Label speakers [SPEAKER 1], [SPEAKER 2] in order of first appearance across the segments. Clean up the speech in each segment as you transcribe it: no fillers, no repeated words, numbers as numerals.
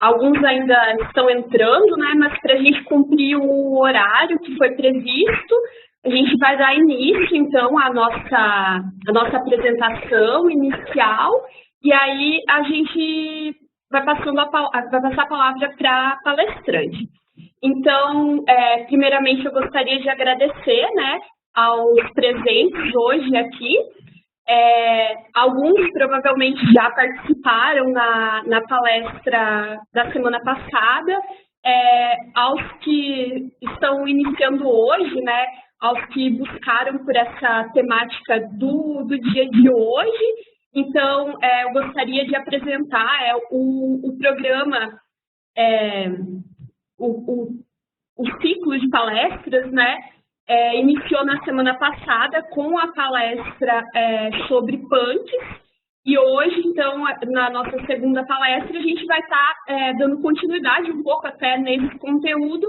[SPEAKER 1] Alguns ainda estão entrando, né? Mas para a gente cumprir o horário que foi previsto, a gente vai dar início, então, à nossa apresentação inicial, e aí a gente vai passar a palavra para a palestrante. Então, primeiramente, eu gostaria de agradecer, né, aos presentes hoje aqui. Alguns provavelmente já participaram na palestra da semana passada, aos que estão iniciando hoje, né, aos que buscaram por essa temática do dia de hoje. Então, eu gostaria de apresentar o programa, o ciclo de palestras, né? Iniciou na semana passada com a palestra sobre punks, e hoje, então, na nossa segunda palestra, a gente vai estar dando continuidade um pouco até nesse conteúdo,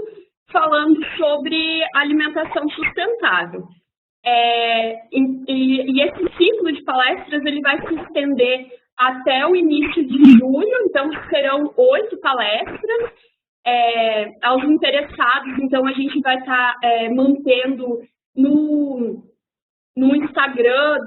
[SPEAKER 1] falando sobre alimentação sustentável. E esse ciclo de palestras ele vai se estender até o início de julho, então serão 8 palestras. Aos interessados, então a gente vai estar mantendo no Instagram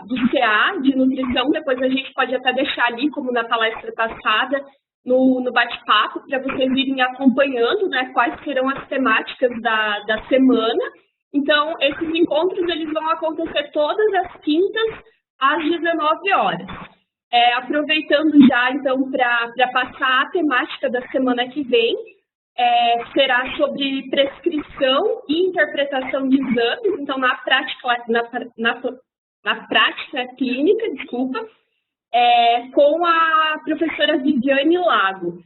[SPEAKER 1] do CA de nutrição, depois a gente pode até deixar ali, como na palestra passada, no bate-papo, para vocês irem acompanhando, né, quais serão as temáticas da semana. Então, esses encontros eles vão acontecer todas as quintas, às 19 horas. Aproveitando já, então, para passar a temática da semana que vem, será sobre prescrição e interpretação de exames, então, na prática clínica, com a professora Viviane Lago.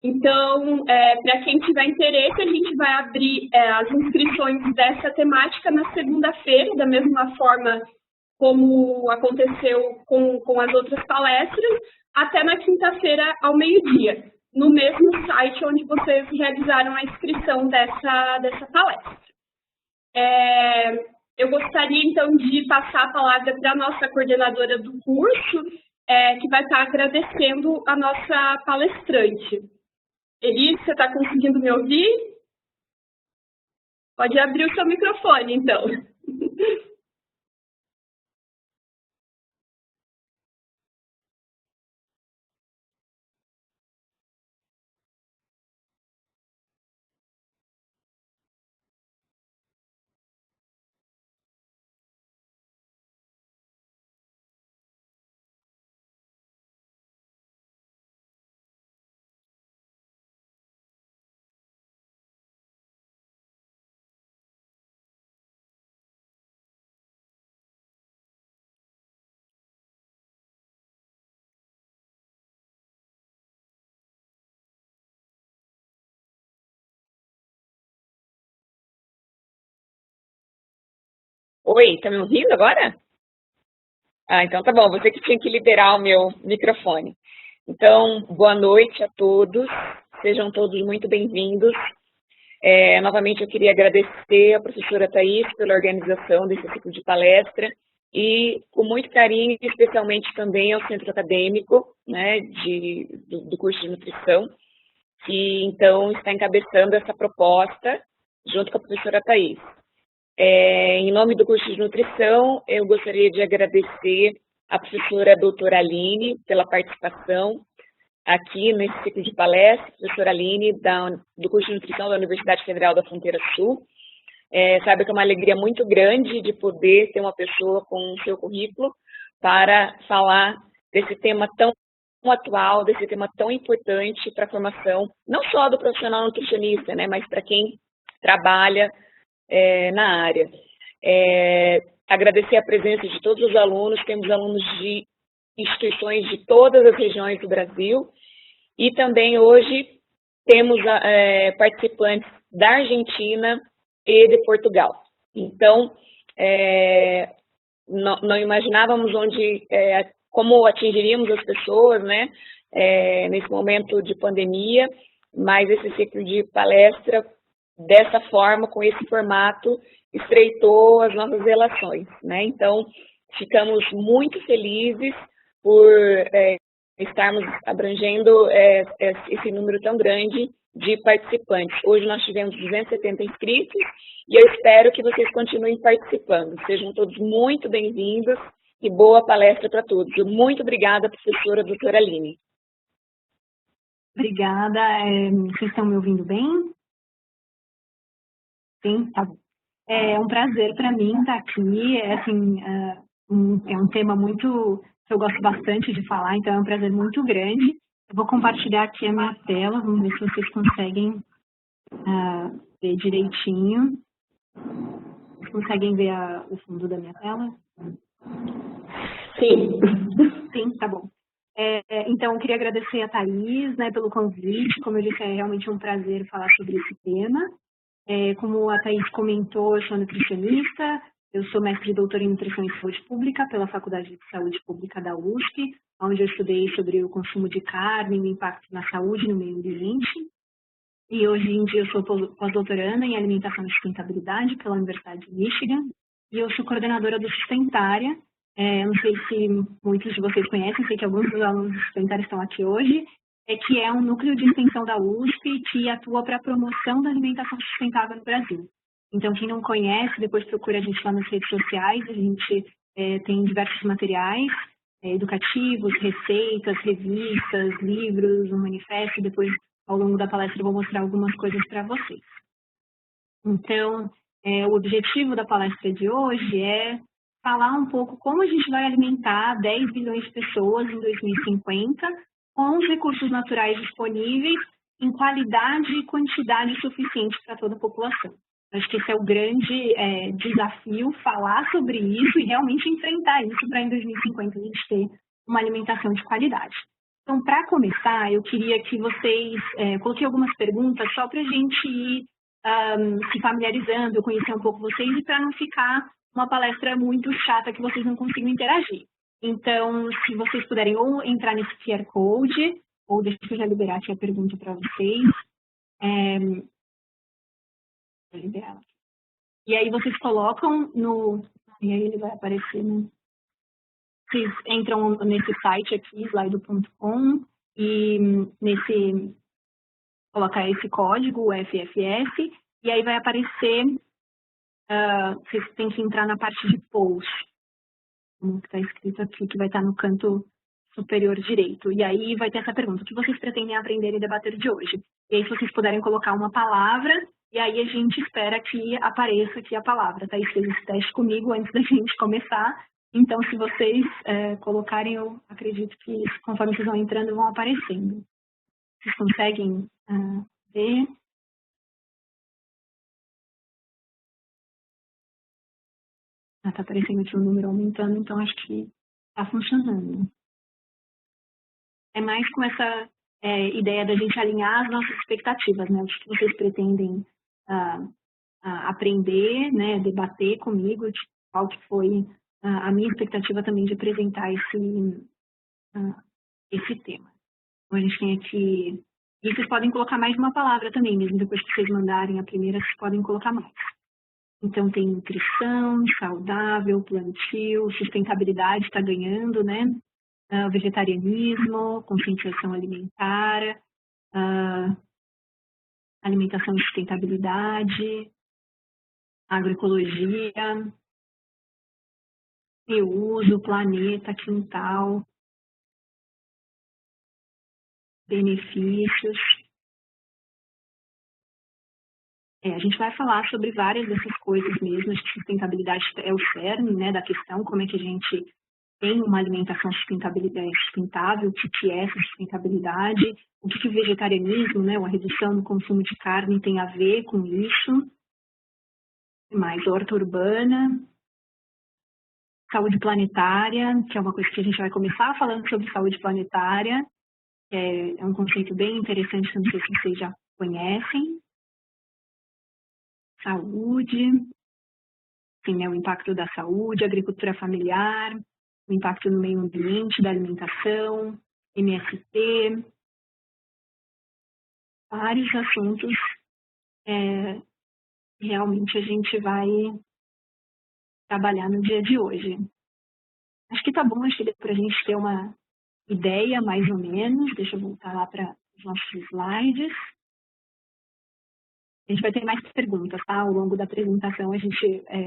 [SPEAKER 1] Então, para quem tiver interesse, a gente vai abrir as inscrições dessa temática na segunda-feira, da mesma forma como aconteceu com as outras palestras, até na quinta-feira ao meio-dia, no mesmo site onde vocês realizaram a inscrição dessa palestra. Eu gostaria, então, de passar a palavra para a nossa coordenadora do curso, que vai estar agradecendo a nossa palestrante. Elis, você está conseguindo me ouvir? Pode abrir o seu microfone, então.
[SPEAKER 2] Oi, tá me ouvindo agora? Então tá bom, você que tinha que liberar o meu microfone. Então, boa noite a todos, sejam todos muito bem-vindos. Novamente eu queria agradecer a professora Thaís pela organização desse ciclo de palestra e com muito carinho, especialmente também ao centro acadêmico, né, do curso de nutrição, que então está encabeçando essa proposta junto com a professora Thaís. Em nome do curso de nutrição, eu gostaria de agradecer a professora doutora Aline pela participação aqui nesse ciclo de palestra, professora Aline do curso de nutrição da Universidade Federal da Fronteira Sul. Sabe que é uma alegria muito grande de poder ter uma pessoa com o seu currículo para falar desse tema tão atual, desse tema tão importante para a formação, não só do profissional nutricionista, né, mas para quem trabalha na área. Agradecer a presença de todos os alunos, temos alunos de instituições de todas as regiões do Brasil e também hoje temos participantes da Argentina e de Portugal. Então, não imaginávamos como atingiríamos as pessoas, né, nesse momento de pandemia, mas esse ciclo de palestra dessa forma, com esse formato, estreitou as nossas relações, né? Então, ficamos muito felizes por estarmos abrangendo esse número tão grande de participantes. Hoje nós tivemos 270 inscritos e eu espero que vocês continuem participando. Sejam todos muito bem-vindos e boa palestra para todos. Muito obrigada, professora doutora Aline.
[SPEAKER 3] Obrigada. Vocês estão me ouvindo bem? Sim, tá bom. É um prazer para mim estar aqui. É um tema muito que eu gosto bastante de falar, então é um prazer muito grande. Eu vou compartilhar aqui a minha tela, vamos ver se vocês conseguem ver direitinho. Vocês conseguem ver o fundo da minha tela?
[SPEAKER 1] Sim.
[SPEAKER 3] Sim, tá bom. Então, eu queria agradecer a Thaís, né, pelo convite. Como eu disse, é realmente um prazer falar sobre esse tema. Como a Thaís comentou, eu sou nutricionista, eu sou mestre e doutora em Nutrição e Saúde Pública pela Faculdade de Saúde Pública da USP, onde eu estudei sobre o consumo de carne e o impacto na saúde e no meio ambiente. E hoje em dia eu sou pós-doutoranda em Alimentação e Sustentabilidade pela Universidade de Michigan, e eu sou coordenadora do Sustentária. Não sei se muitos de vocês conhecem, sei que alguns dos alunos do Sustentária estão aqui hoje, que é um núcleo de extensão da USP que atua para a promoção da alimentação sustentável no Brasil. Então, quem não conhece, depois procura a gente lá nas redes sociais, a gente tem diversos materiais educativos, receitas, revistas, livros, um manifesto, e depois, ao longo da palestra, eu vou mostrar algumas coisas para vocês. Então, o objetivo da palestra de hoje é falar um pouco como a gente vai alimentar 10 bilhões de pessoas em 2050 com os recursos naturais disponíveis em qualidade e quantidade suficiente para toda a população. Acho que esse é o grande desafio, falar sobre isso e realmente enfrentar isso para em 2050 a gente ter uma alimentação de qualidade. Então, para começar, eu queria que vocês, coloquei algumas perguntas só para a gente ir se familiarizando, eu conhecer um pouco vocês e para não ficar uma palestra muito chata que vocês não consigam interagir. Então, se vocês puderem ou entrar nesse QR Code, ou deixa eu já liberar aqui a pergunta para vocês. Vou liberar. E aí vocês colocam e aí ele vai aparecer, né? Vocês entram nesse site aqui, slido.com, e colocar esse código, o FFS, e aí vai aparecer, vocês têm que entrar na parte de post, como está escrito aqui, que vai estar no canto superior direito. E aí vai ter essa pergunta, o que vocês pretendem aprender e debater de hoje? E aí, se vocês puderem colocar uma palavra, e aí a gente espera que apareça aqui a palavra. Thaís fez esse teste comigo antes da gente começar. Então, se vocês colocarem, eu acredito que conforme vocês vão entrando, vão aparecendo. Vocês conseguem ver? Está aparecendo aqui o número aumentando, então acho que está funcionando. É mais com essa ideia da gente alinhar as nossas expectativas, né? O que vocês pretendem aprender, né? Debater comigo, qual que foi a minha expectativa também de apresentar esse tema. Então, a gente tem aqui... E vocês podem colocar mais uma palavra também, mesmo depois que vocês mandarem a primeira, vocês podem colocar mais. Então, tem nutrição, saudável, plantio, sustentabilidade está ganhando, né? Vegetarianismo, conscientização alimentar, alimentação e sustentabilidade, agroecologia, reuso, planeta, quintal, benefícios. A gente vai falar sobre várias dessas coisas mesmo. A sustentabilidade é o cerne, né, da questão, como é que a gente tem uma alimentação sustentável, o que é essa sustentabilidade, o que o vegetarianismo, né, a redução no consumo de carne tem a ver com isso. Mais horta urbana, saúde planetária, que é uma coisa que a gente vai começar falando sobre saúde planetária, que é um conceito bem interessante, que eu não sei se vocês já conhecem. Saúde, sim, né, o impacto da saúde, agricultura familiar, o impacto no meio ambiente, da alimentação, MST, vários assuntos realmente a gente vai trabalhar no dia de hoje. Acho que tá bom, acho que deu para a gente ter uma ideia, mais ou menos. Deixa eu voltar lá para os nossos slides. A gente vai ter mais perguntas, tá? Ao longo da apresentação,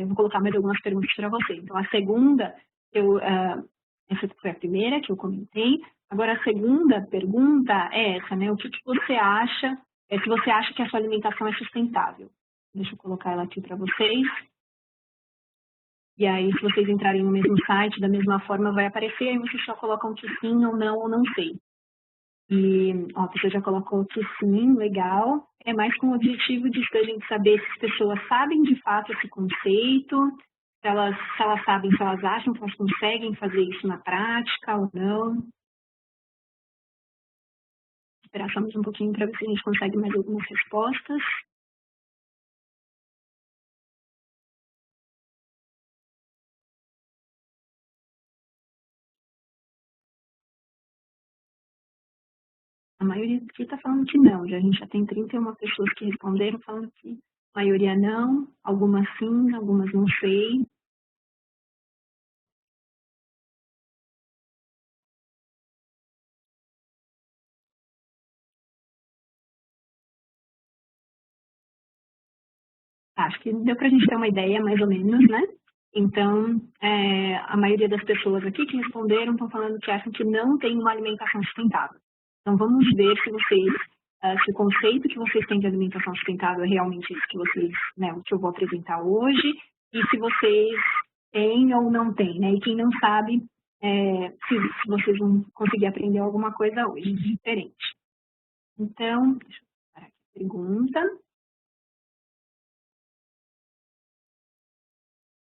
[SPEAKER 3] vou colocar mais algumas perguntas para você. Então, a segunda, essa foi a primeira que eu comentei. Agora, a segunda pergunta é essa, né? O que você acha, se você acha que a sua alimentação é sustentável? Deixa eu colocar ela aqui para vocês. E aí, se vocês entrarem no mesmo site, da mesma forma vai aparecer, aí vocês só colocam que sim ou não sei. E ó, a pessoa já colocou que sim, legal. É mais com o objetivo de a gente saber se as pessoas sabem de fato esse conceito, se elas sabem, se elas acham que elas conseguem fazer isso na prática ou não. Vou esperar só mais um pouquinho para ver se a gente consegue mais algumas respostas. A maioria aqui está falando que não, a gente já tem 31 pessoas que responderam falando que a maioria não, algumas sim, algumas não sei. Acho que deu para a gente ter uma ideia, mais ou menos, né? Então, a maioria das pessoas aqui que responderam estão falando que acham que não tem uma alimentação sustentável. Então, vamos ver se vocês, se o conceito que vocês têm de alimentação sustentável é realmente isso que vocês, né, o que eu vou apresentar hoje, e se vocês têm ou não têm, né? E quem não sabe, se vocês vão conseguir aprender alguma coisa hoje diferente. Então, deixa eu parar aqui a pergunta.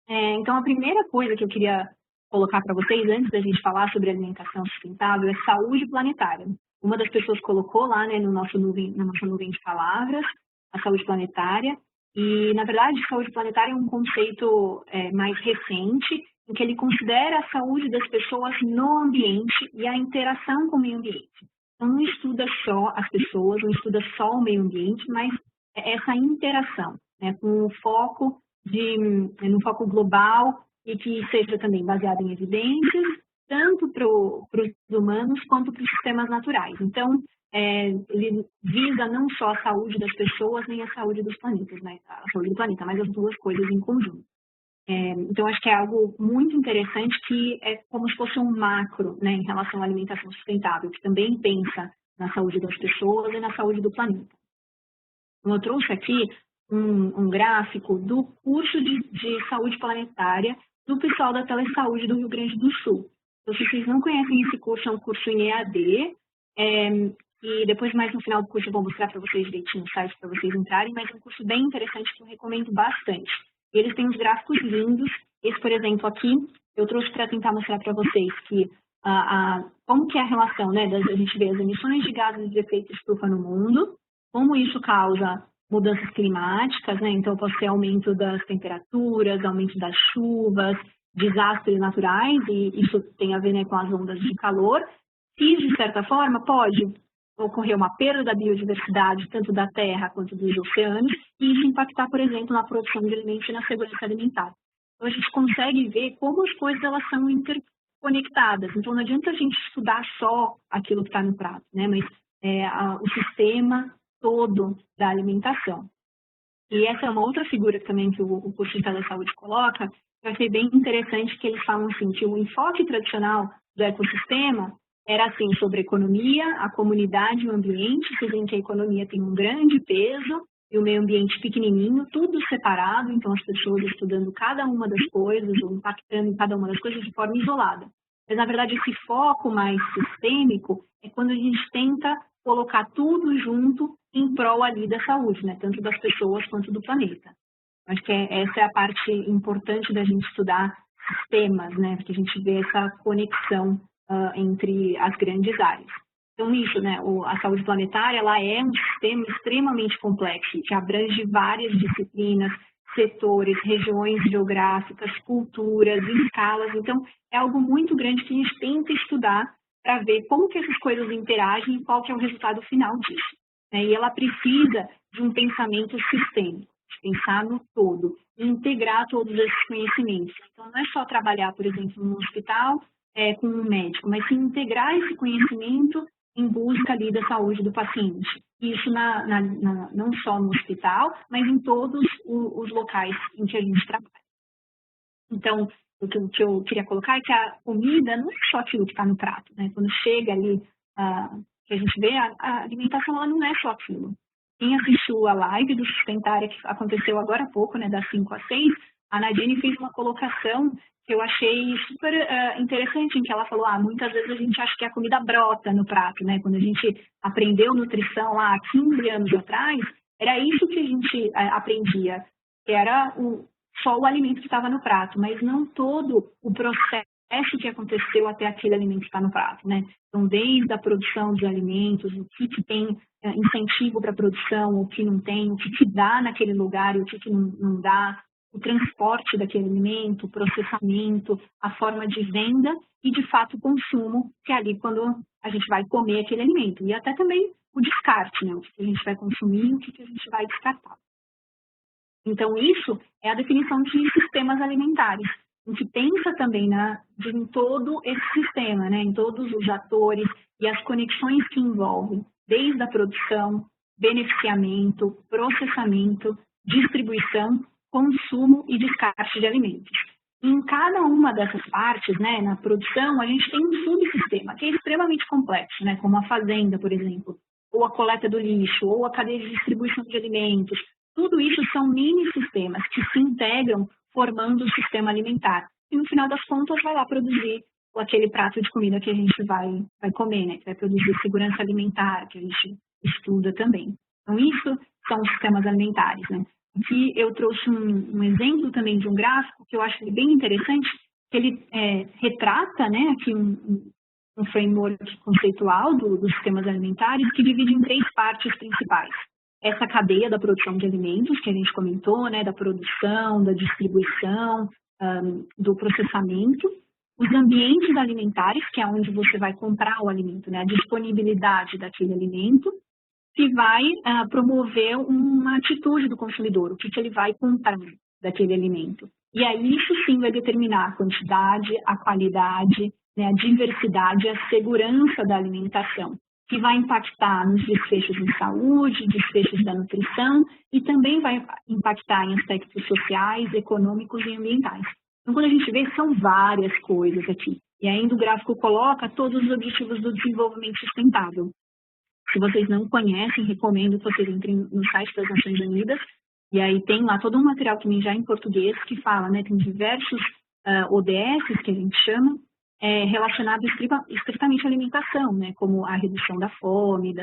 [SPEAKER 3] Então, a primeira coisa que eu queria colocar para vocês, antes da gente falar sobre alimentação sustentável, é saúde planetária. Uma das pessoas colocou lá, né, na nossa nuvem de palavras, a saúde planetária. E, na verdade, saúde planetária é um conceito mais recente, em que ele considera a saúde das pessoas no ambiente e a interação com o meio ambiente. Então, não estuda só as pessoas, não estuda só o meio ambiente, mas essa interação, né, com o foco num foco global e que seja também baseado em evidências, tanto para os humanos quanto para os sistemas naturais. Então, ele visa não só a saúde das pessoas, nem a saúde dos planetas, né? A saúde do planeta, mas as duas coisas em conjunto. Então, acho que é algo muito interessante que é como se fosse um macro, né, em relação à alimentação sustentável, que também pensa na saúde das pessoas e na saúde do planeta. Então, eu trouxe aqui um gráfico do curso de saúde planetária do pessoal da Telesaúde do Rio Grande do Sul. Então, se vocês não conhecem esse curso, é um curso em EAD, e depois mais no final do curso eu vou mostrar para vocês direitinho o site para vocês entrarem, mas é um curso bem interessante que eu recomendo bastante. E eles têm uns gráficos lindos. Esse, por exemplo, aqui, eu trouxe para tentar mostrar para vocês que como que é a relação, né, a gente vê as emissões de gases de efeito estufa no mundo, como isso causa mudanças climáticas, né? Então pode ser aumento das temperaturas, aumento das chuvas, desastres naturais, e isso tem a ver, né, com as ondas de calor. E, de certa forma, pode ocorrer uma perda da biodiversidade, tanto da terra quanto dos oceanos, e isso impactar, por exemplo, na produção de alimentos e na segurança alimentar. Então, a gente consegue ver como as coisas elas são interconectadas. Então, não adianta a gente estudar só aquilo que está no prato, né? Mas o sistema todo da alimentação. E essa é uma outra figura também que o curso de Telesaúde coloca, que eu achei bem interessante, que eles falam assim, que o enfoque tradicional do ecossistema era assim, sobre a economia, a comunidade e o ambiente, dizem que a economia tem um grande peso e o meio ambiente pequenininho, tudo separado, então as pessoas estudando cada uma das coisas, ou impactando em cada uma das coisas de forma isolada. Mas, na verdade, esse foco mais sistêmico é quando a gente tenta colocar tudo junto em prol ali da saúde, né? Tanto das pessoas quanto do planeta. Acho que essa é a parte importante da gente estudar sistemas, né? Porque a gente vê essa conexão entre as grandes áreas. Então, isso, né? A saúde planetária, ela é um sistema extremamente complexo, que abrange várias disciplinas, setores, regiões geográficas, culturas, escalas. Então, é algo muito grande que a gente tenta estudar para ver como que essas coisas interagem e qual que é o resultado final disso. E ela precisa de um pensamento sistêmico. pensar no todo, integrar todos esses conhecimentos. Então, não é só trabalhar, por exemplo, no hospital com um médico, mas sim integrar esse conhecimento em busca ali da saúde do paciente. Isso não só no hospital, mas em todos os locais em que a gente trabalha. Então, o que eu queria colocar é que a comida não é só aquilo que está no prato, né? Quando chega ali, que a gente vê, a alimentação ela não é só aquilo. Quem assistiu a live do Sustentária, que aconteceu agora há pouco, né, das 5 às 6, a Nadine fez uma colocação que eu achei super interessante, em que ela falou, muitas vezes a gente acha que a comida brota no prato, né? Quando a gente aprendeu nutrição lá há 15 anos atrás, era isso que a gente aprendia, que era só o alimento que estava no prato, mas não todo o processo que aconteceu até aquele alimento estar no prato, né? Então, desde a produção dos alimentos, o que tem incentivo para a produção, o que não tem, o que dá naquele lugar e o que não dá, o transporte daquele alimento, o processamento, a forma de venda e, de fato, o consumo, que é ali quando a gente vai comer aquele alimento. E até também o descarte, né? O que a gente vai consumir e o que a gente vai descartar. Então, isso é a definição de sistemas alimentares. A gente pensa também em todo esse sistema, né? Em todos os atores e as conexões que envolvem, desde a produção, beneficiamento, processamento, distribuição, consumo e descarte de alimentos. Em cada uma dessas partes, né, na produção, a gente tem um subsistema que é extremamente complexo, né, como a fazenda, por exemplo, ou a coleta do lixo, ou a cadeia de distribuição de alimentos. Tudo isso são mini-sistemas que se integram formando o sistema alimentar. E no final das contas vai lá produzir aquele prato de comida que a gente vai comer, né, que vai produzir segurança alimentar, que a gente estuda também. Então isso são os sistemas alimentares, né. Aqui eu trouxe um exemplo também de um gráfico que eu acho bem interessante, que ele retrata, né, aqui um framework conceitual dos sistemas alimentares que divide em 3 partes principais. Essa cadeia da produção de alimentos que a gente comentou, né, da produção, da distribuição, do processamento, os ambientes alimentares, que é onde você vai comprar o alimento, né, a disponibilidade daquele alimento, que vai promover uma atitude do consumidor, o que ele vai comprar daquele alimento. E aí isso sim vai determinar a quantidade, a qualidade, né, a diversidade e a segurança da alimentação, que vai impactar nos desfechos em saúde, desfechos da nutrição e também vai impactar em aspectos sociais, econômicos e ambientais. Então, quando a gente vê, são várias coisas aqui. E ainda o gráfico coloca todos os objetivos do desenvolvimento sustentável. Se vocês não conhecem, recomendo que vocês entrem no site das Nações Unidas, e aí tem lá todo um material também já em português que fala, né, tem diversos ODS, que a gente chama, relacionados estritamente à alimentação, né, como a redução da fome,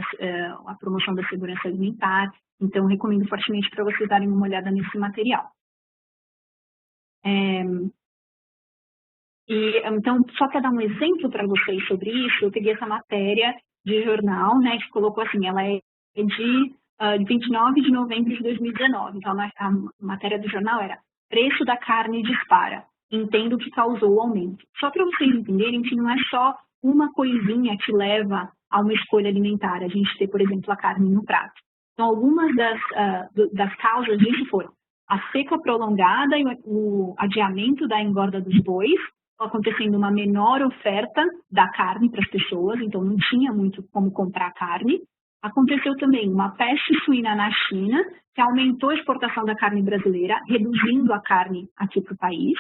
[SPEAKER 3] a promoção da segurança alimentar. Então, recomendo fortemente para vocês darem uma olhada nesse material. Então, só para dar um exemplo para vocês sobre isso, eu peguei essa matéria de jornal, né, que colocou assim, ela é de 29 de novembro de 2019. Então, a matéria do jornal era preço da carne dispara, entendo o que causou o aumento. Só para vocês entenderem que não é só uma coisinha que leva a uma escolha alimentar, a gente ter, por exemplo, a carne no prato. Então, algumas das causas disso foram a seca prolongada e o adiamento da engorda dos bois, acontecendo uma menor oferta da carne para as pessoas, então não tinha muito como comprar carne. Aconteceu também uma peste suína na China, que aumentou a exportação da carne brasileira, reduzindo a carne aqui para o país.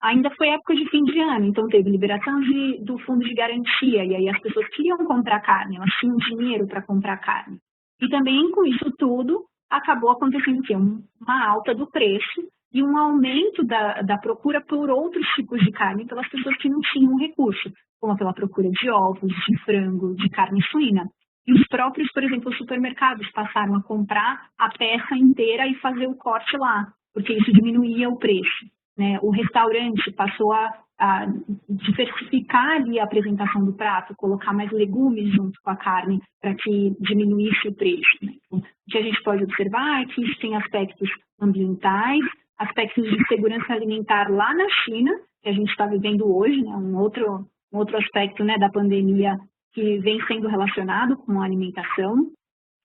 [SPEAKER 3] Ainda foi época de fim de ano, então teve liberação do fundo de garantia, e aí as pessoas queriam comprar carne, elas tinham dinheiro para comprar carne. E também com isso tudo, acabou acontecendo o quê? Uma alta do preço e um aumento da procura por outros tipos de carne pelas pessoas que não tinham recurso, como pela procura de ovos, de frango, de carne suína. E os próprios, por exemplo, os supermercados passaram a comprar a peça inteira e fazer o corte lá, porque isso diminuía o preço, né? O restaurante passou a diversificar ali a apresentação do prato, colocar mais legumes junto com a carne para que diminuísse o preço, né? Então, o que a gente pode observar é que isso tem aspectos ambientais, aspectos de segurança alimentar lá na China, que a gente está vivendo hoje, né? Um outro aspecto, né, da pandemia que vem sendo relacionado com a alimentação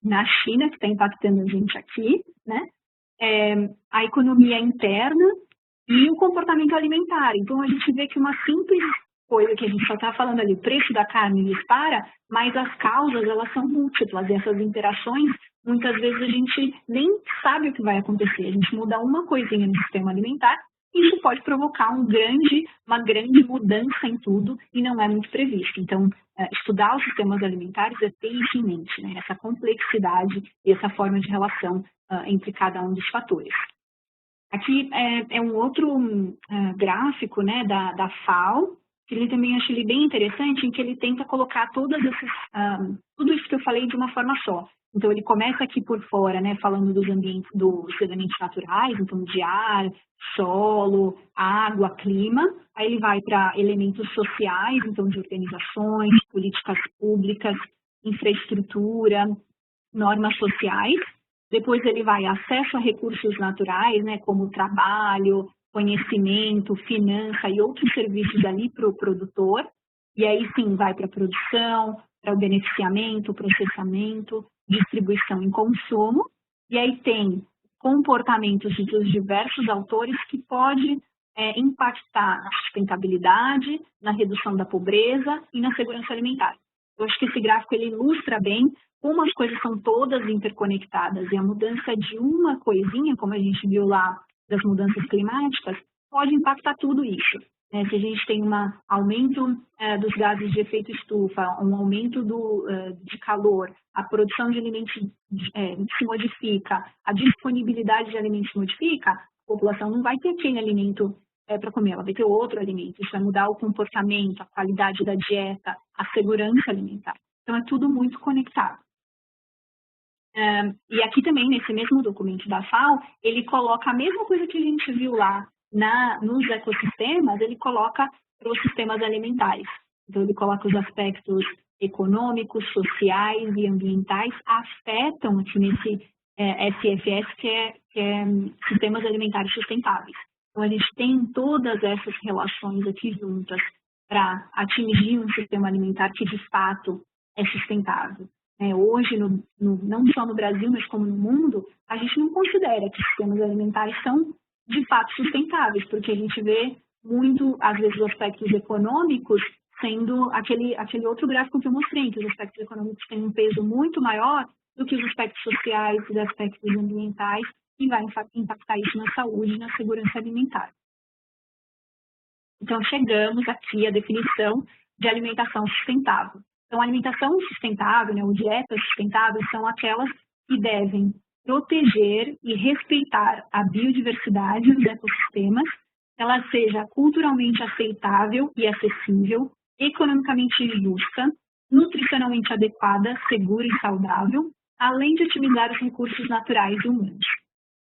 [SPEAKER 3] na China, que está impactando a gente aqui, né? a economia interna e o comportamento alimentar. Então, a gente vê que uma simples coisa que a gente só está falando ali, o preço da carne dispara, mas as causas, elas são múltiplas, e essas interações, muitas vezes a gente nem sabe o que vai acontecer. A gente muda uma coisinha no sistema alimentar, e isso pode provocar uma grande mudança em tudo, e não é muito previsto. Então, estudar os sistemas alimentares é ter isso em mente, né? Essa complexidade e essa forma de relação entre cada um dos fatores. Aqui é um outro gráfico, né, da FAO, que ele também acho ele bem interessante, em que ele tenta colocar tudo isso que eu falei de uma forma só. Então, ele começa aqui por fora, né, falando dos elementos naturais, então de ar, solo, água, clima. Aí ele vai para elementos sociais, então de organizações, políticas públicas, infraestrutura, normas sociais. Depois ele vai acesso a recursos naturais, né, como trabalho, conhecimento, finança e outros serviços ali para o produtor. E aí sim vai para a produção, para o beneficiamento, processamento, distribuição e consumo. E aí tem comportamentos dos diversos autores que pode impactar na sustentabilidade, na redução da pobreza e na segurança alimentar. Eu acho que esse gráfico ele ilustra bem como as coisas são todas interconectadas e a mudança de uma coisinha, como a gente viu lá das mudanças climáticas, pode impactar tudo isso. Se a gente tem um aumento dos gases de efeito estufa, um aumento de calor, a produção de alimentos se modifica, a disponibilidade de alimentos se modifica, a população não vai ter aquele alimento para comer, ela vai ter outro alimento. Isso vai mudar o comportamento, a qualidade da dieta, a segurança alimentar. Então, é tudo muito conectado. E aqui também, nesse mesmo documento da FAO, ele coloca a mesma coisa que a gente viu lá nos ecossistemas, ele coloca para os sistemas alimentares. Então, ele coloca os aspectos econômicos, sociais e ambientais afetam aqui nesse SFS, que é Sistemas Alimentares Sustentáveis. Então, a gente tem todas essas relações aqui juntas para atingir um sistema alimentar que, de fato, é sustentável. Hoje, não só no Brasil, mas como no mundo, a gente não considera que sistemas alimentares são, de fato, sustentáveis, porque a gente vê muito, às vezes, os aspectos econômicos sendo aquele outro gráfico que eu mostrei, que os aspectos econômicos têm um peso muito maior do que os aspectos sociais e os aspectos ambientais, e vai impactar isso na saúde e na segurança alimentar. Então, chegamos aqui à definição de alimentação sustentável. Então, a alimentação sustentável, ou dietas sustentáveis, são aquelas que devem proteger e respeitar a biodiversidade dos ecossistemas, ela seja culturalmente aceitável e acessível, economicamente justa, nutricionalmente adequada, segura e saudável, além de otimizar os recursos naturais e humanos.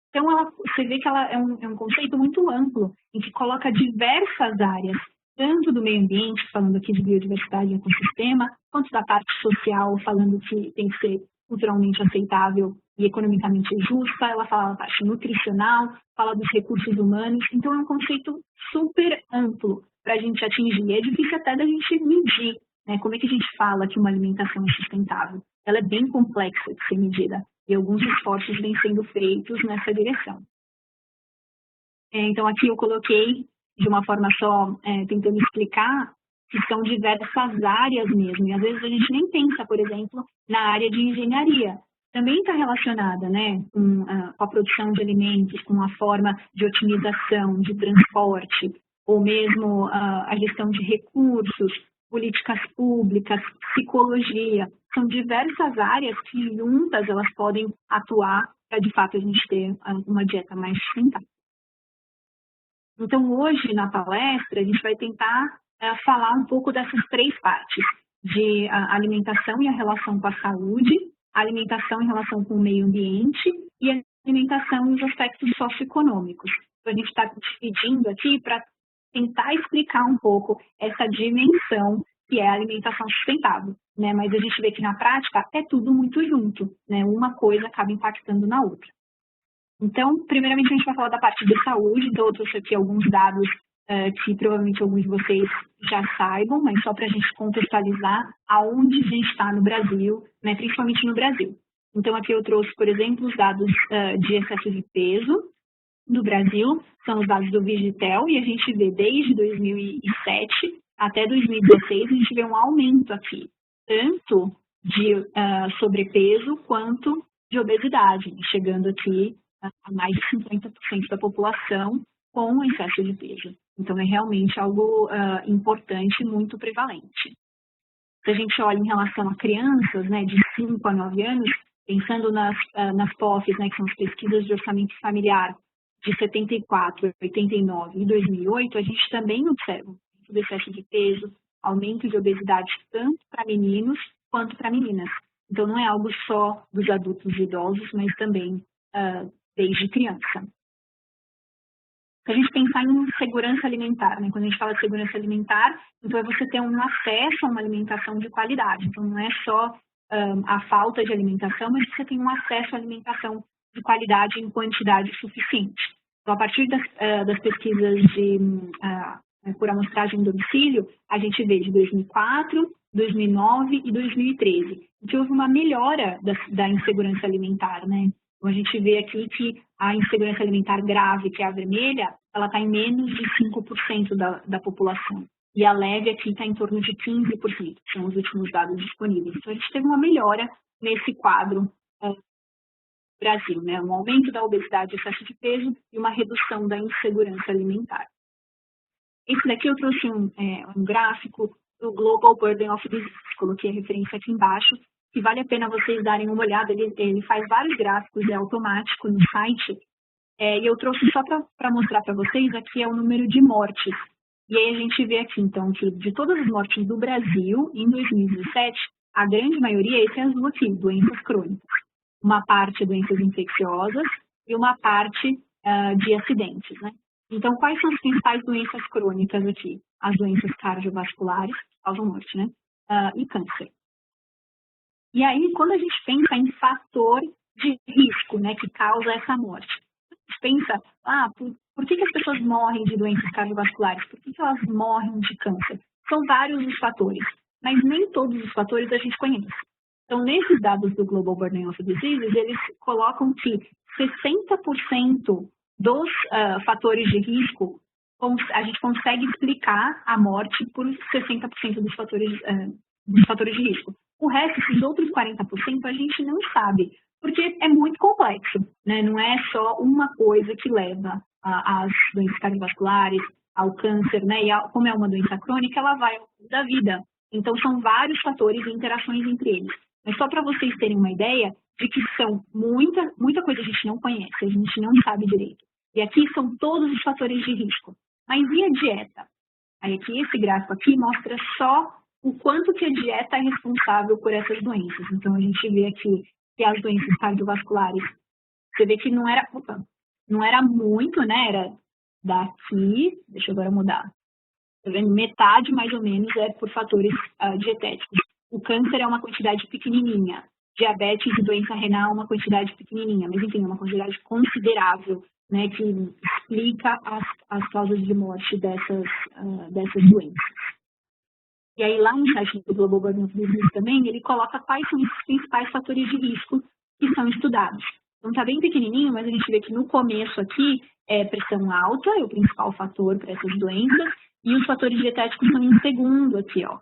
[SPEAKER 3] Então, você vê que ela é um conceito muito amplo, em que coloca diversas áreas, tanto do meio ambiente, falando aqui de biodiversidade e ecossistema, quanto da parte social, falando que tem que ser culturalmente aceitável e economicamente justa. Ela fala da parte nutricional, fala dos recursos humanos. Então, é um conceito super amplo para a gente atingir. É difícil até da gente medir, né? Como é que a gente fala que uma alimentação é sustentável? Ela é bem complexa de ser medida e alguns esforços vêm sendo feitos nessa direção. Então, aqui eu coloquei de uma forma só, tentando explicar que são diversas áreas mesmo. E às vezes a gente nem pensa, por exemplo, na área de engenharia. Também está relacionada, né, com a produção de alimentos, com a forma de otimização, de transporte, ou mesmo a gestão de recursos, políticas públicas, psicologia. São diversas áreas que juntas elas podem atuar para, de fato, a gente ter uma dieta mais sustentável. Então, hoje, na palestra, a gente vai tentar falar um pouco dessas três partes, de alimentação e a relação com a saúde, alimentação em relação com o meio ambiente e a alimentação e os aspectos socioeconômicos. Então, a gente está dividindo aqui para tentar explicar um pouco essa dimensão que é a alimentação sustentável, né? Mas a gente vê que na prática é tudo muito junto, né? Uma coisa acaba impactando na outra. Então, primeiramente a gente vai falar da parte de saúde, então eu trouxe aqui alguns dados que provavelmente alguns de vocês já saibam, mas só para a gente contextualizar aonde a gente está no Brasil, né? Principalmente no Brasil. Então, aqui eu trouxe, por exemplo, os dados de excesso de peso do Brasil, são os dados do Vigitel, e a gente vê desde 2007 até 2016, a gente vê um aumento aqui, tanto de sobrepeso quanto de obesidade, chegando aqui a mais de 50% da população com excesso de peso. Então, é realmente algo importante e muito prevalente. Se a gente olha em relação a crianças, né, de 5 a 9 anos, pensando nas POFs, né, que são as pesquisas de orçamento familiar de 74, 89 e 2008, a gente também observa o excesso de peso, aumento de obesidade tanto para meninos quanto para meninas. Então, não é algo só dos adultos e idosos, mas também desde criança. Se a gente pensar em segurança alimentar, né? Quando a gente fala de segurança alimentar, então é você ter um acesso a uma alimentação de qualidade. Então, não é só a falta de alimentação, mas você tem um acesso à alimentação de qualidade em quantidade suficiente. Então, a partir das pesquisas por amostragem em domicílio, a gente vê de 2004, 2009 e 2013, que houve uma melhora da insegurança alimentar, né? Então, a gente vê aqui que a insegurança alimentar grave, que é a vermelha, ela está em menos de 5% da população. E a leve aqui está em torno de 15%, que são os últimos dados disponíveis. Então, a gente teve uma melhora nesse quadro Brasil, né? Um aumento da obesidade e excesso de peso e uma redução da insegurança alimentar. Esse daqui eu trouxe um gráfico do Global Burden of Disease, coloquei a referência aqui embaixo, que vale a pena vocês darem uma olhada, ele faz vários gráficos, é automático no site, e eu trouxe só para mostrar para vocês, aqui é o número de mortes. E aí a gente vê aqui, então, que de todas as mortes do Brasil, em 2017, a grande maioria, esse é azul aqui, doenças crônicas. Uma parte doenças infecciosas e uma parte de acidentes, né? Então, quais são as principais doenças crônicas aqui? As doenças cardiovasculares, que causam morte, né? E câncer. E aí, quando a gente pensa em fator de risco, né, que causa essa morte, a gente pensa, por que as pessoas morrem de doenças cardiovasculares? Por que elas morrem de câncer? São vários os fatores, mas nem todos os fatores a gente conhece. Então, nesses dados do Global Burden of Diseases, eles colocam que 60% dos fatores de risco, a gente consegue explicar a morte por 60% dos fatores de risco. O resto, esses outros 40%, a gente não sabe, porque é muito complexo, né? Não é só uma coisa que leva às doenças cardiovasculares, ao câncer, né? E como é uma doença crônica, ela vai ao longo da vida. Então, são vários fatores e interações entre eles. Mas só para vocês terem uma ideia de que são muita coisa a gente não conhece, a gente não sabe direito. E aqui são todos os fatores de risco. Mas e a dieta? Aí aqui, esse gráfico aqui mostra só o quanto que a dieta é responsável por essas doenças. Então, a gente vê aqui que as doenças cardiovasculares, você vê que não era muito, né? Era daqui, deixa eu agora mudar. Tá vendo? Metade, mais ou menos, é por fatores dietéticos. O câncer é uma quantidade pequenininha. Diabetes e doença renal é uma quantidade pequenininha. Mas, enfim, é uma quantidade considerável, né, que explica as causas de morte dessas doenças. E aí, lá no site do Global Burden of Disease também, ele coloca quais são os principais fatores de risco que são estudados. Então, tá bem pequenininho, mas a gente vê que no começo aqui, pressão alta é o principal fator para essas doenças, e os fatores dietéticos estão em segundo aqui, ó.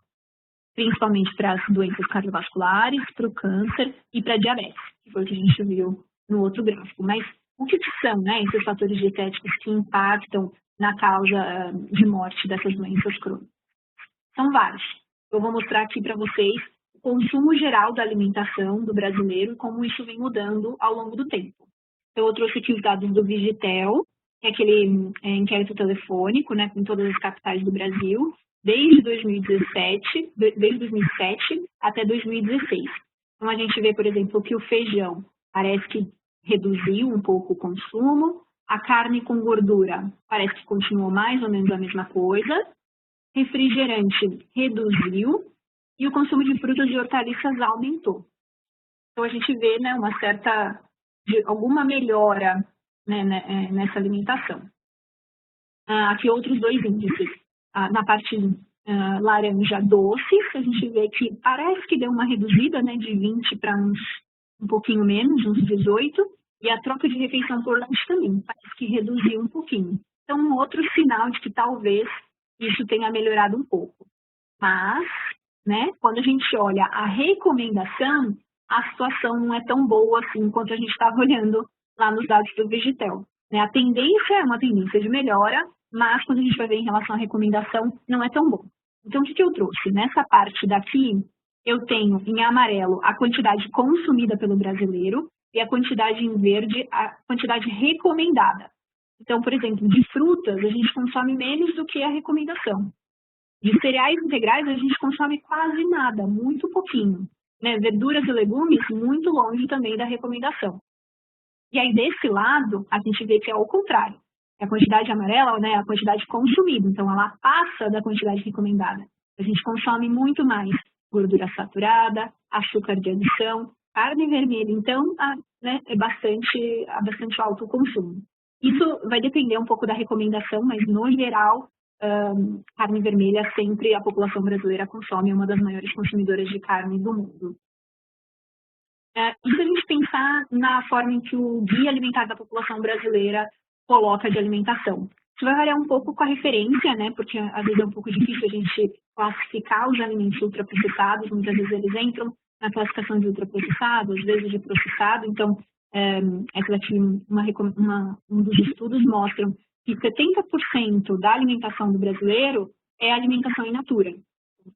[SPEAKER 3] Principalmente para as doenças cardiovasculares, para o câncer e para a diabetes, que foi o que a gente viu no outro gráfico. Mas o que são, né, esses fatores dietéticos que impactam na causa de morte dessas doenças crônicas? São vários. Eu vou mostrar aqui para vocês o consumo geral da alimentação do brasileiro e como isso vem mudando ao longo do tempo. Então, eu trouxe aqui os dados do Vigitel, que é aquele inquérito telefônico, né, em todas as capitais do Brasil, desde 2007 até 2016. Então, a gente vê, por exemplo, que o feijão parece que reduziu um pouco o consumo, a carne com gordura parece que continuou mais ou menos a mesma coisa, refrigerante reduziu e o consumo de frutas e hortaliças aumentou. Então, a gente vê, né, alguma melhora, né, nessa alimentação. Aqui outros dois índices. Na parte laranja doce, a gente vê que parece que deu uma reduzida, né, de 20 para uns um pouquinho menos, uns 18, e a troca de refeição por lanche também, parece que reduziu um pouquinho. Então, um outro sinal de que talvez isso tenha melhorado um pouco. Mas, né, quando a gente olha a recomendação, a situação não é tão boa assim quanto a gente estava olhando lá nos dados do Vegetel. Né? A tendência é uma tendência de melhora, mas quando a gente vai ver em relação à recomendação, não é tão bom. Então, o que eu trouxe? Nessa parte daqui, eu tenho em amarelo a quantidade consumida pelo brasileiro e a quantidade em verde, a quantidade recomendada. Então, por exemplo, de frutas, a gente consome menos do que a recomendação. De cereais integrais, a gente consome quase nada, muito pouquinho. Né? Verduras e legumes, muito longe também da recomendação. E aí, desse lado, a gente vê que é o contrário. A quantidade amarela, né, é a quantidade consumida. Então, ela passa da quantidade recomendada. A gente consome muito mais gordura saturada, açúcar de adição, carne vermelha. Então, né, é bastante alto o consumo. Isso vai depender um pouco da recomendação, mas, no geral, carne vermelha sempre a população brasileira consome, é uma das maiores consumidoras de carne do mundo. E se a gente pensar na forma em que o Guia Alimentar da População Brasileira coloca de alimentação. Isso vai variar um pouco com a referência, né? Porque às vezes é um pouco difícil a gente classificar os alimentos ultraprocessados, muitas vezes eles entram na classificação de ultraprocessado, às vezes de processado. Então, um dos estudos mostram que 70% da alimentação do brasileiro é alimentação in natura.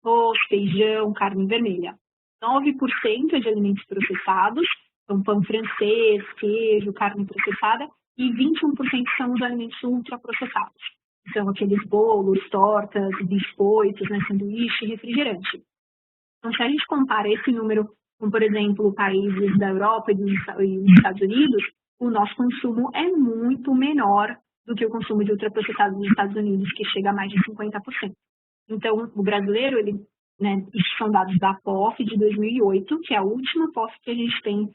[SPEAKER 3] Arroz, feijão, carne vermelha. 9% é de alimentos processados, então pão francês, queijo, carne processada, e 21% são os alimentos ultraprocessados. Então, aqueles bolos, tortas, biscoitos, né, sanduíche, refrigerante. Então, se a gente compara esse número com, por exemplo, países da Europa e dos Estados Unidos, o nosso consumo é muito menor do que o consumo de ultraprocessados nos Estados Unidos, que chega a mais de 50%. Então, o brasileiro, né, isso são dados da POF de 2008, que é a última POF que a gente tem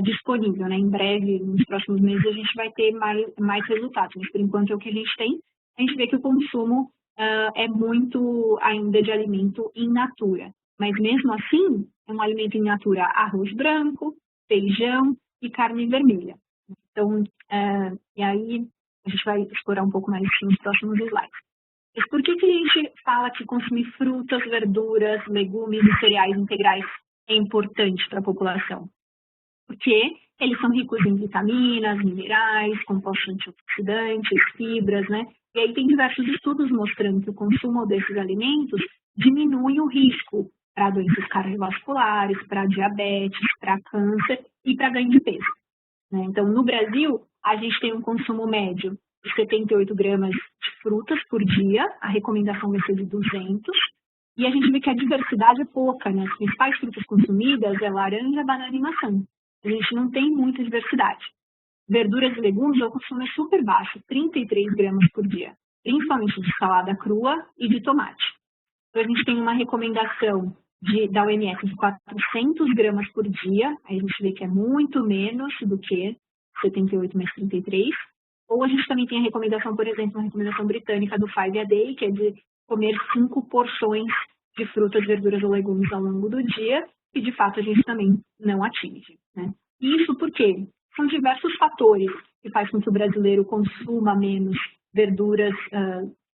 [SPEAKER 3] disponível. Né? Em breve, nos próximos meses, a gente vai ter mais resultados, mas por enquanto é o que a gente tem. A gente vê que o consumo é muito ainda de alimento in natura. Mas mesmo assim, é um alimento in natura arroz branco, feijão e carne vermelha. Então, e aí a gente vai explorar um pouco mais nos próximos slides. Mas por que a gente fala que consumir frutas, verduras, legumes e cereais integrais é importante para a população? Porque eles são ricos em vitaminas, minerais, compostos antioxidantes, fibras, né? E aí tem diversos estudos mostrando que o consumo desses alimentos diminui o risco para doenças cardiovasculares, para diabetes, para câncer e para ganho de peso. Né? Então, no Brasil, a gente tem um consumo médio de 78 gramas de frutas por dia, a recomendação vai ser de 200, e a gente vê que a diversidade é pouca, né? As principais frutas consumidas é laranja, banana e maçã. A gente não tem muita diversidade. Verduras e legumes, o consumo é super baixo, 33 gramas por dia, principalmente de salada crua e de tomate. Então, a gente tem uma recomendação da OMS de 400 gramas por dia, aí a gente vê que é muito menos do que 78 mais 33. Ou a gente também tem a recomendação, por exemplo, uma recomendação britânica do 5-a-day, que é de comer 5 porções de frutas, verduras ou legumes ao longo do dia, que de fato a gente também não atinge. Né? Isso porque são diversos fatores que fazem com que o brasileiro consuma menos verduras,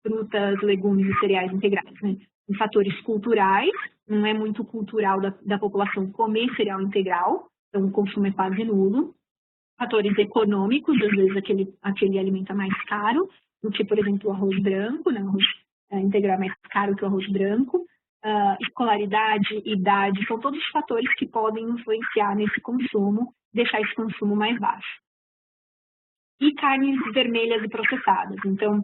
[SPEAKER 3] frutas, legumes e cereais integrais. Né? Em fatores culturais, não é muito cultural da população comer cereal integral, então o consumo é quase nulo. Fatores econômicos, às vezes aquele alimento é mais caro do que, por exemplo, o arroz branco, né? O arroz integral é mais caro que o arroz branco. Escolaridade, idade, são todos fatores que podem influenciar nesse consumo, deixar esse consumo mais baixo. E carnes vermelhas e processadas. Então,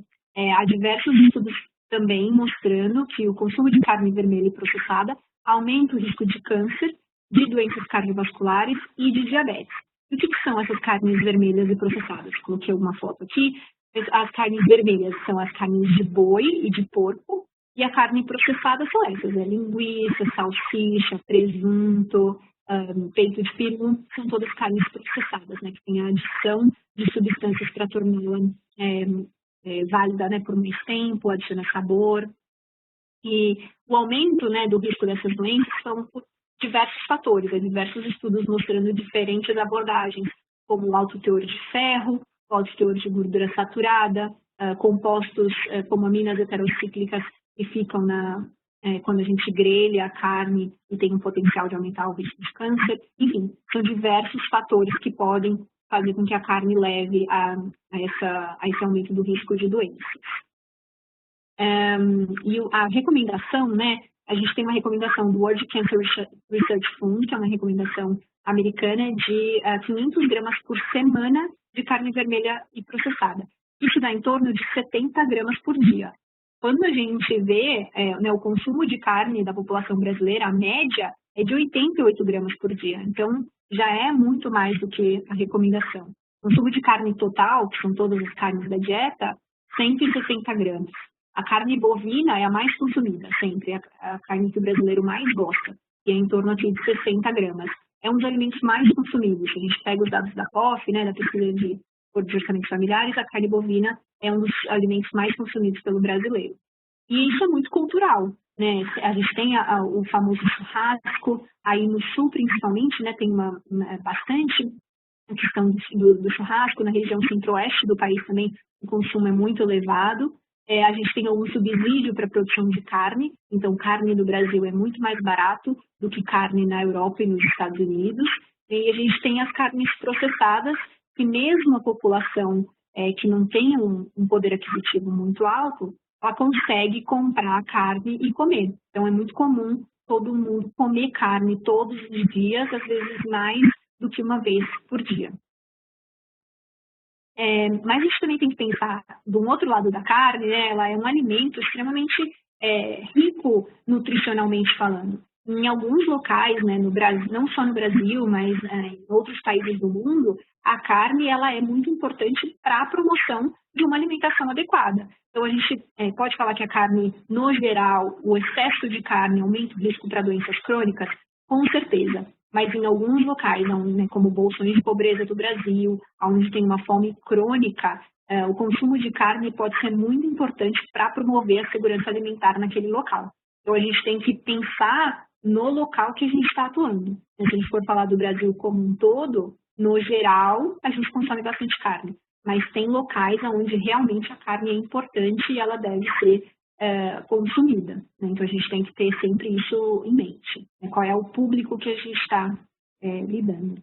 [SPEAKER 3] há diversos estudos também mostrando que o consumo de carne vermelha e processada aumenta o risco de câncer, de doenças cardiovasculares e de diabetes. E o que são essas carnes vermelhas e processadas? Coloquei uma foto aqui. As carnes vermelhas são as carnes de boi e de porco, e a carne processada são essas, linguiça, salsicha, presunto, peito de peru, são todas carnes processadas, né, que tem a adição de substâncias para torná-la válida, né, por mais tempo, adiciona sabor. E o aumento, né, do risco dessas doenças são diversos fatores, diversos estudos mostrando diferentes abordagens, como o alto teor de ferro, o alto teor de gordura saturada, compostos como aminas heterocíclicas que ficam quando a gente grelha a carne e tem um potencial de aumentar o risco de câncer. Enfim, são diversos fatores que podem fazer com que a carne leve a esse aumento do risco de doenças. E a recomendação, né? A gente tem uma recomendação do World Cancer Research Fund, que é uma recomendação americana de 500 gramas por semana de carne vermelha e processada. Isso dá em torno de 70 gramas por dia. Quando a gente vê né, o consumo de carne da população brasileira, a média é de 88 gramas por dia. Então, já é muito mais do que a recomendação. O consumo de carne total, que são todas as carnes da dieta, 160 gramas. A carne bovina é a mais consumida, sempre, a carne que o brasileiro mais gosta, que é em torno aqui de 60 gramas. É um dos alimentos mais consumidos. A gente pega os dados da POF, né, da pesquisa de orçamentos familiares, a carne bovina é um dos alimentos mais consumidos pelo brasileiro. E isso é muito cultural, né? A gente tem o famoso churrasco, aí no sul principalmente, né, tem bastante a questão do churrasco, na região centro-oeste do país também o consumo é muito elevado. A gente tem algum subsídio para a produção de carne, então carne no Brasil é muito mais barato do que carne na Europa e nos Estados Unidos. E a gente tem as carnes processadas, que mesmo a população que não tem um poder aquisitivo muito alto, ela consegue comprar carne e comer. Então é muito comum todo mundo comer carne todos os dias, às vezes mais do que uma vez por dia. Mas a gente também tem que pensar do outro lado da carne, né? Ela é um alimento extremamente rico nutricionalmente falando. Em alguns locais, né, no Brasil, não só no Brasil, mas em outros países do mundo, a carne ela é muito importante para a promoção de uma alimentação adequada. Então, a gente pode falar que a carne, no geral, o excesso de carne aumenta o risco para doenças crônicas? Com certeza. Mas em alguns locais, né, como bolsões de pobreza do Brasil, onde tem uma fome crônica, o consumo de carne pode ser muito importante para promover a segurança alimentar naquele local. Então, a gente tem que pensar no local que a gente está atuando. Se a gente for falar do Brasil como um todo, no geral, a gente consome bastante carne. Mas tem locais onde realmente a carne é importante e ela deve ser consumida. Né? Então, a gente tem que ter sempre isso em mente. Né? Qual é o público que a gente está lidando.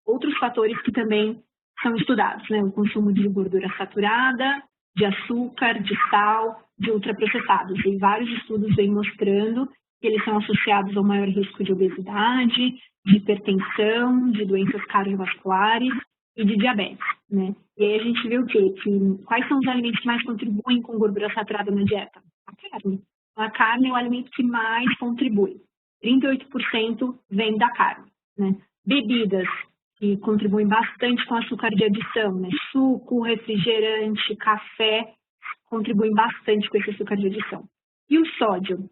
[SPEAKER 3] Outros fatores que também são estudados, né? O consumo de gordura saturada, de açúcar, de sal, de ultraprocessados. E vários estudos vêm mostrando que eles são associados ao maior risco de obesidade, de hipertensão, de doenças cardiovasculares e de diabetes, né? E aí a gente vê o quê? Quais são os alimentos que mais contribuem com gordura saturada na dieta? A carne. A carne é o alimento que mais contribui. 38% vem da carne, né? Bebidas que contribuem bastante com açúcar de adição, né? Suco, refrigerante, café, contribuem bastante com esse açúcar de adição. E o sódio?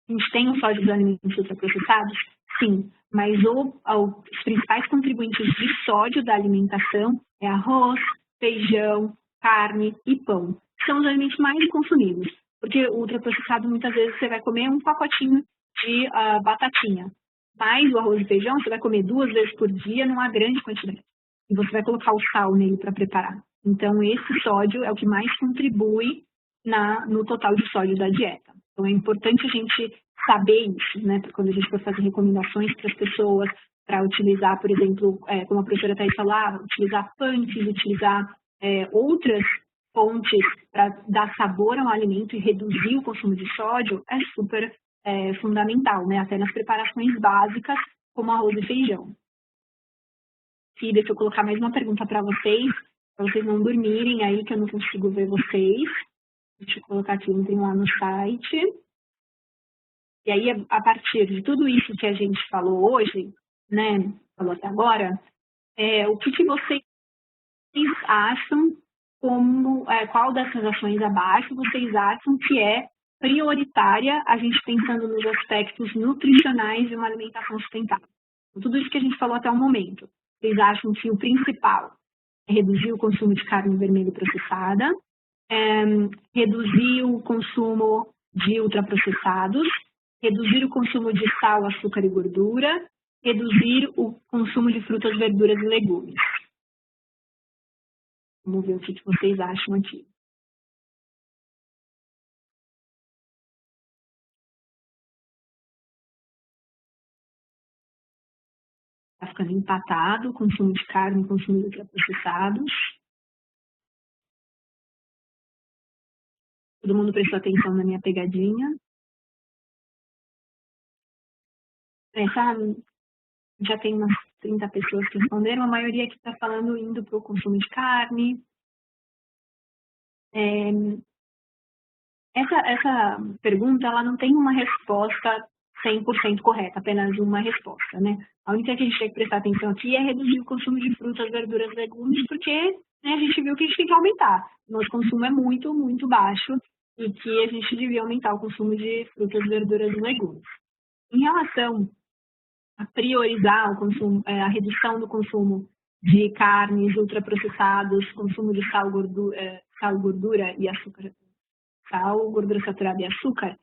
[SPEAKER 3] A gente tem o sódio dos alimentos ultraprocessados? Sim, mas os principais contribuintes de sódio da alimentação é arroz, feijão, carne e pão. São os alimentos mais consumidos, porque o ultraprocessado muitas vezes você vai comer um pacotinho de batatinha, mas o arroz e feijão você vai comer 2 vezes por dia numa grande quantidade. E você vai colocar o sal nele para preparar. Então, esse sódio é o que mais contribui no total de sódio da dieta. Então, é importante a gente saber isso, né? Quando a gente for fazer recomendações para as pessoas, para utilizar, por exemplo, como a professora Thaís falava, utilizar punches, utilizar outras fontes para dar sabor ao alimento e reduzir o consumo de sódio, é super fundamental, né? Até nas preparações básicas, como arroz e feijão. E deixa eu colocar mais uma pergunta para vocês não dormirem aí, que eu não consigo ver vocês. Deixa eu colocar aqui, entrem lá no site. E aí, a partir de tudo isso que a gente falou hoje, né, falou até agora, o que vocês acham qual dessas ações abaixo vocês acham que é prioritária a gente pensando nos aspectos nutricionais de uma alimentação sustentável? Tudo isso que a gente falou até o momento, vocês acham que o principal é reduzir o consumo de carne vermelha processada, reduzir o consumo de ultraprocessados reduzir o consumo de sal, açúcar e gordura, reduzir o consumo de frutas, verduras e legumes. Vamos ver o que vocês acham aqui. Está ficando empatado o consumo de carne e o consumo de ultraprocessados. Todo mundo prestou atenção na minha pegadinha. Já tem umas 30 pessoas que responderam, a maioria que está falando indo para o consumo de carne. Essa pergunta, ela não tem uma resposta 100% correta, apenas uma resposta, né? A única que a gente tem que prestar atenção aqui é reduzir o consumo de frutas, verduras e legumes, porque né, a gente viu que a gente tem que aumentar. Nosso consumo é muito, muito baixo e que a gente devia aumentar o consumo de frutas, verduras e legumes. Em relação a priorizar o consumo, a redução do consumo de carnes, ultraprocessados, consumo de sal, gordura e açúcar, sal, gordura saturada e açúcar,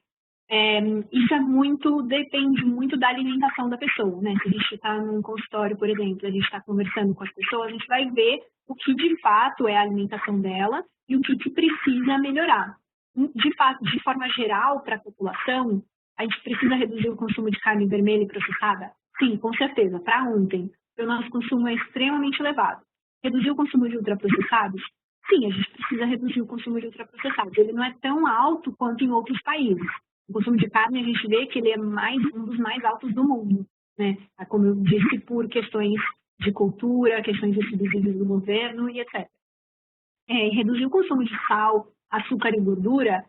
[SPEAKER 3] isso depende muito da alimentação da pessoa, né? Se a gente está num consultório, por exemplo, a gente está conversando com as pessoas, a gente vai ver o que de fato é a alimentação dela e o que precisa melhorar. De fato, de forma geral, para a população, a gente precisa reduzir o consumo de carne vermelha e processada? Sim, com certeza, para ontem, porque o nosso consumo é extremamente elevado. Reduzir o consumo de ultraprocessados? Sim, a gente precisa reduzir o consumo de ultraprocessados. Ele não é tão alto quanto em outros países. O consumo de carne, a gente vê que ele é um dos mais altos do mundo, né? Como eu disse, por questões de cultura, questões de subsídios do governo e etc. Reduzir o consumo de sal, açúcar e gordura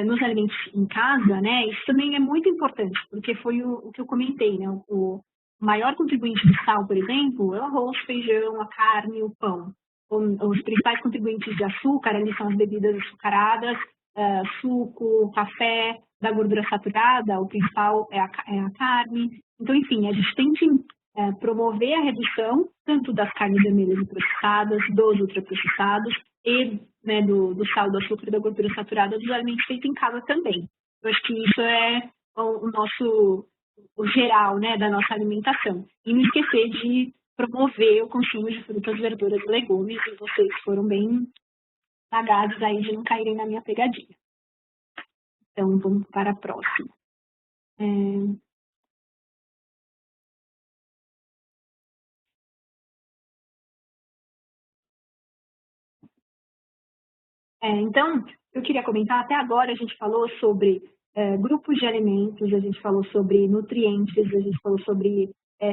[SPEAKER 3] nos alimentos em casa, né? Isso também é muito importante, porque foi o que eu comentei, né? O maior contribuinte de sal, por exemplo, é o arroz, feijão, a carne, o pão. Os principais contribuintes de açúcar ali são as bebidas açucaradas, suco, café, da gordura saturada, o principal é a carne. Então, enfim, a gente tem que promover a redução tanto das carnes vermelhas e processadas, dos ultraprocessados e né, do sal, do açúcar e da gordura saturada dos alimentos feitos em casa também. Eu acho que isso é o geral né, da nossa alimentação. E não esquecer de promover o consumo de frutas, verduras e legumes, e vocês foram bem sagazes aí de não caírem na minha pegadinha. Então, vamos para a próxima. Então, eu queria comentar, até agora a gente falou sobre grupos de alimentos, a gente falou sobre nutrientes, a gente falou sobre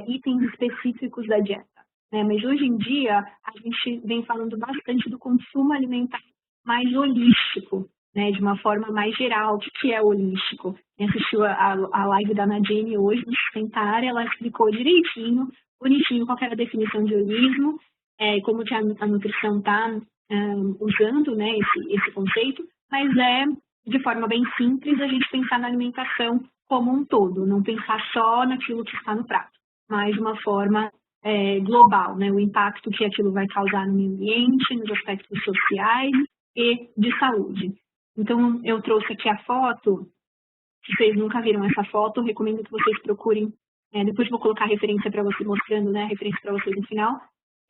[SPEAKER 3] itens específicos da dieta. Né? Mas hoje em dia, a gente vem falando bastante do consumo alimentar mais holístico, né? De uma forma mais geral. O que é holístico? Quem assistiu a live da Nadine hoje, no Sustentar, ela explicou direitinho, bonitinho, qual era a definição de holismo, como que a nutrição está usando né, esse conceito, mas de forma bem simples a gente pensar na alimentação como um todo, não pensar só naquilo que está no prato, mas de uma forma global, né, o impacto que aquilo vai causar no meio ambiente, nos aspectos sociais e de saúde. Então, eu trouxe aqui a foto, se vocês nunca viram essa foto, eu recomendo que vocês procurem, depois vou colocar a referência para vocês, mostrando né, a referência para vocês no final.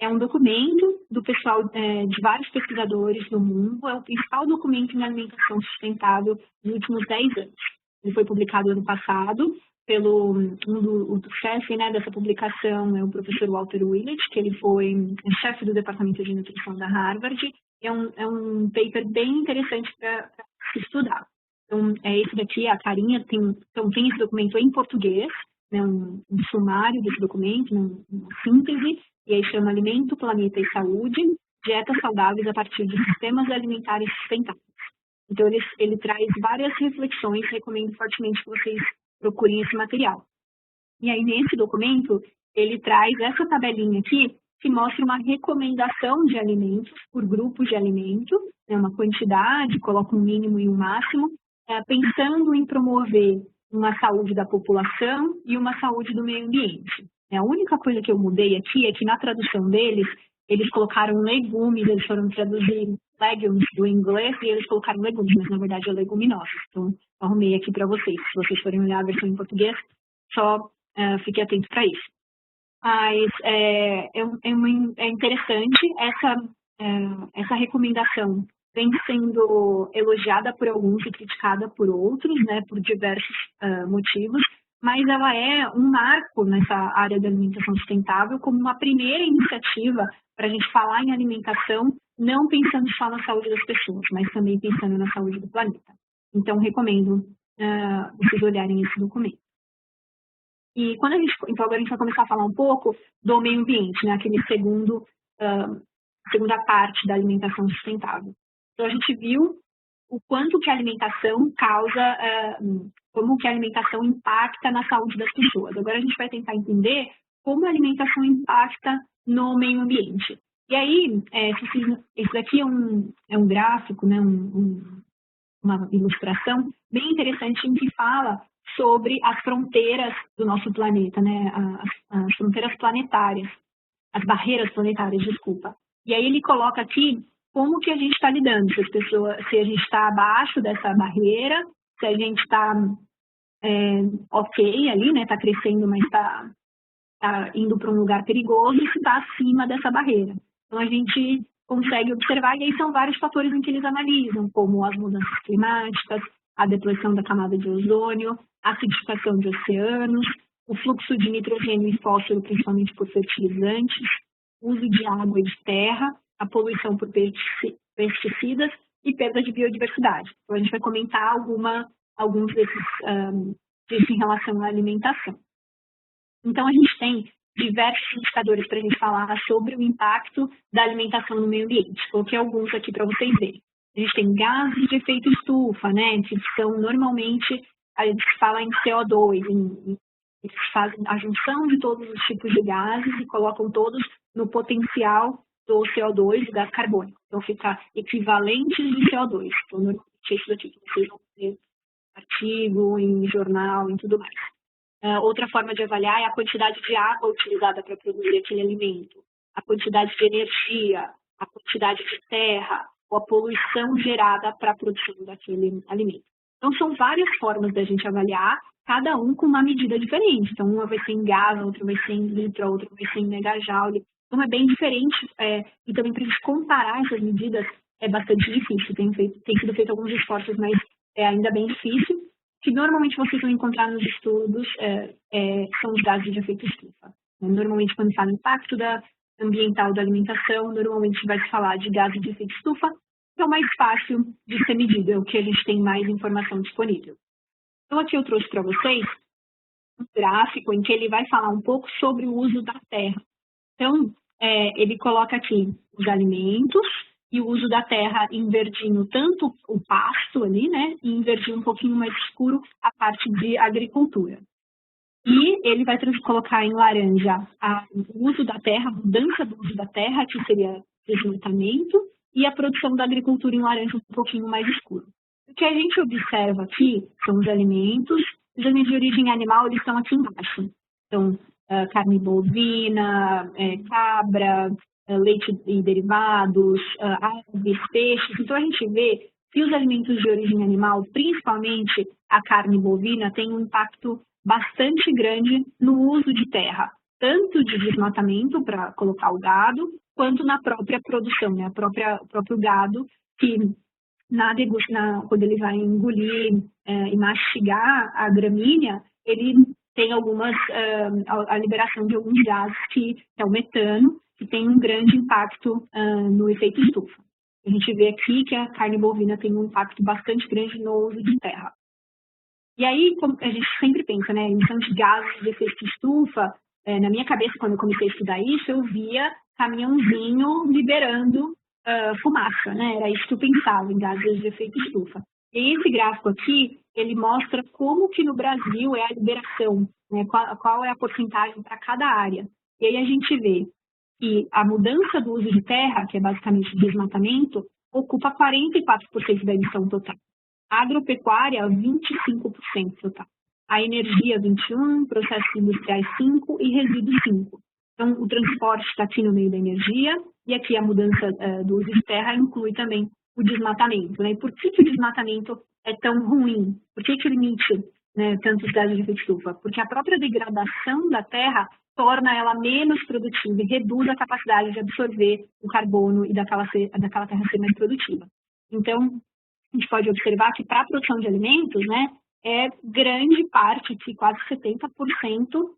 [SPEAKER 3] É um documento do pessoal de vários pesquisadores do mundo, é o principal documento em alimentação sustentável dos últimos 10 anos. Ele foi publicado ano passado pelo o chefe né, dessa publicação, é o professor Walter Willett, que ele foi chefe do departamento de nutrição da Harvard. É um paper bem interessante para se estudar. Então, esse daqui, a carinha, tem esse documento em português, né, um sumário desse documento, uma síntese, e aí chama Alimento, Planeta e Saúde, Dietas Saudáveis a partir de Sistemas Alimentares Sustentáveis. Então, ele traz várias reflexões, recomendo fortemente que vocês procurem esse material. E aí, nesse documento, ele traz essa tabelinha aqui, que mostra uma recomendação de alimentos por grupos de alimentos, né, uma quantidade, coloca um mínimo e um máximo, pensando em promover uma saúde da população e uma saúde do meio ambiente. A única coisa que eu mudei aqui é que na tradução deles, eles colocaram legumes, eles foram traduzir legumes do inglês e eles colocaram legumes, mas na verdade é leguminosas. Então, arrumei aqui para vocês. Se vocês forem olhar a versão em português, só fique atento para isso. Mas é interessante essa recomendação. Vem sendo elogiada por alguns e criticada por outros, né, por diversos motivos, mas ela é um marco nessa área da alimentação sustentável como uma primeira iniciativa para a gente falar em alimentação, não pensando só na saúde das pessoas, mas também pensando na saúde do planeta. Então, recomendo vocês olharem esse documento. E então agora a gente vai começar a falar um pouco do meio ambiente, né, aquele segunda parte da alimentação sustentável. Então, a gente viu o quanto que a alimentação causa, como que a alimentação impacta na saúde das pessoas. Agora a gente vai tentar entender como a alimentação impacta no meio ambiente. E aí, esse daqui é um gráfico, né, uma ilustração bem interessante em que fala sobre as fronteiras do nosso planeta, né, as fronteiras planetárias, as barreiras planetárias, desculpa. E aí ele coloca aqui como que a gente está lidando, se a gente está abaixo dessa barreira, se a gente está ok ali, né, está crescendo, mas está indo para um lugar perigoso, e se está acima dessa barreira. Então a gente consegue observar, e aí são vários fatores em que eles analisam, como as mudanças climáticas, a depleção da camada de ozônio, a acidificação de oceanos, o fluxo de nitrogênio e fósforo, principalmente por fertilizantes, o uso de água e de terra, a poluição por pesticidas e perda de biodiversidade. Então, a gente vai comentar alguns disso em relação à alimentação. Então, a gente tem diversos indicadores para a gente falar sobre o impacto da alimentação no meio ambiente. Coloquei alguns aqui para vocês verem. A gente tem gases de efeito estufa, né, que são normalmente, a gente fala em CO2, eles fazem a junção de todos os tipos de gases e colocam todos no potencial do CO2, do gás carbônico. Então, fica equivalente de CO2. Então, normalmente, isso daqui que vocês vão ter artigo, em jornal, em tudo mais. Outra forma de avaliar é a quantidade de água utilizada para produzir aquele alimento, a quantidade de energia, a quantidade de terra, ou a poluição gerada para a produção daquele alimento. Então, são várias formas da gente avaliar, cada um com uma medida diferente. Então, uma vai ser em gás, outra vai ser em litro, a outra vai ser em megajoule. Então, é bem diferente. E também, para a gente comparar essas medidas, é bastante difícil. Tem sido feito alguns esforços, mas é ainda bem difícil. O que normalmente vocês vão encontrar nos estudos são os gases de efeito estufa. Normalmente, quando fala impacto ambiental da alimentação, normalmente vai se falar de gases de efeito estufa, que é o mais fácil de ser medido, é o que a gente tem mais informação disponível. Então, aqui eu trouxe para vocês um gráfico em que ele vai falar um pouco sobre o uso da terra. Então, ele coloca aqui os alimentos e o uso da terra em verdinho, tanto o pasto ali, né, e em verdinho um pouquinho mais escuro a parte de agricultura. E ele vai colocar em laranja o uso da terra, a mudança do uso da terra, que seria desmatamento, e a produção da agricultura em laranja um pouquinho mais escuro. O que a gente observa aqui são os alimentos de origem animal, eles estão aqui embaixo. Então, carne bovina, cabra, leite e derivados, aves, peixes. Então, a gente vê que os alimentos de origem animal, principalmente a carne bovina, tem um impacto bastante grande no uso de terra, tanto de desmatamento para colocar o gado, quanto na própria produção, né? O próprio gado, que quando ele vai engolir e mastigar a gramínea, ele tem a liberação de alguns gases, que é o metano, que tem um grande impacto no efeito estufa. A gente vê aqui que a carne bovina tem um impacto bastante grande no uso de terra. E aí, como a gente sempre pensa, né, emissão de gases de efeito estufa, na minha cabeça, quando eu comecei a estudar isso, eu via caminhãozinho liberando fumaça, né? Era isso que eu pensava, em gases de efeito estufa. E esse gráfico aqui, ele mostra como que no Brasil é a liberação, né? Qual é a porcentagem para cada área. E aí a gente vê que a mudança do uso de terra, que é basicamente desmatamento, ocupa 44% da emissão total. A agropecuária, 25% total. A energia, 21%, processos industriais, 5% e resíduos, 5%. Então, o transporte está aqui no meio da energia, E aqui a mudança do uso de terra inclui também o desmatamento, né? E por que o desmatamento é tão ruim? Por que ele emite, né, tantos gases de efeito estufa? Porque a própria degradação da terra torna ela menos produtiva e reduz a capacidade de absorver o carbono e daquela terra ser mais produtiva. Então, a gente pode observar que para a produção de alimentos, né, grande parte, que quase 70%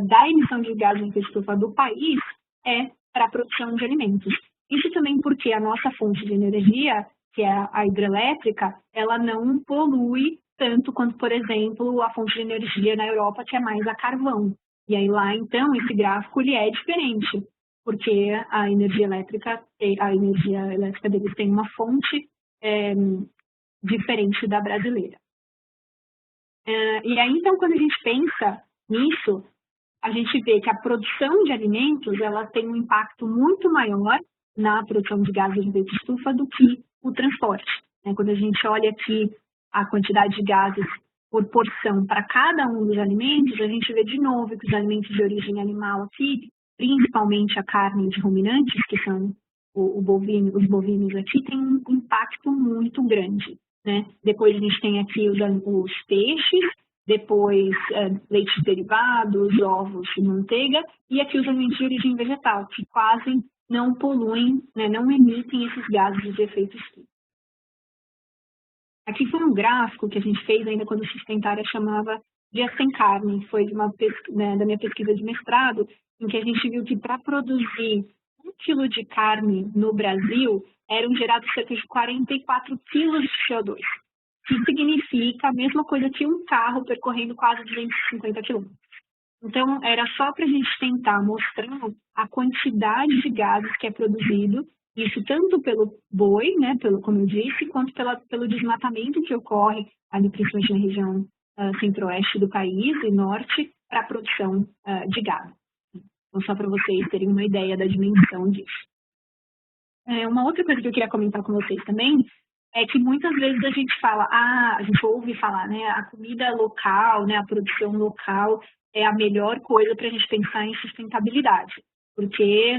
[SPEAKER 3] da emissão de gases de efeito estufa do país é para a produção de alimentos. Isso também porque a nossa fonte de energia, que é a hidrelétrica, ela não polui tanto quanto, por exemplo, a fonte de energia na Europa, que é mais a carvão. E aí lá, então, esse gráfico ele é diferente, porque a energia elétrica deles tem uma fonte diferente da brasileira. E aí, então, quando a gente pensa nisso, a gente vê que a produção de alimentos ela tem um impacto muito maior na produção de gases de efeito estufa do que o transporte. Quando a gente olha aqui a quantidade de gases por porção para cada um dos alimentos, a gente vê de novo que os alimentos de origem animal aqui, principalmente a carne de ruminantes, que são os bovinos aqui, tem um impacto muito grande, né? Depois a gente tem aqui os peixes, depois leites derivados, ovos e manteiga, e aqui os alimentos de origem vegetal, que quase não poluem, né, não emitem esses gases de efeito estufa. Aqui foi um gráfico que a gente fez ainda quando o Sustentária chamava Dias Sem Carne, foi da minha pesquisa de mestrado, em que a gente viu que para produzir 1 quilo de carne no Brasil, eram gerados cerca de 44 quilos de CO2, que significa a mesma coisa que um carro percorrendo quase 250 quilômetros. Então, era só para a gente tentar mostrar a quantidade de gases que é produzido, isso tanto pelo boi, né, como eu disse, quanto pelo desmatamento que ocorre ali, principalmente na região centro-oeste do país e norte, para a produção de gado. Então, só para vocês terem uma ideia da dimensão disso. Uma outra coisa que eu queria comentar com vocês também é que muitas vezes a gente fala, a gente ouve falar, né, a comida local, né, a produção local é a melhor coisa para a gente pensar em sustentabilidade, porque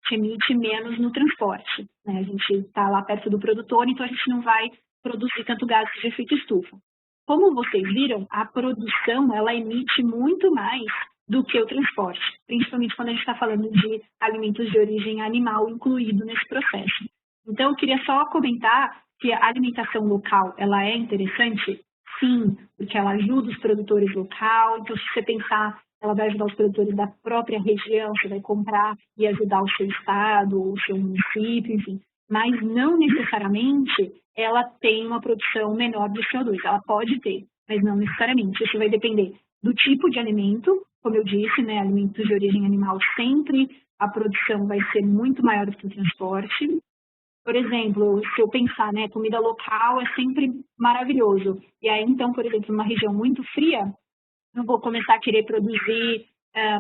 [SPEAKER 3] te emite menos no transporte, né? A gente está lá perto do produtor, então a gente não vai produzir tanto gases de efeito estufa. Como vocês viram, a produção ela emite muito mais do que o transporte, principalmente quando a gente está falando de alimentos de origem animal incluído nesse processo. Então, eu queria só comentar que a alimentação local, ela é interessante? Sim, porque ela ajuda os produtores locais. Então, se você pensar, ela vai ajudar os produtores da própria região, você vai comprar e ajudar o seu estado, o seu município, enfim. Mas não necessariamente ela tem uma produção menor de CO2. Ela pode ter, mas não necessariamente. Isso vai depender do tipo de alimento, como eu disse, né, alimentos de origem animal sempre a produção vai ser muito maior do que o transporte. Por exemplo, se eu pensar, né, comida local é sempre maravilhoso. E aí, então, por exemplo, numa região muito fria, eu vou começar a querer produzir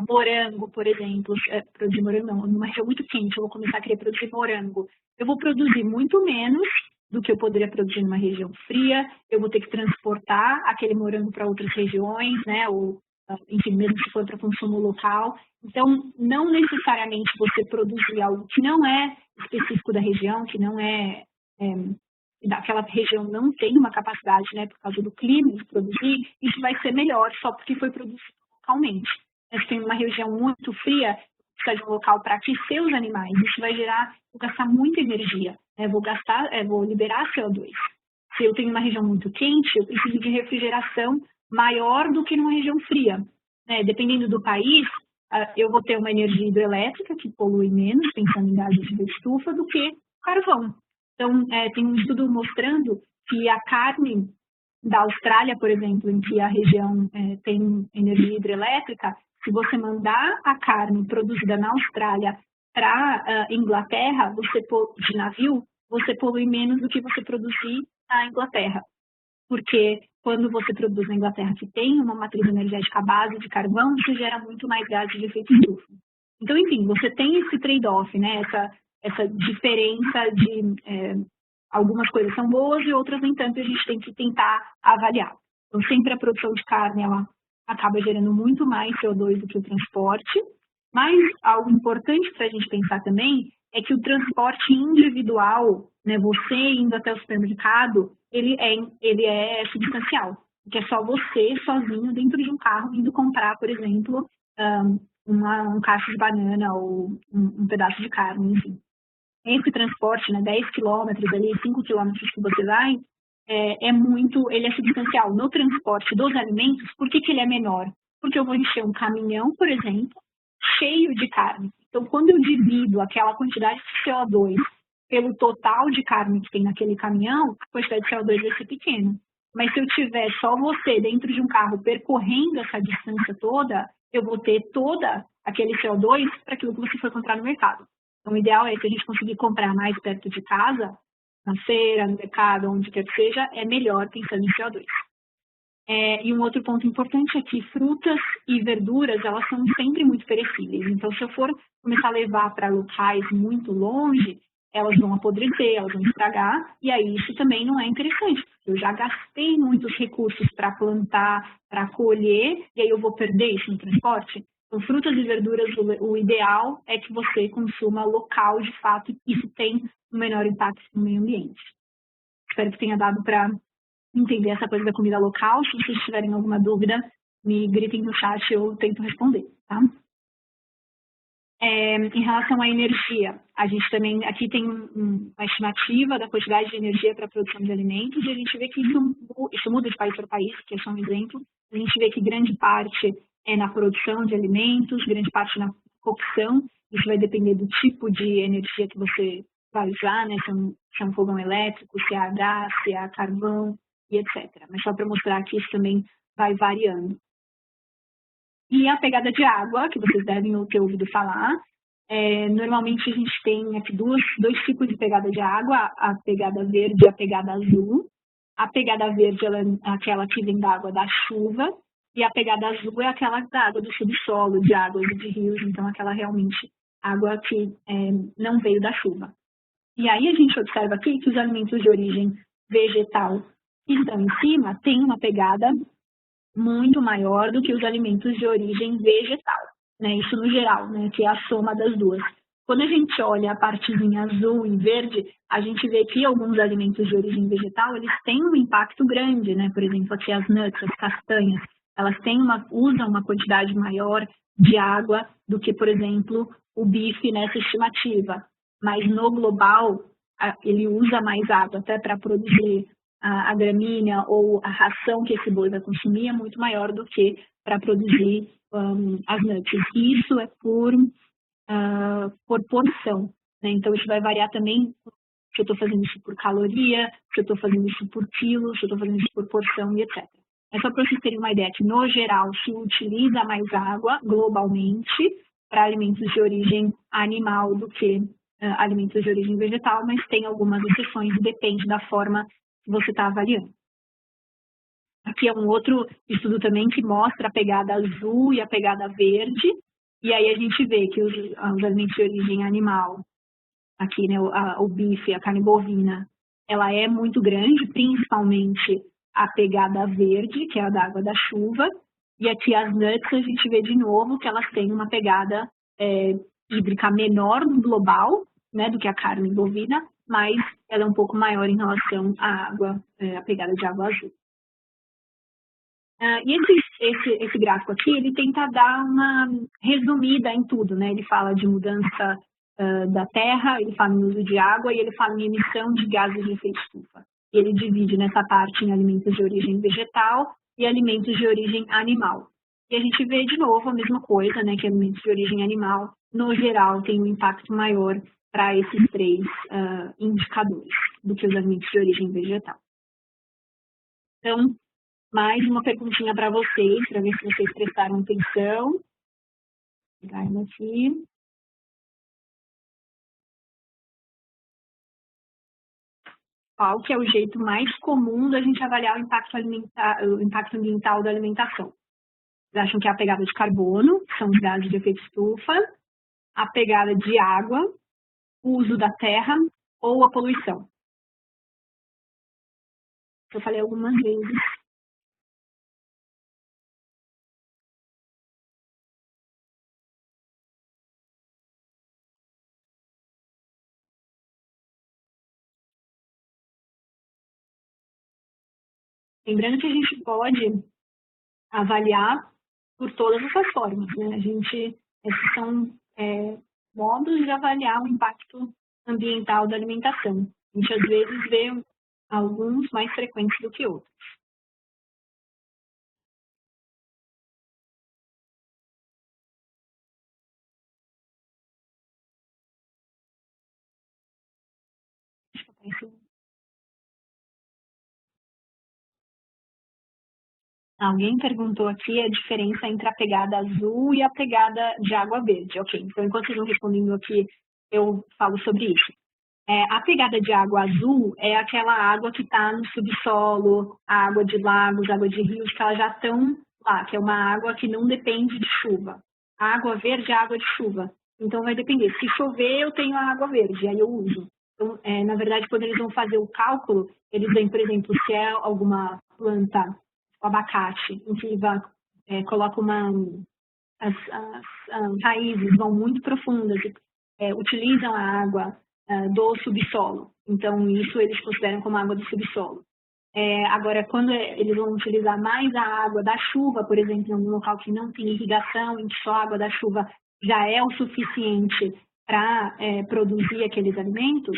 [SPEAKER 3] morango, por exemplo. Produzir morango não, numa região muito quente, eu vou começar a querer produzir morango. Eu vou produzir muito menos do que eu poderia produzir numa região fria, eu vou ter que transportar aquele morango para outras regiões, né, ou, enfim, mesmo se for para consumo local. Então, não necessariamente você produzir algo que não é específico da região, que não daquela região não tem uma capacidade, né, por causa do clima de produzir, isso vai ser melhor só porque foi produzido localmente. Se tem uma região muito fria, precisa de um local para aquecer os animais, isso vai vou gastar muita energia, né, vou liberar CO2. Se eu tenho uma região muito quente, eu preciso de refrigeração maior do que numa região fria. Dependendo do país, eu vou ter uma energia hidrelétrica que polui menos, pensando em gases de estufa, do que carvão. Então, tem um estudo mostrando que a carne da Austrália, por exemplo, em que a região tem energia hidrelétrica, se você mandar a carne produzida na Austrália para Inglaterra, de navio, você polui menos do que você produzir na Inglaterra. Porque quando você produz na Inglaterra, que tem uma matriz energética à base de carvão, isso gera muito mais gases de efeito estufa. Então, enfim, você tem esse trade-off, né? Essa diferença de algumas coisas são boas e outras, nem tanto, a gente tem que tentar avaliar. Então, sempre a produção de carne, ela acaba gerando muito mais CO2 do que o transporte. Mas algo importante para a gente pensar também é que o transporte individual, né, você indo até o supermercado, ele é substancial, porque é só você sozinho dentro de um carro indo comprar, por exemplo, um cacho de banana ou um pedaço de carne, enfim. Esse transporte, né, 10 quilômetros ali, 5 quilômetros que você vai, ele é substancial. No transporte dos alimentos, por que ele é menor? Porque eu vou encher um caminhão, por exemplo, cheio de carne. Então, quando eu divido aquela quantidade de CO2 pelo total de carne que tem naquele caminhão, a quantidade de CO2 vai ser pequena. Mas se eu tiver só você dentro de um carro percorrendo essa distância toda, eu vou ter toda aquele CO2 para aquilo que você for comprar no mercado. Então, o ideal é que a gente conseguir comprar mais perto de casa, na feira, no mercado, onde quer que seja, é melhor pensando em CO2. E um outro ponto importante é que frutas e verduras, elas são sempre muito perecíveis. Então, se eu for começar a levar para locais muito longe, elas vão apodrecer, elas vão estragar, e aí isso também não é interessante. Eu já gastei muitos recursos para plantar, para colher, e aí eu vou perder isso no transporte? Então, frutas e verduras, o ideal é que você consuma local, de fato, e isso tem um menor impacto no meio ambiente. Espero que tenha dado para entender essa coisa da comida local. Se vocês tiverem alguma dúvida, me gritem no chat e eu tento responder, tá? Em relação à energia, a gente também aqui tem uma estimativa da quantidade de energia para a produção de alimentos e a gente vê que isso muda de país para país, que é só um exemplo. A gente vê que grande parte é na produção de alimentos, grande parte na cocção. Isso vai depender do tipo de energia que você vai usar, né? Se é um fogão elétrico, se é a gás, se é a carvão e etc. Mas só para mostrar que isso também vai variando. E a pegada de água, que vocês devem ter ouvido falar. Normalmente a gente tem aqui dois tipos de pegada de água, a pegada verde e a pegada azul. A pegada verde ela é aquela que vem da água da chuva, e a pegada azul é aquela da água do subsolo, de águas de rios, então aquela realmente água que não veio da chuva. E aí a gente observa aqui que os alimentos de origem vegetal que estão em cima têm uma pegada muito maior do que os alimentos de origem vegetal, né? Isso no geral, né? Que é a soma das duas. Quando a gente olha a partezinha azul e verde, a gente vê que alguns alimentos de origem vegetal, eles têm um impacto grande, né? Por exemplo, aqui as nuts, as castanhas, elas usam uma quantidade maior de água do que, por exemplo, o bife nessa estimativa. Mas no global, ele usa mais água até para produzir a gramínea ou a ração que esse boi vai consumir é muito maior do que para produzir as nuts. Isso é por porção, né? Então, isso vai variar também se eu estou fazendo isso por caloria, se eu estou fazendo isso por quilo, se eu estou fazendo isso por porção e etc. É só para vocês terem uma ideia que, no geral, se utiliza mais água globalmente para alimentos de origem animal do que alimentos de origem vegetal, mas tem algumas exceções e depende da forma que você está avaliando. Aqui é um outro estudo também que mostra a pegada azul e a pegada verde, e aí a gente vê que os alimentos de origem animal, aqui, né, o bife, a carne bovina, ela é muito grande, principalmente a pegada verde, que é a da água da chuva, e aqui as nuts a gente vê de novo que elas têm uma pegada hídrica menor no global, né, do que a carne bovina, mas ela é um pouco maior em relação à água, a pegada de água azul. E esse gráfico aqui, ele tenta dar uma resumida em tudo, né? Ele fala de mudança da terra, ele fala em uso de água e ele fala em emissão de gases de efeito estufa. Ele divide nessa parte em alimentos de origem vegetal e alimentos de origem animal. E a gente vê de novo a mesma coisa, né? Que alimentos de origem animal, no geral, tem um impacto maior para esses três indicadores do que os alimentos de origem vegetal. Então, mais uma perguntinha para vocês, para ver se vocês prestaram atenção. Vou pegar ela aqui. Qual que é o jeito mais comum da gente avaliar o impacto ambiental da alimentação? Vocês acham que é a pegada de carbono, que são os gases de efeito estufa, a pegada de água, o uso da terra ou a poluição? Eu falei algumas vezes. Lembrando que a gente pode avaliar por todas essas formas, né? Esses são modos de avaliar o impacto ambiental da alimentação. A gente, às vezes, vê alguns mais frequentes do que outros. Alguém perguntou aqui a diferença entre a pegada azul e a pegada de água verde. Ok, então enquanto vocês vão respondendo aqui, eu falo sobre isso. A pegada de água azul é aquela água que está no subsolo, a água de lagos, água de rios, que elas já estão lá, que é uma água que não depende de chuva. A água verde é a água de chuva. Então vai depender. Se chover, eu tenho a água verde, aí eu uso. Então, na verdade, quando eles vão fazer o cálculo, eles veem, por exemplo, se é alguma planta, o abacate, em que coloca as raízes vão muito profundas e utilizam a água do subsolo. Então, isso eles consideram como água do subsolo. Agora, quando eles vão utilizar mais a água da chuva, por exemplo, em um local que não tem irrigação, em que só a água da chuva já é o suficiente para produzir aqueles alimentos,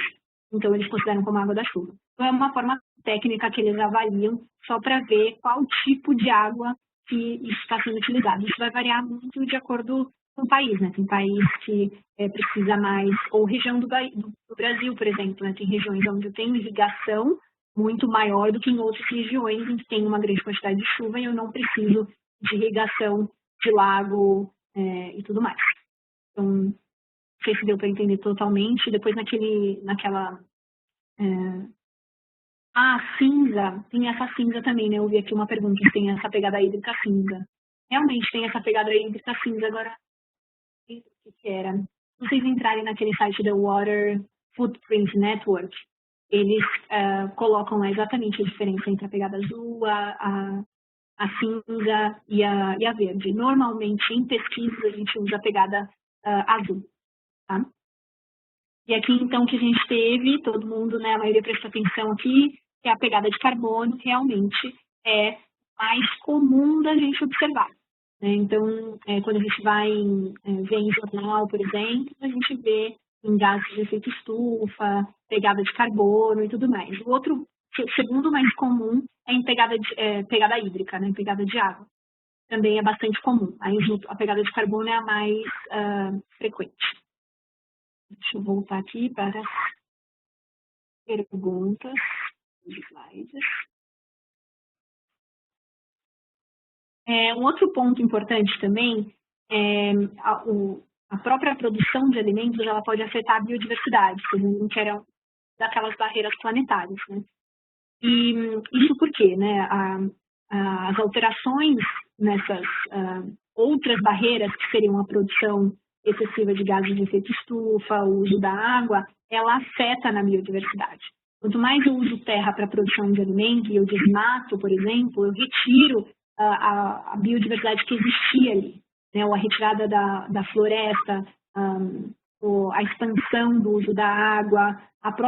[SPEAKER 3] então eles consideram como água da chuva. Então, é uma forma técnica que eles avaliam só para ver qual tipo de água que isso está sendo utilizado. Isso vai variar muito de acordo com o país, né? Tem país que precisa mais, ou região do Brasil, por exemplo, né? Tem regiões onde tem irrigação muito maior do que em outras regiões em que tem uma grande quantidade de chuva e eu não preciso de irrigação de lago e tudo mais. Então, não sei se deu para entender totalmente. Depois naquela cinza, tem essa cinza também, né? Eu vi aqui uma pergunta se tem essa pegada hídrica cinza. Realmente tem essa pegada hídrica cinza, agora o que era? Se vocês entrarem naquele site da Water Footprint Network, eles colocam lá exatamente a diferença entre a pegada azul, a cinza e a verde. Normalmente, em pesquisas, a gente usa a pegada azul, tá? E aqui, então, que a gente teve, todo mundo, né, a maioria prestou atenção aqui, que a pegada de carbono realmente é mais comum da gente observar. Né? Então, quando a gente vai ver em jornal, por exemplo, a gente vê em gases de efeito estufa, pegada de carbono e tudo mais. O segundo mais comum é em pegada hídrica, né, pegada de água. Também é bastante comum. Aí a pegada de carbono é a mais frequente. Deixa eu voltar aqui para as perguntas dos slides. Um outro ponto importante também é a própria produção de alimentos, ela pode afetar a biodiversidade, que eram daquelas barreiras planetárias, né? E isso por quê, né? As alterações nessas outras barreiras, que seriam a produção excessiva de gases de efeito estufa, o uso da água, ela afeta na biodiversidade. Quanto mais eu uso terra para a produção de alimento e eu desmato, por exemplo, eu retiro a biodiversidade que existia ali, né? Ou a retirada da floresta, a expansão do uso da água,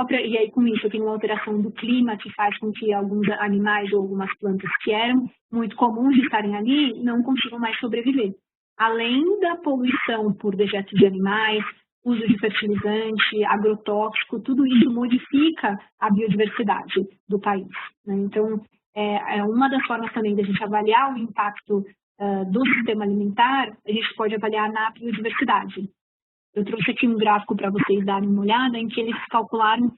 [SPEAKER 3] e aí com isso eu tenho uma alteração do clima que faz com que alguns animais ou algumas plantas que eram muito comuns de estarem ali não consigam mais sobreviver. Além da poluição por dejetos de animais, uso de fertilizante, agrotóxico, tudo isso modifica a biodiversidade do país, né? Então, é uma das formas também da gente avaliar o impacto do sistema alimentar, a gente pode avaliar na biodiversidade. Eu trouxe aqui um gráfico para vocês darem uma olhada, em que eles calcularam o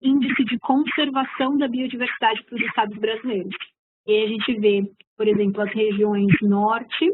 [SPEAKER 3] índice de conservação da biodiversidade para os estados brasileiros. E aí a gente vê, por exemplo, as regiões norte,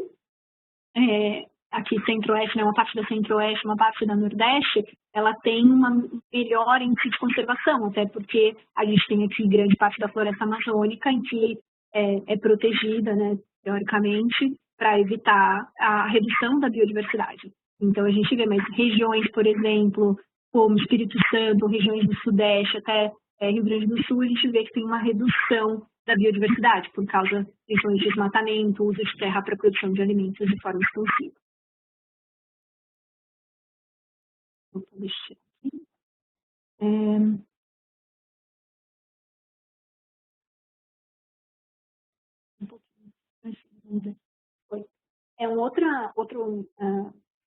[SPEAKER 3] aqui centro-oeste, né, uma parte da centro-oeste, uma parte da nordeste, ela tem uma melhor índice de conservação, até porque a gente tem aqui grande parte da floresta amazônica, em que é protegida, né, teoricamente, para evitar a redução da biodiversidade. Então, a gente vê mais regiões, por exemplo, como Espírito Santo, regiões do Sudeste, até Rio Grande do Sul, a gente vê que tem uma redução da biodiversidade, por causa, principalmente, de desmatamento, uso de terra para a produção de alimentos de forma extensiva. Vou deixar aqui. Foi. Um outro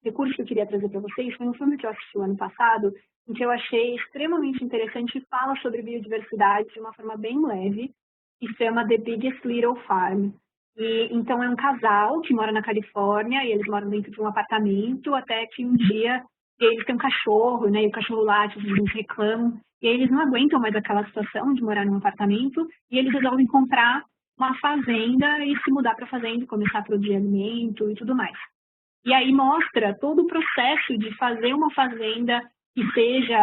[SPEAKER 3] recurso que eu queria trazer para vocês foi um filme que eu assisti o ano passado, em que eu achei extremamente interessante e fala sobre biodiversidade de uma forma bem leve, que se chama The Biggest Little Farm. E, então, é um casal que mora na Califórnia e eles moram dentro de um apartamento, até que um dia eles têm um cachorro, né? E o cachorro late, eles reclamam. E aí eles não aguentam mais aquela situação de morar num apartamento e eles resolvem comprar uma fazenda e se mudar para a fazenda, começar a produzir alimento e tudo mais. E aí mostra todo o processo de fazer uma fazenda que seja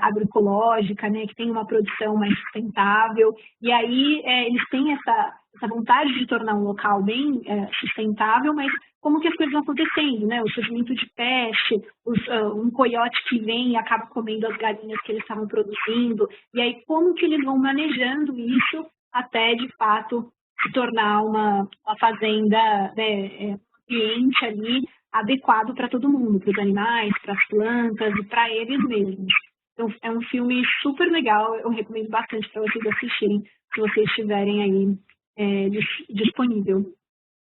[SPEAKER 3] agroecológica, né, que tenha uma produção mais sustentável. E aí eles têm essa vontade de tornar um local bem sustentável, mas como que as coisas vão acontecendo, né? O surgimento de peste, um coiote que vem e acaba comendo as galinhas que eles estavam produzindo. E aí como que eles vão manejando isso até, de fato, se tornar uma fazenda, né, ambiente ali adequado para todo mundo, para os animais, para as plantas e para eles mesmos. Então, é um filme super legal, eu recomendo bastante para vocês assistirem, se vocês estiverem aí disponível.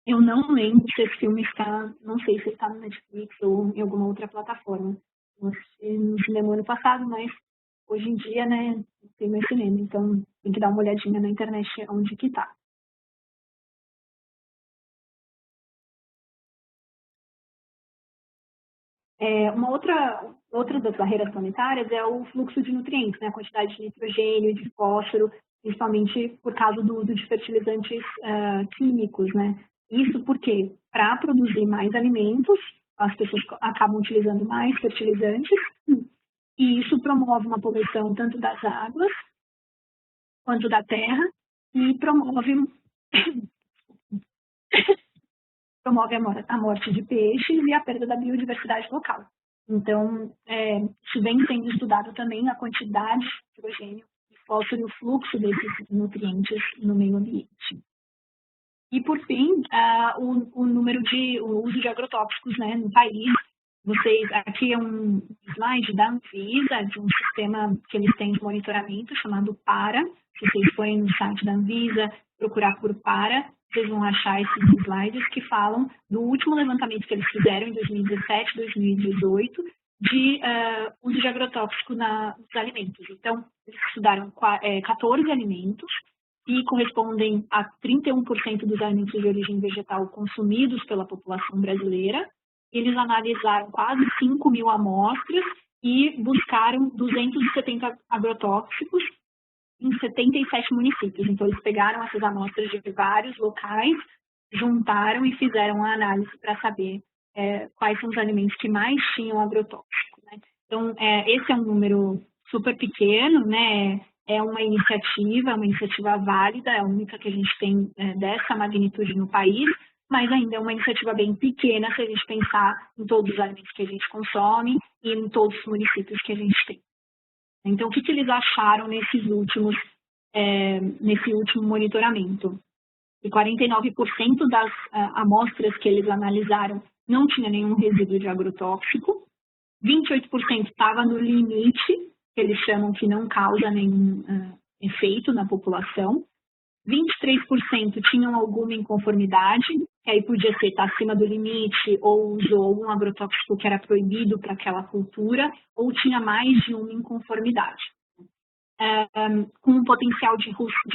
[SPEAKER 3] Eu não lembro se esse filme está, não sei se está no Netflix ou em alguma outra plataforma. Eu assisti no cinema ano passado, mas hoje em dia, né, não tem mais cinema, então tem que dar uma olhadinha na internet onde que está. Uma outra das barreiras planetárias é o fluxo de nutrientes, né? A quantidade de nitrogênio, de fósforo, principalmente por causa do uso de fertilizantes químicos, né? Isso porque, para produzir mais alimentos, as pessoas acabam utilizando mais fertilizantes, e isso promove uma poluição tanto das águas quanto da terra, e promove a morte de peixes e a perda da biodiversidade local. Então, isso vem sendo estudado também a quantidade de nitrogênio e fósforo e o fluxo desses nutrientes no meio ambiente. E, por fim, o uso de agrotóxicos, né, no país. Aqui é um slide da Anvisa, de um sistema que eles têm de monitoramento chamado PARA. Se vocês forem no site da Anvisa, procurar por PARA, vocês vão achar esses slides que falam do último levantamento que eles fizeram em 2017, 2018, de uso de agrotóxico nos alimentos. Então, eles estudaram 14 alimentos e correspondem a 31% dos alimentos de origem vegetal consumidos pela população brasileira. Eles analisaram quase 5.000 amostras e buscaram 270 agrotóxicos em 77 municípios. Então, eles pegaram essas amostras de vários locais, juntaram e fizeram a análise para saber quais são os alimentos que mais tinham agrotóxico, né? Então, esse é um número super pequeno, né? É uma iniciativa válida, é a única que a gente tem dessa magnitude no país, mas ainda é uma iniciativa bem pequena se a gente pensar em todos os alimentos que a gente consome e em todos os municípios que a gente tem. Então, o que eles acharam nesse último monitoramento? E 49% das amostras que eles analisaram não tinha nenhum resíduo de agrotóxico, 28% estava no limite, que eles chamam que não causa nenhum efeito na população, 23% tinham alguma inconformidade, que aí podia ser estar acima do limite, ou usou algum agrotóxico que era proibido para aquela cultura, ou tinha mais de uma inconformidade. Com um potencial de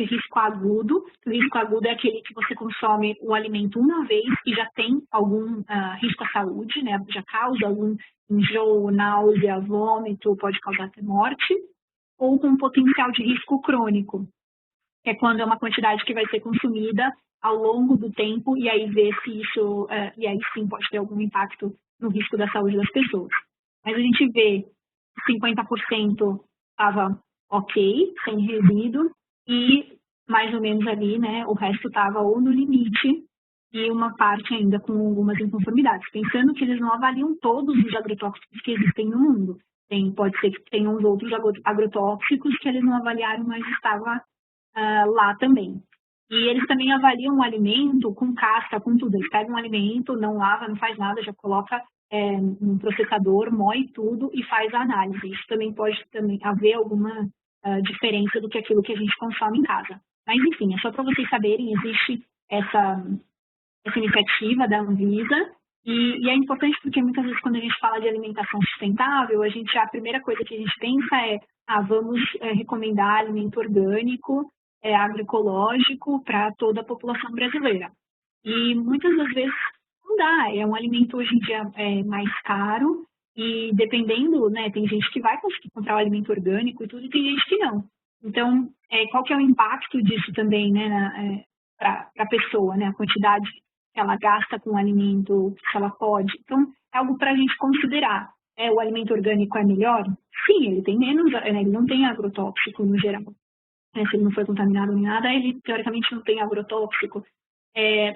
[SPEAKER 3] risco agudo. O risco agudo é aquele que você consome o alimento uma vez e já tem algum risco à saúde, né? Já causa algum enjoo, náusea, vômito, pode causar até morte. Ou com um potencial de risco crônico, que é quando é uma quantidade que vai ser consumida ao longo do tempo e aí ver se isso, e aí sim pode ter algum impacto no risco da saúde das pessoas. Mas a gente vê que 50% estava ok, sem resíduo, e mais ou menos ali, né, o resto estava ou no limite e uma parte ainda com algumas inconformidades. Pensando que eles não avaliam todos os agrotóxicos que existem no mundo. Pode ser que tenham os outros agrotóxicos que eles não avaliaram, mas estava lá também. E eles também avaliam o alimento com casca, com tudo. Eles pegam um alimento, não lava, não faz nada, já coloca num processador, moe tudo e faz a análise. Isso também pode haver alguma diferença do que aquilo que a gente consome em casa. Mas, enfim, é só para vocês saberem, existe essa iniciativa da Anvisa, e é importante porque muitas vezes quando a gente fala de alimentação sustentável, a primeira coisa que a gente pensa é, vamos recomendar alimento orgânico, agroecológico para toda a população brasileira. E muitas das vezes não dá, é um alimento hoje em dia mais caro, e dependendo, né, tem gente que vai conseguir comprar o alimento orgânico e tudo, e tem gente que não. Então, qual que é o impacto disso também, né, para a pessoa, né, a quantidade que ela gasta com o alimento, se ela pode. Então, é algo para a gente considerar. O alimento orgânico é melhor? Sim, ele tem menos, ele não tem agrotóxico no geral. Se ele não foi contaminado nem nada, ele teoricamente não tem agrotóxico.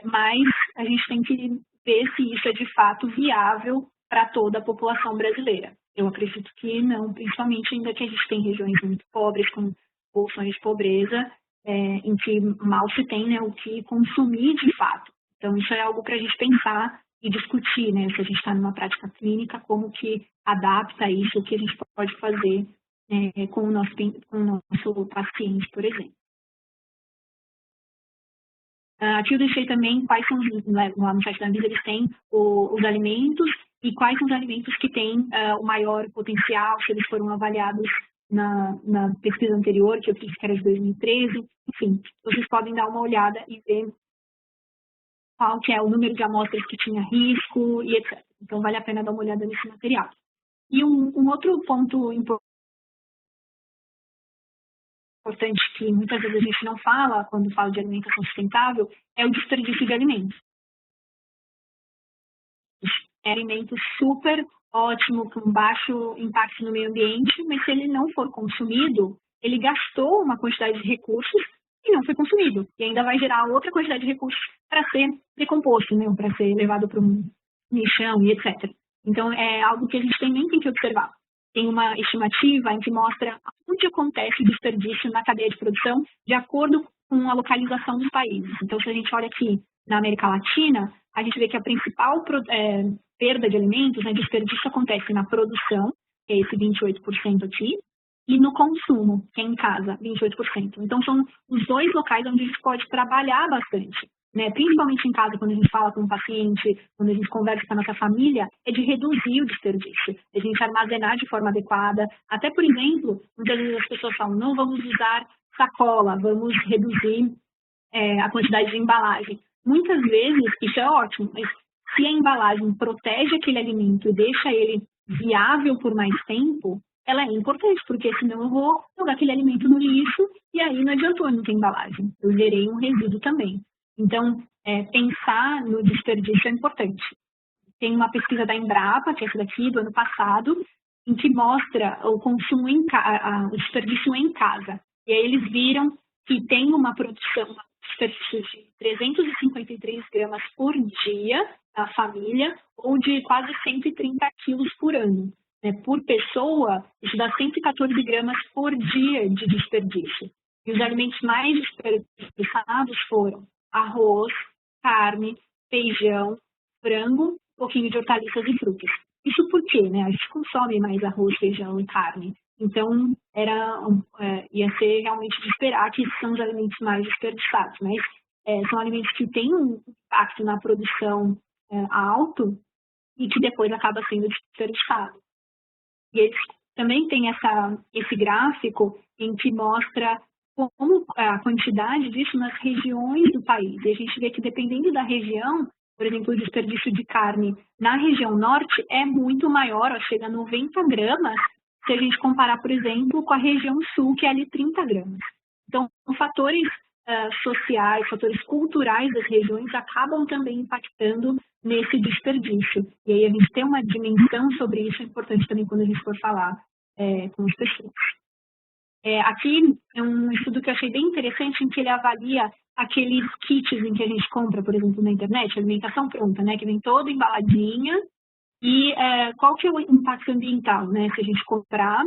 [SPEAKER 3] Mas a gente tem que ver se isso é de fato viável para toda a população brasileira. Eu acredito que não, principalmente ainda que a gente tem regiões muito pobres, com bolsões de pobreza, em que mal se tem, né, o que consumir de fato. Então, isso é algo para a gente pensar e discutir, né, se a gente está numa prática clínica, como que adapta isso, o que a gente pode fazer com o nosso paciente, por exemplo. Aqui eu deixei também quais são, lá no site da Anvisa, eles têm os alimentos e quais são os alimentos que têm o maior potencial, se eles foram avaliados na pesquisa anterior, que eu fiz, que era de 2013. Enfim, vocês podem dar uma olhada e ver qual que é o número de amostras que tinha risco e etc. Então, vale a pena dar uma olhada nesse material. E um outro ponto importante que muitas vezes a gente não fala quando fala de alimentação sustentável é o desperdício de alimentos. É alimento super ótimo, com baixo impacto no meio ambiente, mas se ele não for consumido, ele gastou uma quantidade de recursos e não foi consumido. E ainda vai gerar outra quantidade de recursos para ser decomposto, né? Para ser levado para um lixão e etc. Então, é algo que a gente também tem que observar. Tem uma estimativa em que mostra onde acontece o desperdício na cadeia de produção de acordo com a localização dos países. Então, se a gente olha aqui na América Latina, a gente vê que a principal perda de alimentos, né, desperdício acontece na produção, que é esse 28% aqui, e no consumo, que é em casa, 28%. Então, são os dois locais onde a gente pode trabalhar bastante, né? Principalmente em casa, quando a gente fala com o paciente, quando a gente conversa com a nossa família, é de reduzir o desperdício, a gente armazenar de forma adequada. Até, por exemplo, muitas vezes as pessoas falam, não vamos usar sacola, vamos reduzir a quantidade de embalagem. Muitas vezes, isso é ótimo, mas se a embalagem protege aquele alimento e deixa ele viável por mais tempo, ela é importante, porque senão eu vou jogar aquele alimento no lixo e aí não adiantou, não tem embalagem. Eu gerei um resíduo também. Então, pensar no desperdício é importante. Tem uma pesquisa da Embrapa, que é essa daqui, do ano passado, em que mostra o consumo o desperdício em casa. E aí eles viram que tem uma produção, desperdício de 353 gramas por dia da família, ou de quase 130 quilos por ano. Por pessoa, isso dá 114 gramas por dia de desperdício. E os alimentos mais desperdiçados foram arroz, carne, feijão, frango, um pouquinho de hortaliças e frutas. Isso por quê? A gente consome mais arroz, feijão e carne. Então, ia ser realmente de esperar que esses são os alimentos mais desperdiçados. Mas são alimentos que têm um impacto na produção alto e que depois acaba sendo desperdiçado. E eles também tem esse gráfico em que mostra como a quantidade disso nas regiões do país. E a gente vê que dependendo da região, por exemplo, o desperdício de carne na região norte é muito maior, chega a 90 gramas, se a gente comparar, por exemplo, com a região sul, que é ali 30 gramas. Então, fatores sociais, fatores culturais das regiões acabam também impactando nesse desperdício. E aí a gente ter uma dimensão sobre isso é importante também quando a gente for falar com as pessoas. Aqui é um estudo que eu achei bem interessante, em que ele avalia aqueles kits em que a gente compra, por exemplo, na internet, alimentação pronta, né, que vem toda embaladinha, e qual que é o impacto ambiental, né, se a gente comprar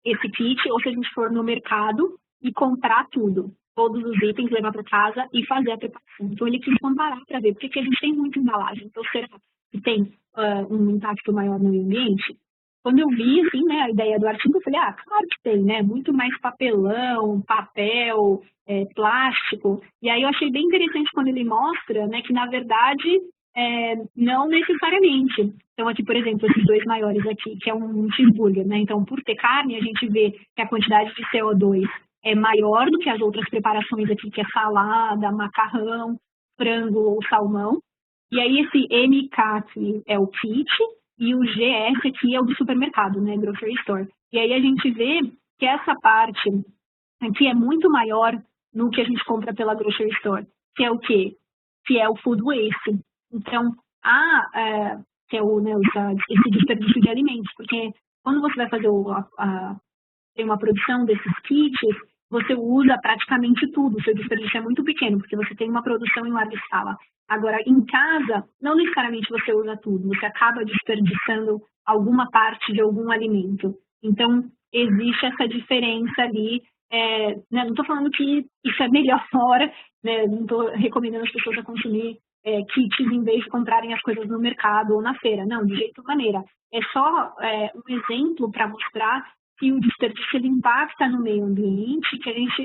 [SPEAKER 3] esse kit, ou se a gente for no mercado e comprar tudo, todos os itens, levar para casa e fazer a preparação. Então, ele quis comparar para ver, porque a gente tem muita embalagem. Então, será que tem um impacto maior no meio ambiente? quando eu vi, assim, né, a ideia do artigo, eu falei, claro que tem, né, muito mais papelão, papel, plástico. E aí eu achei bem interessante quando ele mostra, né, que na verdade não necessariamente. Então aqui, por exemplo, esses dois maiores aqui, que é um cheeseburger, né, então por ter carne, a gente vê que a quantidade de CO2 é maior do que as outras preparações aqui, que é salada, macarrão, frango ou salmão. E aí esse MK aqui é o kit, e o GS aqui é o do supermercado, né, grocery store. E aí a gente vê que essa parte aqui é muito maior no que a gente compra pela grocery store, que é o quê? Que é o food waste. Então, que é o, né, esse desperdício de alimentos, porque quando você vai fazer tem uma produção desses kits, você usa praticamente tudo, o seu desperdício é muito pequeno, porque você tem uma produção em larga escala. Agora, em casa, não necessariamente você usa tudo, você acaba desperdiçando alguma parte de algum alimento. Então, existe essa diferença ali. Né, não estou falando que isso é melhor fora, né, não estou recomendando as pessoas a consumir kits em vez de comprarem as coisas no mercado ou na feira. Não, de jeito maneira. É só um exemplo para mostrar que o desperdício ele impacta no meio ambiente,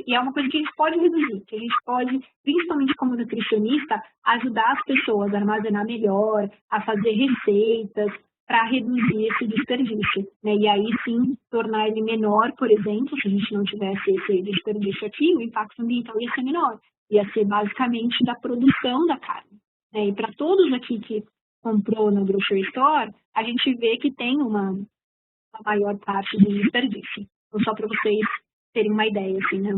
[SPEAKER 3] e é uma coisa que a gente pode reduzir, que a gente pode, principalmente como nutricionista, ajudar as pessoas a armazenar melhor, a fazer receitas para reduzir esse desperdício, né? E aí sim tornar ele menor, por exemplo, se a gente não tivesse esse desperdício aqui, o impacto ambiental ia ser menor, ia ser basicamente da produção da carne, né? E para todos aqui que comprou no grocery store, a gente vê que tem uma maior parte do desperdício. Então, só para vocês terem uma ideia, assim, né?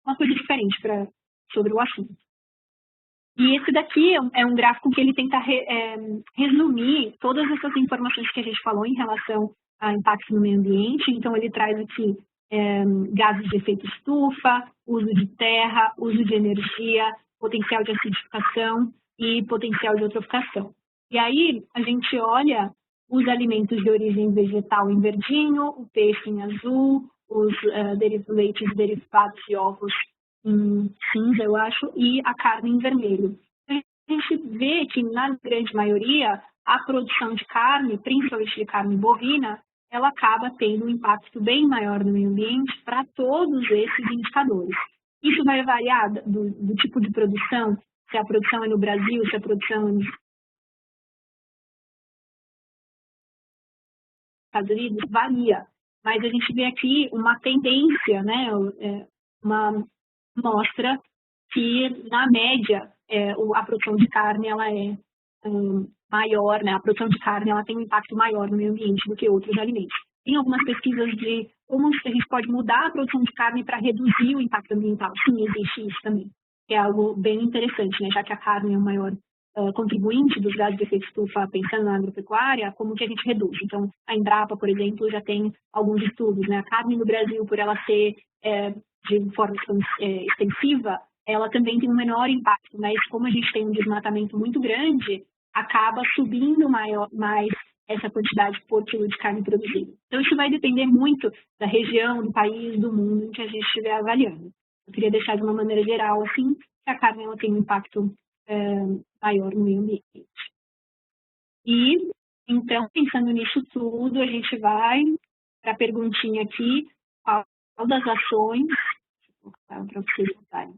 [SPEAKER 3] Uma coisa diferente sobre o assunto. E esse daqui é um gráfico que ele tenta resumir todas essas informações que a gente falou em relação a impacto no meio ambiente. Então, ele traz aqui gases de efeito estufa, uso de terra, uso de energia, potencial de acidificação e potencial de eutroficação. E aí, a gente olha os alimentos de origem vegetal em verdinho, o peixe em azul, os leites derivados de ovos em cinza, eu acho, e a carne em vermelho. A gente vê que, na grande maioria, a produção de carne, principalmente de carne bovina, ela acaba tendo um impacto bem maior no meio ambiente para todos esses indicadores. Isso vai variar do tipo de produção, se a produção é no Brasil, se a produção é nos Estados Unidos, varia. Mas a gente vê aqui uma tendência, né, uma mostra que, na média, a produção de carne ela é maior, né? A produção de carne ela tem um impacto maior no meio ambiente do que outros alimentos. Tem algumas pesquisas de como a gente pode mudar a produção de carne para reduzir o impacto ambiental. Sim, existe isso também. É algo bem interessante, né? Já que a carne é o maior contribuinte dos gases de efeito estufa, pensando na agropecuária, como que a gente reduz. Então, a Embrapa, por exemplo, já tem alguns estudos, né? A carne no Brasil, por ela ser de forma extensiva, ela também tem um menor impacto, mas como a gente tem um desmatamento muito grande, acaba subindo mais essa quantidade por quilo de carne produzida. Então, isso vai depender muito da região, do país, do mundo em que a gente estiver avaliando. Eu queria deixar de uma maneira geral, assim, que a carne ela tem um impacto maior no meio ambiente. E, então, pensando nisso tudo, a gente vai para a perguntinha aqui, qual das ações, vou colocar para vocês notarem.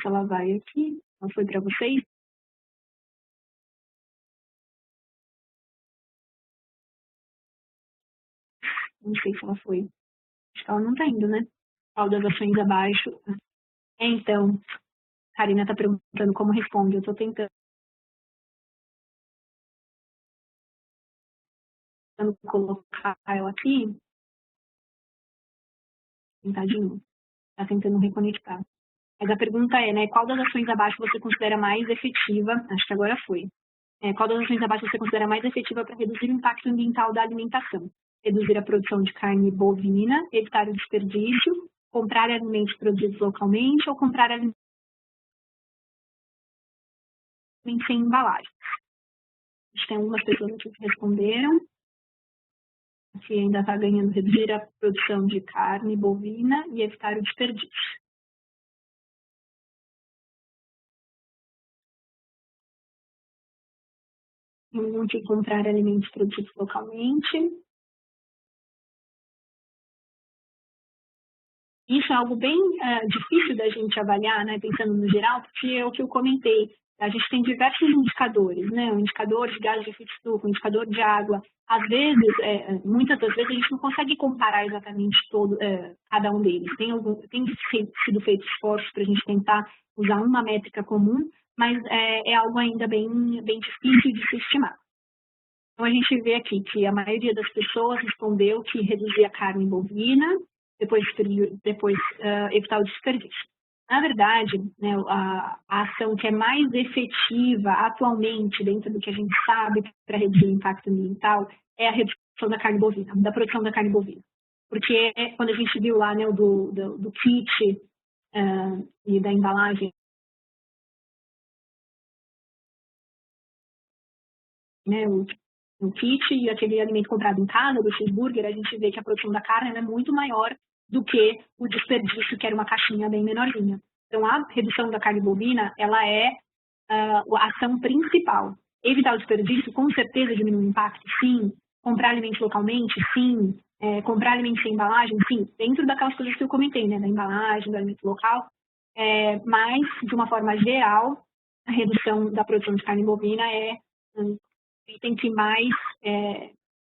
[SPEAKER 3] Se ela vai aqui, não foi para vocês? Não sei se ela foi. Acho que ela não está indo, né? Qual das ações abaixo? Então, a Karina está perguntando como responde. Eu estou tentando colocar ela aqui. Tentar de novo. Está tentando reconectar. Mas a pergunta é, né? Qual das ações abaixo você considera mais efetiva? Acho que agora foi. Qual das ações abaixo você considera mais efetiva para reduzir o impacto ambiental da alimentação? Reduzir a produção de carne bovina, evitar o desperdício, comprar alimentos produzidos localmente ou comprar alimentos sem embalagem. A gente tem algumas pessoas aqui que responderam. Que ainda está ganhando reduzir a produção de carne bovina e evitar o desperdício. onde comprar alimentos produzidos localmente. Isso é algo bem difícil da gente avaliar, né, pensando no geral, porque é o que eu comentei. A gente tem diversos indicadores, né? O indicador de gases de efeito estufa, o indicador de água. Às vezes, muitas das vezes, a gente não consegue comparar exatamente cada um deles. Tem sido feito esforços para a gente tentar usar uma métrica comum, mas é algo ainda bem difícil de se estimar. Então, a gente vê aqui que a maioria das pessoas respondeu que reduzir a carne bovina, depois evitar o desperdício. Na verdade, né, a ação que é mais efetiva atualmente, dentro do que a gente sabe para reduzir o impacto ambiental, é a redução da carne bovina, da produção da carne bovina. Porque quando a gente viu lá, né, do kit e da embalagem, né, o kit e aquele alimento comprado em casa, do cheeseburger, a gente vê que a produção da carne é muito maior do que o desperdício, que era uma caixinha bem menorzinha. Então, a redução da carne bovina, ela é a ação principal. Evitar o desperdício, com certeza, diminui o impacto, sim. Comprar alimentos localmente, sim. Comprar alimentos sem embalagem, sim. Dentro daquelas coisas que eu comentei, né? Da embalagem, do alimento local. Mas, de uma forma geral, a redução da produção de carne bovina é um item que mais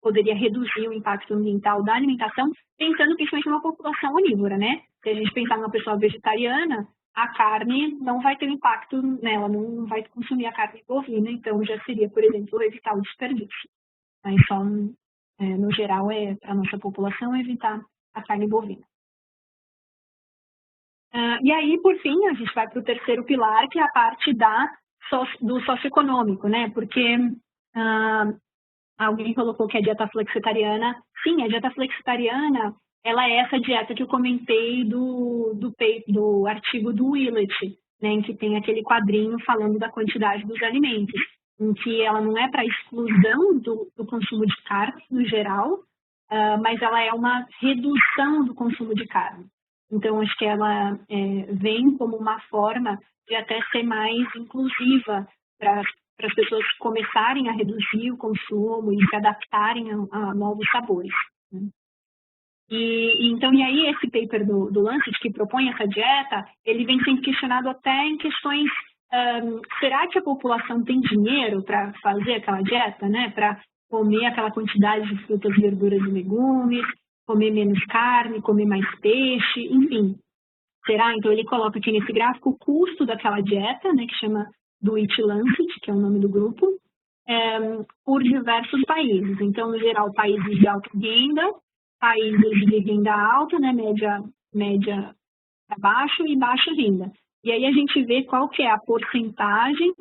[SPEAKER 3] poderia reduzir o impacto ambiental da alimentação, pensando principalmente numa população onívora, né? Se a gente pensar numa pessoa vegetariana, a carne não vai ter impacto nela, não vai consumir a carne bovina, então já seria, por exemplo, evitar o desperdício. Então, no geral, para a nossa população, evitar a carne bovina. E aí, por fim, a gente vai para o terceiro pilar, que é a parte do socioeconômico, né? Porque alguém colocou que a dieta flexitariana, sim, a dieta flexitariana, ela é essa dieta que eu comentei do artigo do Willett, né, em que tem aquele quadrinho falando da quantidade dos alimentos, em que ela não é para exclusão do consumo de carne no geral, mas ela é uma redução do consumo de carne. Então, acho que ela vem como uma forma de até ser mais inclusiva para as pessoas começarem a reduzir o consumo e se adaptarem a novos sabores. Né? E aí esse paper do Lancet, que propõe essa dieta, ele vem sendo questionado até em questões, será que a população tem dinheiro para fazer aquela dieta, né? Para comer aquela quantidade de frutas, verduras e legumes, comer menos carne, comer mais peixe, enfim. Será? Então ele coloca aqui nesse gráfico o custo daquela dieta, né, que chama do Eat Lancet, que é o nome do grupo, por diversos países. Então, no geral, países de alta renda, países de renda alta, né, média para baixo e baixa renda. E aí a gente vê qual que é a porcentagem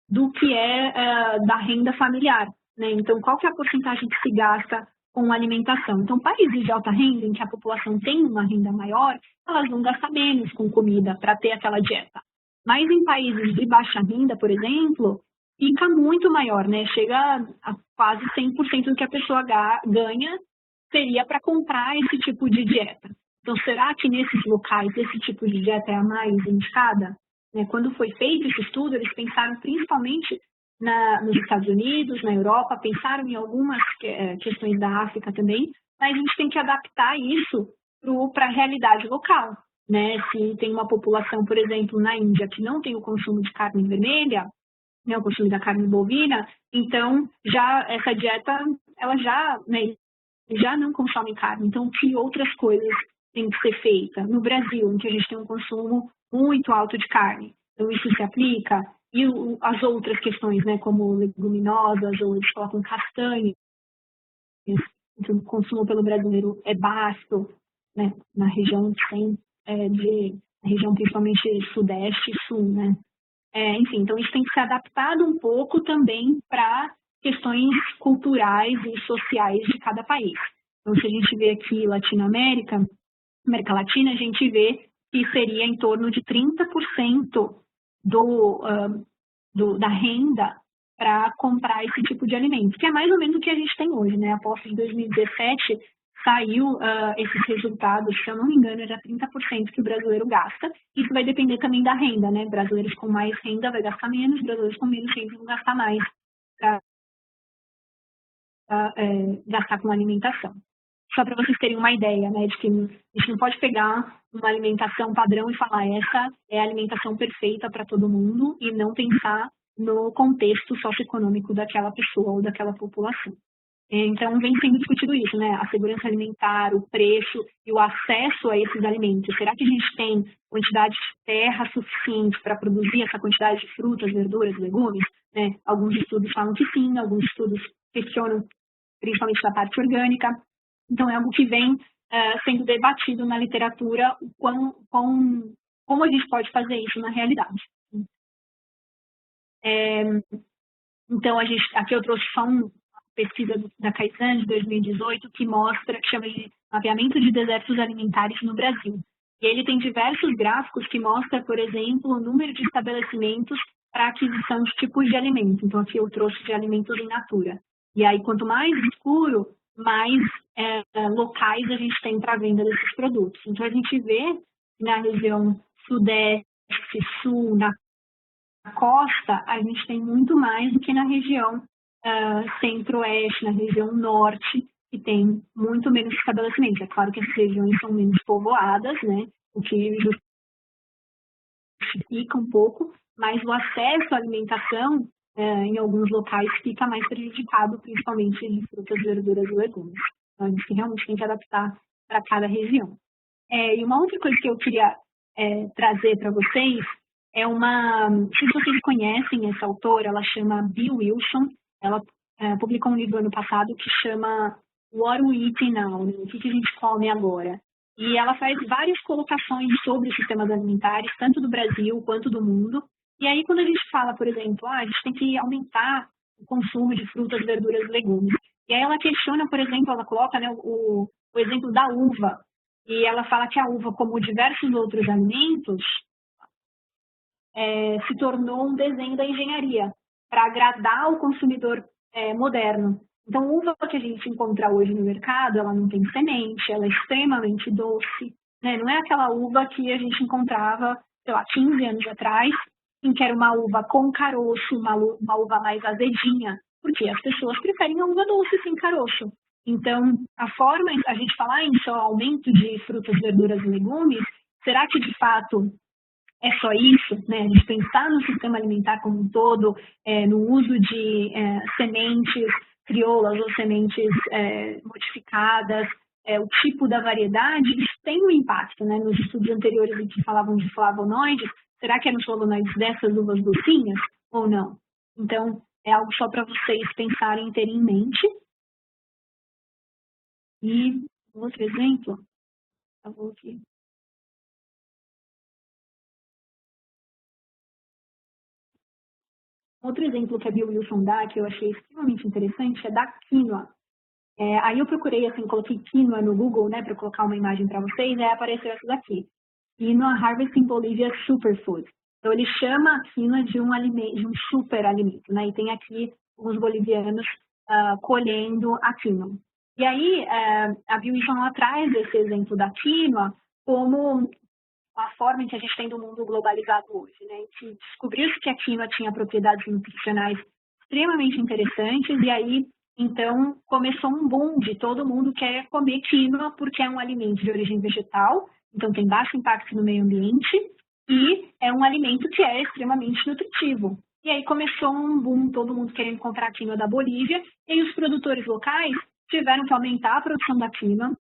[SPEAKER 3] do que é da renda familiar. Né? Então, qual que é a porcentagem que se gasta com alimentação? Então, países de alta renda, em que a população tem uma renda maior, elas vão gastar menos com comida para ter aquela dieta. Mas em países de baixa renda, por exemplo, fica muito maior, né? Chega a quase 100% do que a pessoa ganha seria para comprar esse tipo de dieta. Então, será que nesses locais esse tipo de dieta é a mais indicada? Quando foi feito esse estudo, eles pensaram principalmente nos Estados Unidos, na Europa, pensaram em algumas questões da África também, mas a gente tem que adaptar isso para a realidade local. Né? Se tem uma população, por exemplo, na Índia, que não tem o consumo de carne vermelha, né, o consumo da carne bovina, então essa dieta, ela já não consome carne. Então, que outras coisas têm que ser feitas? No Brasil, em que a gente tem um consumo muito alto de carne, então isso se aplica. E as outras questões, né, como leguminosas, ou eles colocam castanhas, então o consumo pelo brasileiro é baixo, né, na região na região principalmente sudeste e sul, né? Enfim, então isso tem que ser adaptado um pouco também para questões culturais e sociais de cada país. Então, se a gente vê aqui América Latina, a gente vê que seria em torno de 30% da renda para comprar esse tipo de alimento, que é mais ou menos o que a gente tem hoje, né? Após 2017, saiu esses resultados, se eu não me engano, era 30% que o brasileiro gasta. Isso vai depender também da renda, né? Brasileiros com mais renda vai gastar menos, brasileiros com menos renda vão gastar mais gastar com alimentação. Só para vocês terem uma ideia, né, de que a gente não pode pegar uma alimentação padrão e falar essa é a alimentação perfeita para todo mundo e não pensar no contexto socioeconômico daquela pessoa ou daquela população. Então, vem sendo discutido isso, né? A segurança alimentar, o preço e o acesso a esses alimentos. Será que a gente tem quantidade de terra suficiente para produzir essa quantidade de frutas, verduras, legumes? Né? Alguns estudos falam que sim, alguns estudos questionam, principalmente da parte orgânica. Então, é algo que vem sendo debatido na literatura, como a gente pode fazer isso na realidade. Então, aqui eu trouxe só uma pesquisa da Kaizen de 2018 que chama de mapeamento de desertos alimentares no Brasil. E ele tem diversos gráficos que mostram, por exemplo, o número de estabelecimentos para aquisição de tipos de alimentos. Então, aqui eu trouxe de alimentos in natura. E aí, quanto mais escuro, mais locais a gente tem para venda desses produtos. Então, a gente vê na região sudeste, sul, na costa, a gente tem muito mais do que na região centro-oeste, na região norte, que tem muito menos estabelecimentos. É claro que essas regiões são menos povoadas, né, o que justifica um pouco, mas o acesso à alimentação em alguns locais fica mais prejudicado, principalmente em frutas, verduras e legumes. Então, a gente realmente tem que adaptar para cada região. E uma outra coisa que eu queria trazer para vocês é se vocês conhecem essa autora, ela chama Bee Wilson, ela publicou um livro ano passado que chama What We Eat Now, né? O que a gente come agora. E ela faz várias colocações sobre os sistemas alimentares, tanto do Brasil quanto do mundo. E aí, quando a gente fala, por exemplo, a gente tem que aumentar o consumo de frutas, verduras e legumes. E aí ela questiona, por exemplo, ela coloca, né, o exemplo da uva. E ela fala que a uva, como diversos outros alimentos, se tornou um desenho da engenharia para agradar o consumidor moderno. Então, a uva que a gente encontra hoje no mercado, ela não tem semente, ela é extremamente doce, né? Não é aquela uva que a gente encontrava, sei lá, 15 anos atrás, em que era uma uva com caroço, uma uva mais azedinha, porque as pessoas preferem a uva doce sem caroço. Então, a forma, a gente falar em só aumento de frutas, verduras e legumes, será que de fato é só isso, né? A gente pensar no sistema alimentar como um todo, no uso de sementes crioulas ou sementes modificadas, o tipo da variedade, isso tem um impacto, né? Nos estudos anteriores em que falavam de flavonoides, será que eram flavonoides dessas uvas docinhas ou não? Então, é algo só para vocês pensarem e terem em mente. E outro exemplo, eu vou aqui. Outro exemplo que a Bee Wilson dá, que eu achei extremamente interessante, é da quinoa. Aí eu procurei, assim, coloquei quinoa no Google, né, para colocar uma imagem para vocês, e aí apareceu essa daqui. Quinoa Harvesting Bolivia Superfood. Então, ele chama a quinoa de um alimento, de um super alimento, né, e tem aqui os bolivianos colhendo a quinoa. E aí, a Bee Wilson ela traz esse exemplo da quinoa como a forma em que a gente tem do mundo globalizado hoje, né? Que descobriu-se que a quinoa tinha propriedades nutricionais extremamente interessantes e aí, então, começou um boom de todo mundo quer comer quinoa porque é um alimento de origem vegetal, então tem baixo impacto no meio ambiente e é um alimento que é extremamente nutritivo. E aí começou um boom, todo mundo querendo comprar quinoa da Bolívia e aí os produtores locais tiveram que aumentar a produção da quinoa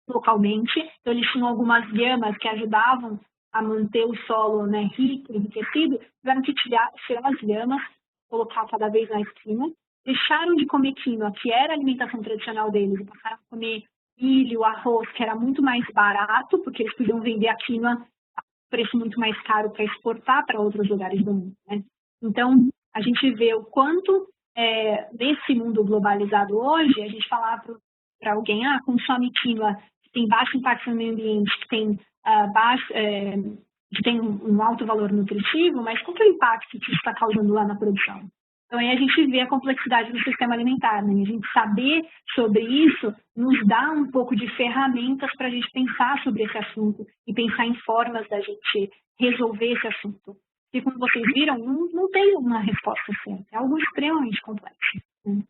[SPEAKER 3] localmente, então eles tinham algumas lhamas que ajudavam a manter o solo, né, rico, enriquecido, tiveram que tirar as lhamas, colocar cada vez mais quinoa, deixaram de comer quinoa, que era a alimentação tradicional deles, e passaram a comer milho, arroz, que era muito mais barato, porque eles podiam vender a quinoa a preço muito mais caro para exportar para outros lugares do mundo, né? Então, a gente vê o quanto, nesse mundo globalizado hoje, a gente falar para alguém, consome quinoa, que tem baixo impacto no meio ambiente, que tem, que tem um alto valor nutritivo, mas qual que é o impacto que isso está causando lá na produção? Então, aí a gente vê a complexidade do sistema alimentar, né? A gente saber sobre isso nos dá um pouco de ferramentas para a gente pensar sobre esse assunto e pensar em formas da gente resolver esse assunto. E como vocês viram, não tem uma resposta certa, é algo extremamente complexo, né?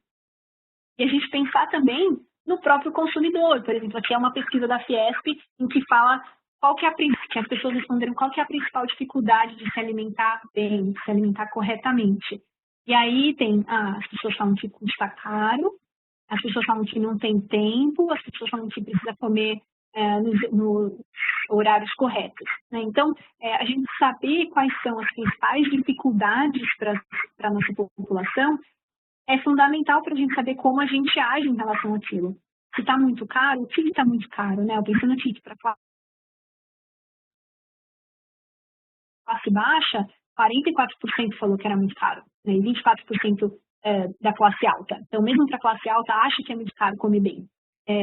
[SPEAKER 3] E a gente pensar também no próprio consumidor. Por exemplo, aqui é uma pesquisa da Fiesp em que fala que as pessoas responderam qual que é a principal dificuldade de se alimentar bem, de se alimentar corretamente. E aí tem, as pessoas falam que custa caro, as pessoas falam que não tem tempo, as pessoas falam que precisa comer nos horários corretos. Né? Então, a gente saber quais são as principais dificuldades para a nossa população é fundamental para a gente saber como a gente age em relação àquilo. Se está muito caro, o que está muito caro? Né? Eu pensando aqui que para classe baixa, 44% falou que era muito caro, né? E 24% da classe alta. Então, mesmo para a classe alta, acha que é muito caro comer bem.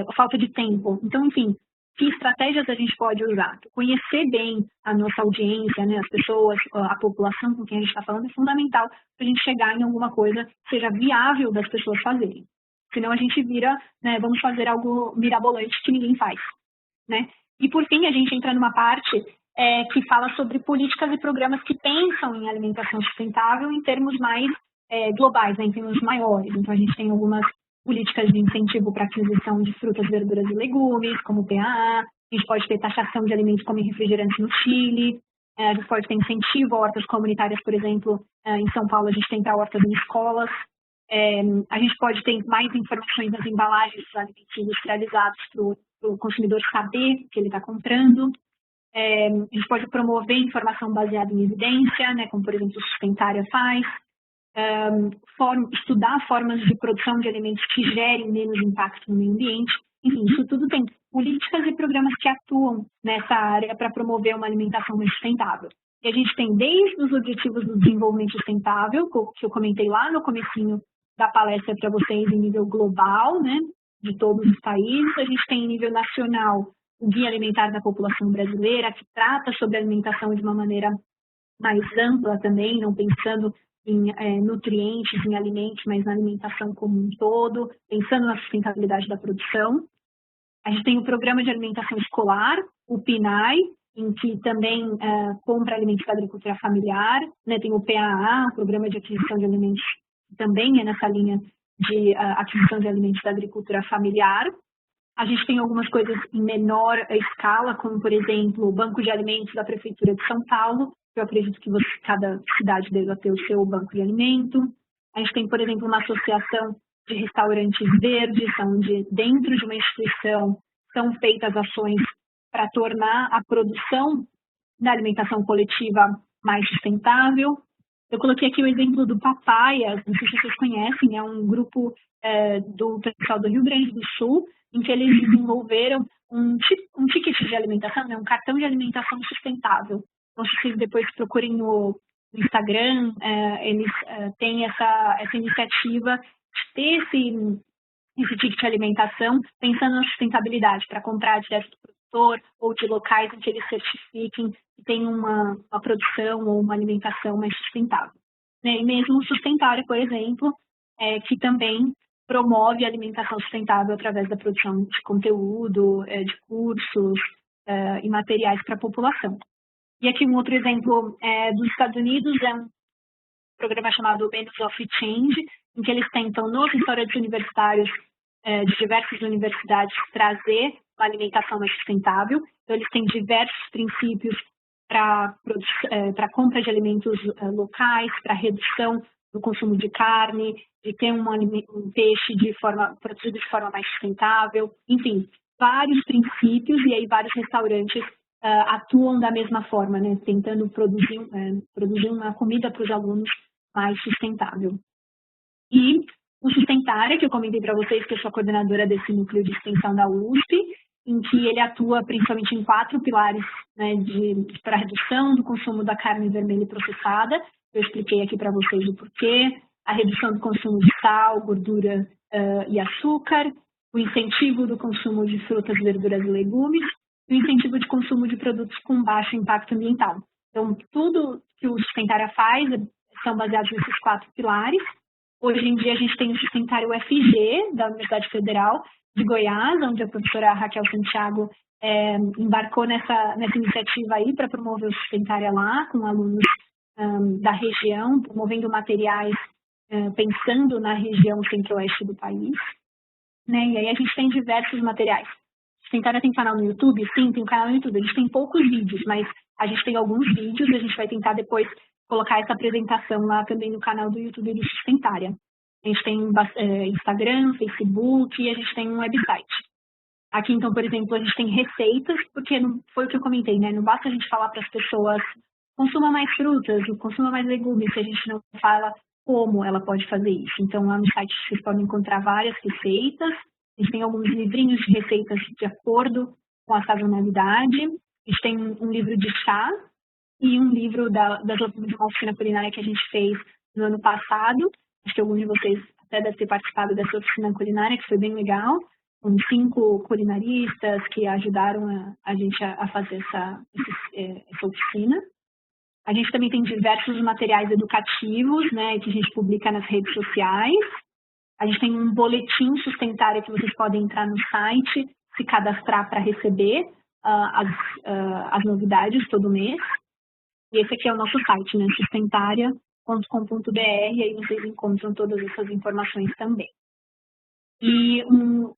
[SPEAKER 3] A falta de tempo. Então, enfim, que estratégias a gente pode usar? Conhecer bem a nossa audiência, né, as pessoas, a população com quem a gente está falando é fundamental para a gente chegar em alguma coisa que seja viável das pessoas fazerem. Senão a gente vira, né, vamos fazer algo mirabolante que ninguém faz. Né? E por fim, a gente entra numa parte que fala sobre políticas e programas que pensam em alimentação sustentável em termos mais globais, né, em termos maiores. Então, a gente tem algumas políticas de incentivo para aquisição de frutas, verduras e legumes, como o PAA, a gente pode ter taxação de alimentos como refrigerantes no Chile, a gente pode ter incentivo a hortas comunitárias, por exemplo, em São Paulo a gente tem para hortas em escolas, a gente pode ter mais informações nas embalagens dos alimentos industrializados para o consumidor saber o que ele está comprando, a gente pode promover informação baseada em evidência, né, como por exemplo o Sustentária faz, estudar formas de produção de alimentos que gerem menos impacto no meio ambiente. Enfim, isso tudo tem políticas e programas que atuam nessa área para promover uma alimentação mais sustentável. E a gente tem desde os Objetivos do Desenvolvimento Sustentável, que eu comentei lá no comecinho da palestra para vocês em nível global, né, de todos os países. A gente tem em nível nacional o Guia Alimentar da População Brasileira, que trata sobre alimentação de uma maneira mais ampla também, não pensando em nutrientes, em alimentos, mas na alimentação como um todo, pensando na sustentabilidade da produção. A gente tem o Programa de Alimentação Escolar, o PNAE, em que também compra alimentos da agricultura familiar, né? Tem o PAA, o Programa de Aquisição de Alimentos, que também é nessa linha de aquisição de alimentos da agricultura familiar. A gente tem algumas coisas em menor escala, como, por exemplo, o Banco de Alimentos da Prefeitura de São Paulo. Eu acredito que cada cidade deva ter o seu banco de alimento. A gente tem, por exemplo, uma associação de restaurantes verdes, onde dentro de uma instituição são feitas ações para tornar a produção da alimentação coletiva mais sustentável. Eu coloquei aqui o exemplo do Papaya, não sei se vocês conhecem, é um grupo do pessoal do Rio Grande do Sul, em que eles desenvolveram um ticket de alimentação, né, um cartão de alimentação sustentável. Então, se vocês depois procurem no Instagram, eles têm essa iniciativa de ter esse ticket de alimentação pensando na sustentabilidade, para comprar direto do produtor ou de locais em que eles certifiquem que tem uma produção ou uma alimentação mais sustentável. Né? E mesmo o Sustentária, por exemplo, que também promove a alimentação sustentável através da produção de conteúdo, de cursos e materiais para a população. E aqui um outro exemplo dos Estados Unidos é um programa chamado Benefits of Change, em que eles tentam, nos restaurantes universitários de diversas universidades, trazer uma alimentação mais sustentável. Então, eles têm diversos princípios para compra de alimentos locais, para redução do consumo de carne, de ter um peixe produzido de forma mais sustentável, enfim, vários princípios, e aí vários restaurantes atuam da mesma forma, né, tentando produzir uma comida para os alunos mais sustentável. E o Sustentária, que eu comentei para vocês, que eu sou a coordenadora desse núcleo de extensão da USP, em que ele atua principalmente em 4 pilares, né, para a redução do consumo da carne vermelha e processada. Eu expliquei aqui para vocês o porquê, a redução do consumo de sal, gordura e açúcar, o incentivo do consumo de frutas, verduras e legumes, e o incentivo de consumo de produtos com baixo impacto ambiental. Então, tudo que o Sustentária faz são baseados nesses 4 pilares. Hoje em dia, a gente tem o Sustentária UFG, da Universidade Federal de Goiás, onde a professora Raquel Santiago embarcou nessa iniciativa aí para promover o Sustentária lá, com alunos da região, promovendo materiais pensando na região centro-oeste do país. né? E aí a gente tem diversos materiais. Sustentária tem canal no YouTube? Sim, tem um canal no YouTube. A gente tem poucos vídeos, mas a gente tem alguns vídeos, a gente vai tentar depois colocar essa apresentação lá também no canal do YouTube do Sustentária. A gente tem Instagram, Facebook e a gente tem um website. Aqui, então, por exemplo, a gente tem receitas, porque foi o que eu comentei, né? Não basta a gente falar para as pessoas consuma mais frutas, consuma mais legumes, se a gente não fala como ela pode fazer isso. Então, lá no site vocês podem encontrar várias receitas. A gente tem alguns livrinhos de receitas de acordo com a sazonalidade. A gente tem um livro de chá e um livro de uma oficina culinária que a gente fez no ano passado. Acho que alguns de vocês até devem ter participado dessa oficina culinária, que foi bem legal, com 5 culinaristas que ajudaram a gente a fazer essa oficina. A gente também tem diversos materiais educativos, né, que a gente publica nas redes sociais. A gente tem um boletim sustentário que vocês podem entrar no site, se cadastrar para receber as novidades todo mês. E esse aqui é o nosso site, né, sustentaria.com.br, e aí vocês encontram todas essas informações também. E um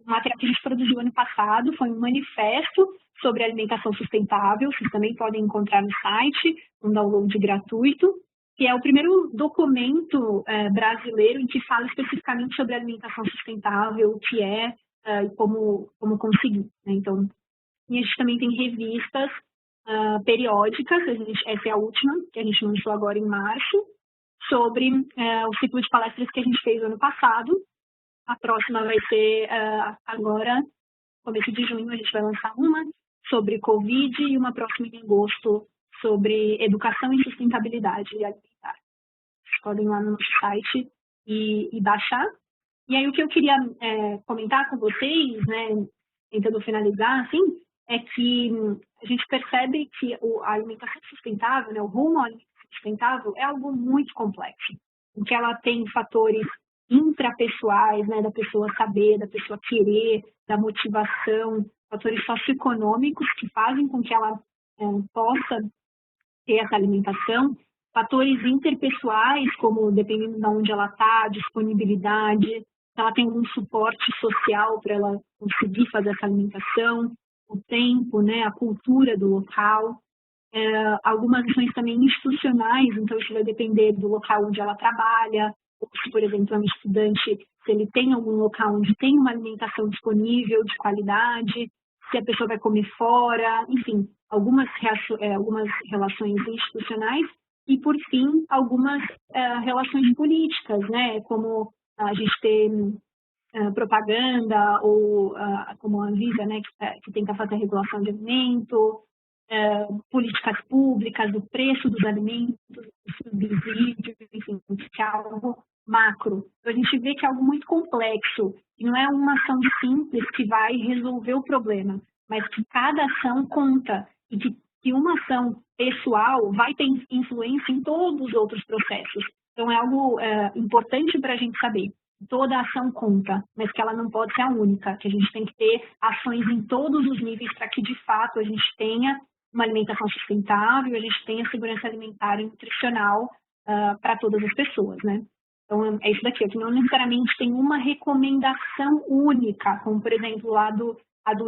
[SPEAKER 3] material que a gente produziu ano passado foi um manifesto sobre alimentação sustentável, vocês também podem encontrar no site, um download gratuito, que é o primeiro documento brasileiro em que fala especificamente sobre alimentação sustentável, o que é e como conseguir, né? Então, e a gente também tem revistas periódicas, essa é a última, que a gente lançou agora em março, sobre o ciclo de palestras que a gente fez ano passado. A próxima vai ser agora, começo de junho, a gente vai lançar uma sobre Covid e uma próxima em agosto sobre educação e sustentabilidade alimentar. Vocês podem ir lá no nosso site e baixar. E aí o que eu queria comentar com vocês, né, tentando finalizar, assim, é que a gente percebe que a alimentação sustentável, né, o rumo à alimentação sustentável é algo muito complexo, em que ela tem fatores intrapessoais, né, da pessoa saber, da pessoa querer, da motivação, fatores socioeconômicos que fazem com que ela possa ter essa alimentação, fatores interpessoais, como dependendo de onde ela está, disponibilidade, se ela tem algum suporte social para ela conseguir fazer essa alimentação, o tempo, né, a cultura do local, algumas ações também institucionais, então isso vai depender do local onde ela trabalha, ou se, por exemplo, é um estudante, se ele tem algum local onde tem uma alimentação disponível, de qualidade, se a pessoa vai comer fora, enfim, algumas relações institucionais e, por fim, algumas relações políticas, né, como a gente tem propaganda ou como a Anvisa, né, que tenta fazer a regulação de alimento, políticas públicas, do preço dos alimentos, subsídios, enfim, que é algo macro. Então, a gente vê que é algo muito complexo, e não é uma ação simples que vai resolver o problema, mas que cada ação conta, e que uma ação pessoal vai ter influência em todos os outros processos. Então, é algo importante para a gente saber. Toda ação conta, mas que ela não pode ser a única, que a gente tem que ter ações em todos os níveis para que, de fato, a gente tenha uma alimentação sustentável, a gente tenha segurança alimentar e nutricional para todas as pessoas, né? Então, é isso daqui, que não necessariamente tem uma recomendação única, como, por exemplo, lá do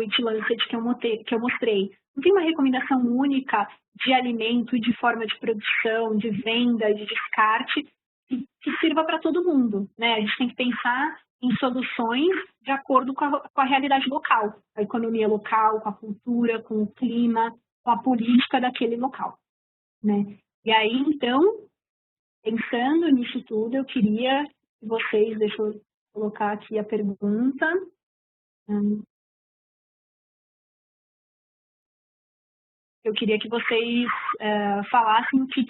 [SPEAKER 3] Eat Lancet que eu mostrei. Não tem uma recomendação única de alimento e de forma de produção, de venda, de descarte, que sirva para todo mundo, né? A gente tem que pensar em soluções de acordo com a realidade local, a economia local, com a cultura, com o clima, com a política daquele local, né? E aí, então, pensando nisso tudo, eu queria que vocês, deixa eu colocar aqui a pergunta. Eu queria que vocês falassem o que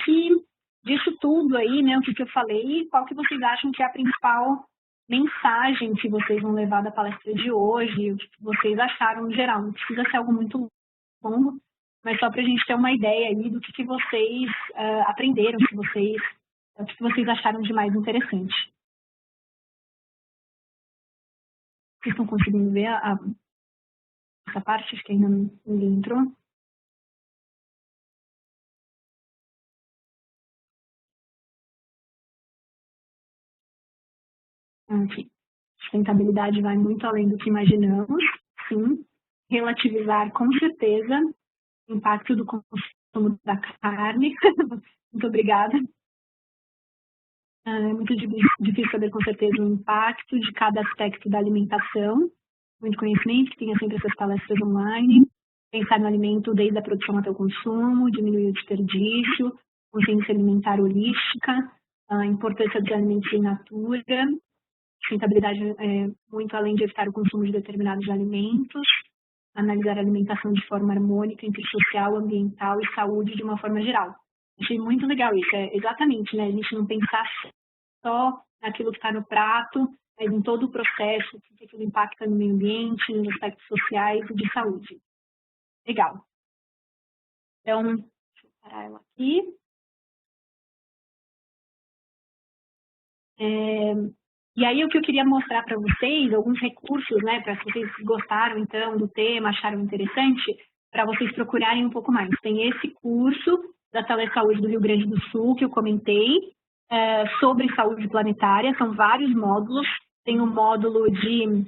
[SPEAKER 3] disso tudo aí, né, o que eu falei, qual que vocês acham que é a principal mensagem que vocês vão levar da palestra de hoje, o que vocês acharam no geral. Não precisa ser algo muito longo, mas só para a gente ter uma ideia aí do que vocês aprenderam, o que vocês acharam de mais interessante. Vocês estão conseguindo ver essa parte? Acho que ainda ninguém entrou. Aqui. sustentabilidade vai muito além do que imaginamos, sim. Relativizar, com certeza, o impacto do consumo da carne. Muito obrigada. É muito difícil saber com certeza o impacto de cada aspecto da alimentação. Muito conhecimento, que tenha sempre essas palestras online. Pensar no alimento desde a produção até o consumo, diminuir o desperdício, consciência alimentar holística, a importância dos alimentos in natura, sustentabilidade muito além de evitar o consumo de determinados alimentos, analisar a alimentação de forma harmônica entre social, ambiental e saúde de uma forma geral. Achei muito legal isso, exatamente, né? A gente não pensar só naquilo que está no prato, mas em todo o processo, que aquilo impacta no meio ambiente, nos aspectos sociais e de saúde. Legal. Então, deixa eu parar ela aqui. E aí, o que eu queria mostrar para vocês, alguns recursos, né, para se vocês gostaram, então, do tema, acharam interessante, para vocês procurarem um pouco mais. Tem esse curso da Telesaúde do Rio Grande do Sul, que eu comentei, sobre saúde planetária, são vários módulos. Tem um módulo de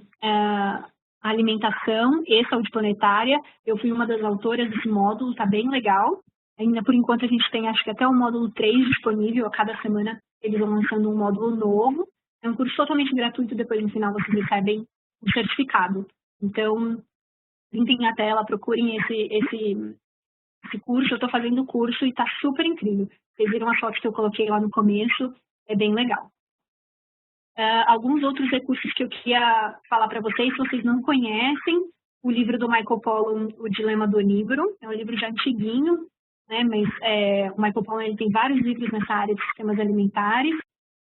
[SPEAKER 3] alimentação e saúde planetária. Eu fui uma das autoras desse módulo, está bem legal. Ainda por enquanto a gente tem, acho que até o módulo 3 disponível, a cada semana eles vão lançando um módulo novo. É um curso totalmente gratuito, depois no final vocês recebem um certificado. Então, printem na tela, procurem esse curso. Eu estou fazendo o curso e está super incrível. Vocês viram as fotos que eu coloquei lá no começo, é bem legal. Alguns outros recursos que eu queria falar para vocês, se vocês não conhecem, o livro do Michael Pollan, O Dilema do Onívoro, é um livro já antiguinho, né, mas o Michael Pollan ele tem vários livros nessa área de sistemas alimentares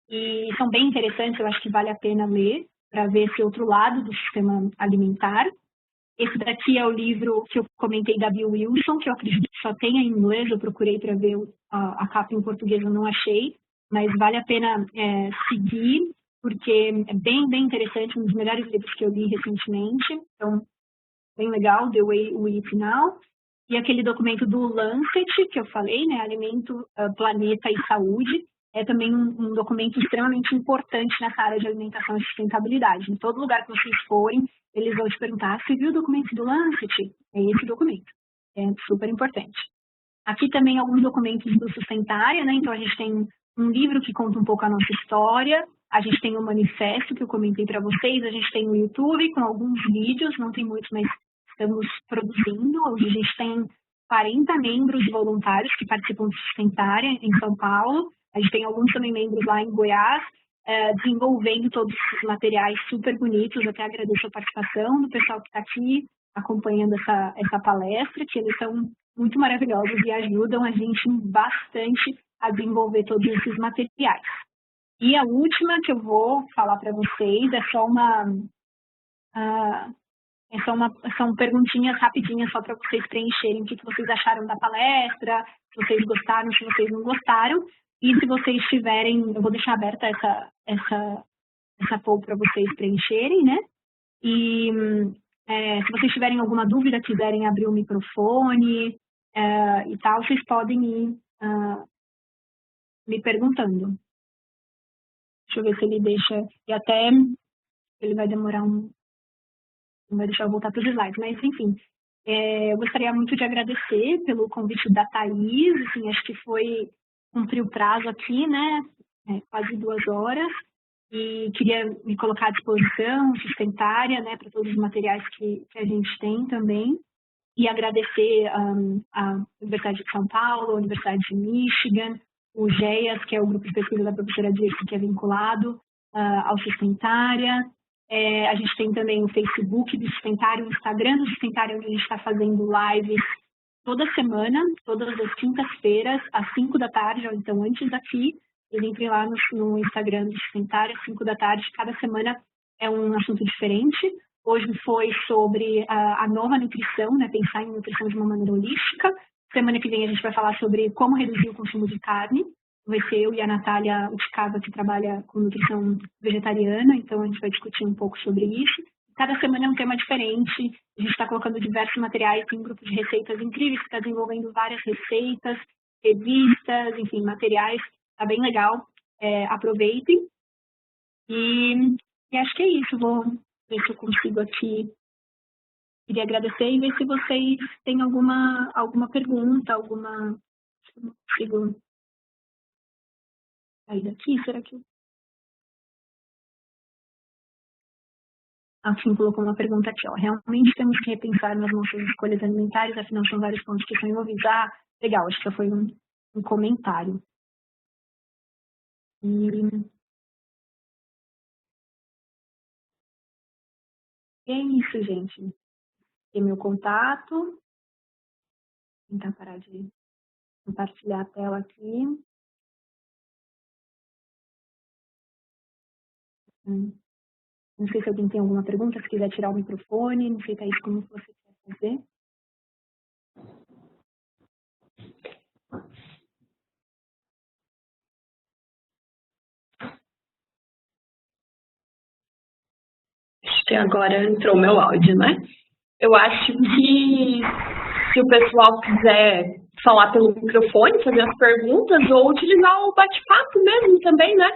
[SPEAKER 3] e são bem interessantes, eu acho que vale a pena ler para ver esse outro lado do sistema alimentar. Esse daqui é o livro que eu comentei da Bill Wilson, que eu acredito que só tenha em inglês, eu procurei para ver a capa em português, eu não achei, mas vale a pena seguir, porque é bem interessante, um dos melhores livros que eu li recentemente, então, bem legal, The Way We Eat Now. E aquele documento do Lancet, que eu falei, né, Alimento, Planeta e Saúde, é também um documento extremamente importante nessa área de alimentação e sustentabilidade. Em todo lugar que vocês forem, eles vão te perguntar, você viu o documento do Lancet? É esse documento, é super importante. Aqui também alguns documentos do Sustentária, né, então a gente tem um livro que conta um pouco a nossa história, a gente tem o manifesto que eu comentei para vocês, a gente tem o YouTube com alguns vídeos, não tem muitos, mas estamos produzindo. Hoje a gente tem 40 membros voluntários que participam do Sustentária em São Paulo. A gente tem alguns também membros lá em Goiás, desenvolvendo todos esses materiais super bonitos. Eu até agradeço a participação do pessoal que está aqui acompanhando essa palestra, que eles são muito maravilhosos e ajudam a gente bastante a desenvolver todos esses materiais. E a última que eu vou falar para vocês são perguntinhas rapidinhas só para vocês preencherem o que vocês acharam da palestra, se vocês gostaram, se vocês não gostaram. E se vocês tiverem, eu vou deixar aberta essa poll para vocês preencherem, né? E se vocês tiverem alguma dúvida, quiserem abrir o microfone e tal, vocês podem ir me perguntando. Deixa eu ver se ele deixa, e até ele vai demorar não vai deixar eu voltar para os slides, mas enfim, eu gostaria muito de agradecer pelo convite da Thaís, assim, acho que cumprir o prazo aqui, né, quase 2 horas, e queria me colocar à disposição, Sustentária, né, para todos os materiais que a gente tem também, e agradecer a Universidade de São Paulo, a Universidade de Michigan, o GEAS, que é o grupo de pesquisa da professora Dirce, que é vinculado ao Sustentária. A gente tem também o Facebook do Sustentária, o Instagram do Sustentária, onde a gente está fazendo lives toda semana, todas as quintas-feiras, às 5 da tarde, ou então antes daqui. Vocês entrem lá no Instagram do Sustentária, às 5 da tarde, cada semana é um assunto diferente. Hoje foi sobre a nova nutrição, né, pensar em nutrição de uma maneira holística. Semana que vem a gente vai falar sobre como reduzir o consumo de carne. Vai ser eu e a Natália Uticava, que trabalha com nutrição vegetariana, então a gente vai discutir um pouco sobre isso. Cada semana é um tema diferente, a gente está colocando diversos materiais, tem um grupo de receitas incríveis que está desenvolvendo várias receitas, revistas, enfim, materiais, está bem legal, aproveitem. E E acho que é isso. Vou ver se eu consigo aqui. Queria agradecer e ver se vocês têm alguma pergunta, alguma... Se eu não consigo sair daqui, será que... Assim, colocou uma pergunta aqui, ó. Realmente temos que repensar nas nossas escolhas alimentares, afinal são vários pontos que são envolvidos. Ah, legal, acho que foi um comentário. E é isso, gente. Tem meu contato. Vou tentar parar de compartilhar a tela aqui. Não sei se alguém tem alguma pergunta, se quiser tirar o microfone, não sei, Thaís, como você quer fazer.
[SPEAKER 1] Acho que agora entrou meu áudio, né? Eu acho que se o pessoal quiser falar pelo microfone, fazer as perguntas, ou utilizar o bate-papo mesmo também, né?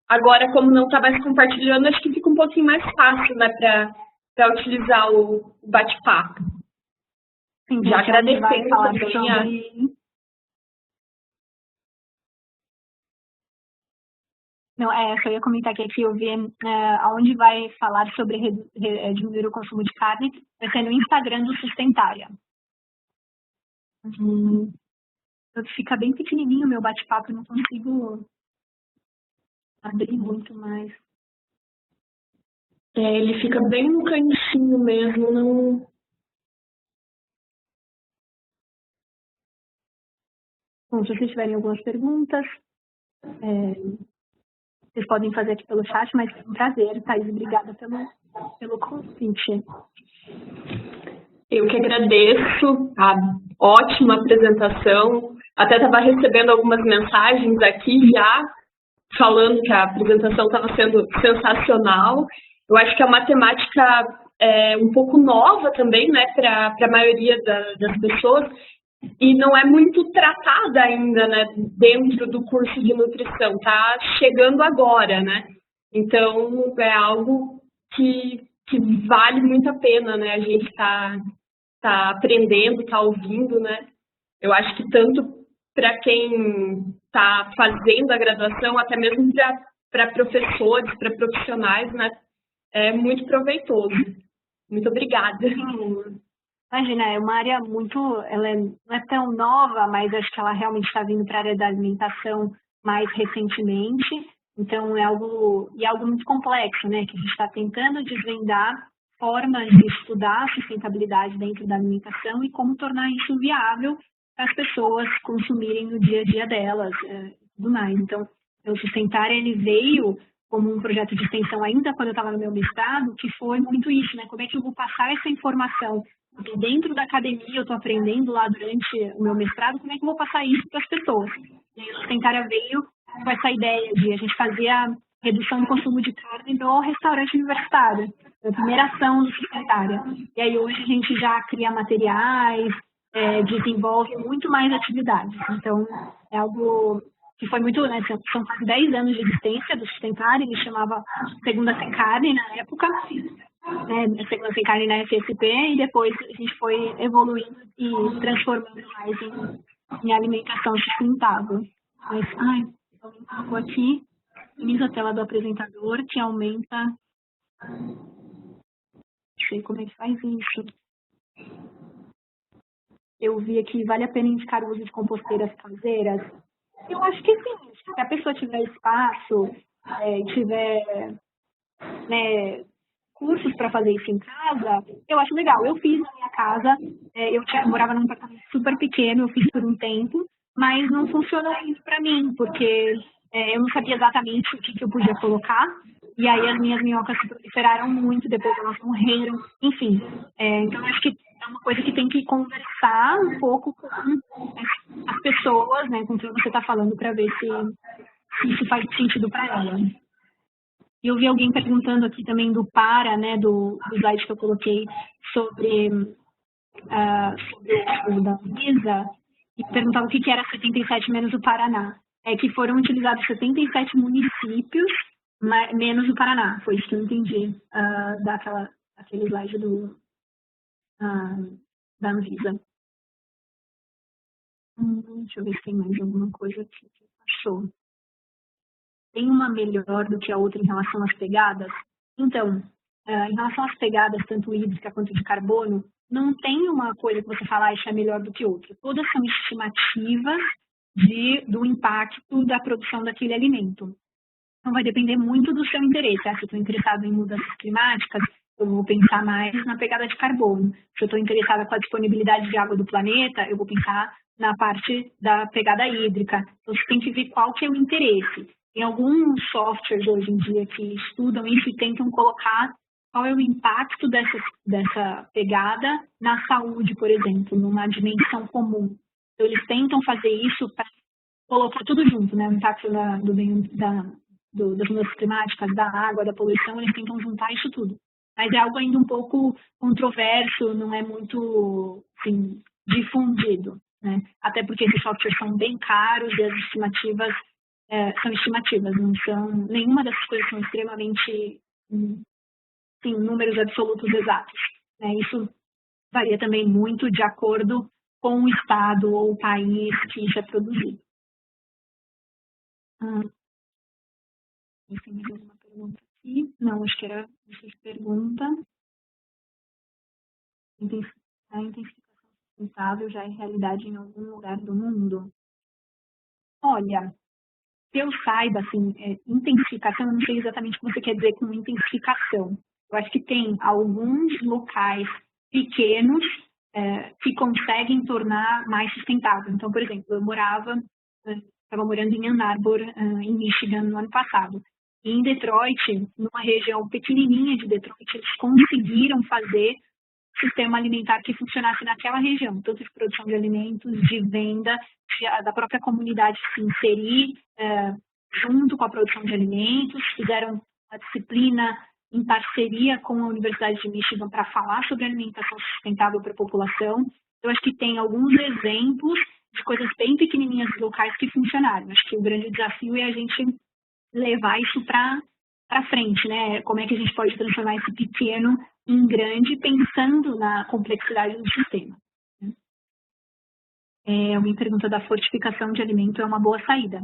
[SPEAKER 1] Agora, como não está mais compartilhando, acho que fica um pouquinho mais fácil, né, para utilizar o bate-papo. Já agradecendo também a...
[SPEAKER 3] Não, só ia comentar que aqui eu vi aonde vai falar sobre diminuir o consumo de carne, vai ser no Instagram do Sustentária. Fica bem pequenininho o meu bate-papo, não consigo abrir muito mais.
[SPEAKER 1] Ele fica bem no cantinho mesmo, não...
[SPEAKER 3] Bom, se vocês tiverem algumas perguntas, vocês podem fazer aqui pelo chat, mas é um prazer, Thaís, obrigada pelo convite.
[SPEAKER 1] Eu que agradeço a ótima apresentação. Até estava recebendo algumas mensagens aqui já, falando que a apresentação estava sendo sensacional. Eu acho que a matemática é um pouco nova também, né, para a maioria das pessoas, e não é muito tratada ainda, né, dentro do curso de nutrição. Está chegando agora, né? Então, é algo que vale muito a pena, né? A gente tá aprendendo, tá ouvindo, né? Eu acho que tanto para quem está fazendo a graduação, até mesmo para professores, para profissionais, né? É muito proveitoso. Muito obrigada.
[SPEAKER 3] Imagina, é uma área muito, não é tão nova, mas acho que ela realmente está vindo para a área da alimentação mais recentemente. Então, é algo muito complexo, né? Que a gente está tentando desvendar formas de estudar a sustentabilidade dentro da alimentação e como tornar isso viável para as pessoas consumirem no dia a dia delas e tudo mais. Então, o Sustentar, ele veio como um projeto de extensão ainda quando eu estava no meu mestrado, que foi muito isso, né? Como é que eu vou passar essa informação? Porque dentro da academia eu estou aprendendo lá durante o meu mestrado, como é que eu vou passar isso para as pessoas? E aí o Sustentária veio com essa ideia de a gente fazer a redução do consumo de carne no restaurante universitário, a primeira ação do Sustentária. E aí hoje a gente já cria materiais, desenvolve muito mais atividades. Então, é algo que foi muito, né, são 10 anos de existência do Sustentária, ele chamava Segunda Sem Carne na época, Segunda Sem Carne na SSP, e depois a gente foi evoluindo e transformando mais em alimentação sustentável. Mas, alguém colocou aqui, utiliza a tela do apresentador que aumenta... Não sei como é que faz isso. Eu vi aqui, vale a pena indicar o uso de composteiras caseiras? Eu acho que sim. Se a pessoa tiver espaço, tiver cursos para fazer isso em casa, eu acho legal. Eu fiz na minha casa, eu morava num apartamento super pequeno, eu fiz por um tempo, mas não funcionou muito para mim, porque eu não sabia exatamente o que eu podia colocar, e aí as minhas minhocas se proliferaram muito, depois elas morreram, enfim. Então, acho que é uma coisa que tem que conversar um pouco com as pessoas, né, com quem você está falando, para ver se isso faz sentido para ela. E eu vi alguém perguntando aqui também do PARA, né, do slide que eu coloquei sobre o da Anvisa, e perguntava o que era 77 menos o Paraná. Que foram utilizados 77 municípios menos o Paraná, foi isso que eu entendi daquele slide da Anvisa. Deixa eu ver se tem mais alguma coisa aqui que achou. Tem uma melhor do que a outra em relação às pegadas? Então, em relação às pegadas, tanto hídrica quanto de carbono, não tem uma coisa que você fala, isso é melhor do que outra. Todas são estimativas do impacto da produção daquele alimento. Então, vai depender muito do seu interesse. Se eu estou interessado em mudanças climáticas, eu vou pensar mais na pegada de carbono. Se eu estou interessada com a disponibilidade de água do planeta, eu vou pensar na parte da pegada hídrica. Então, você tem que ver qual que é o interesse. Tem alguns softwares hoje em dia que estudam isso e tentam colocar qual é o impacto dessa pegada na saúde, por exemplo, numa dimensão comum. Então, eles tentam fazer isso para colocar tudo junto, né? O impacto das mudanças climáticas, da água, da poluição, eles tentam juntar isso tudo. Mas é algo ainda um pouco controverso, não é muito assim, difundido, né? Até porque esses softwares são bem caros e as estimativas são estimativas, não são, nenhuma dessas coisas são extremamente, números absolutos exatos, né? Isso varia também muito de acordo com o estado ou o país que isso é produzido. Tem mais alguma pergunta aqui? Não, acho que era essa pergunta. A intensificação sustentável já é realidade em algum lugar do mundo? Olha, que eu saiba, assim, intensificação, eu não sei exatamente o que você quer dizer com intensificação. Eu acho que tem alguns locais pequenos que conseguem tornar mais sustentável. Então, por exemplo, eu estava morando em Ann Arbor, em Michigan, no ano passado. E em Detroit, numa região pequenininha de Detroit, eles conseguiram fazer sistema alimentar que funcionasse naquela região, tanto de produção de alimentos, de venda, da própria comunidade se inserir junto com a produção de alimentos, fizeram a disciplina em parceria com a Universidade de Michigan para falar sobre alimentação sustentável para a população. Eu acho que tem alguns exemplos de coisas bem pequenininhas locais que funcionaram. Acho que o grande desafio é a gente levar isso para frente, né? Como é que a gente pode transformar esse pequeno em grande, pensando na complexidade do sistema. Alguém pergunta da fortificação de alimento é uma boa saída.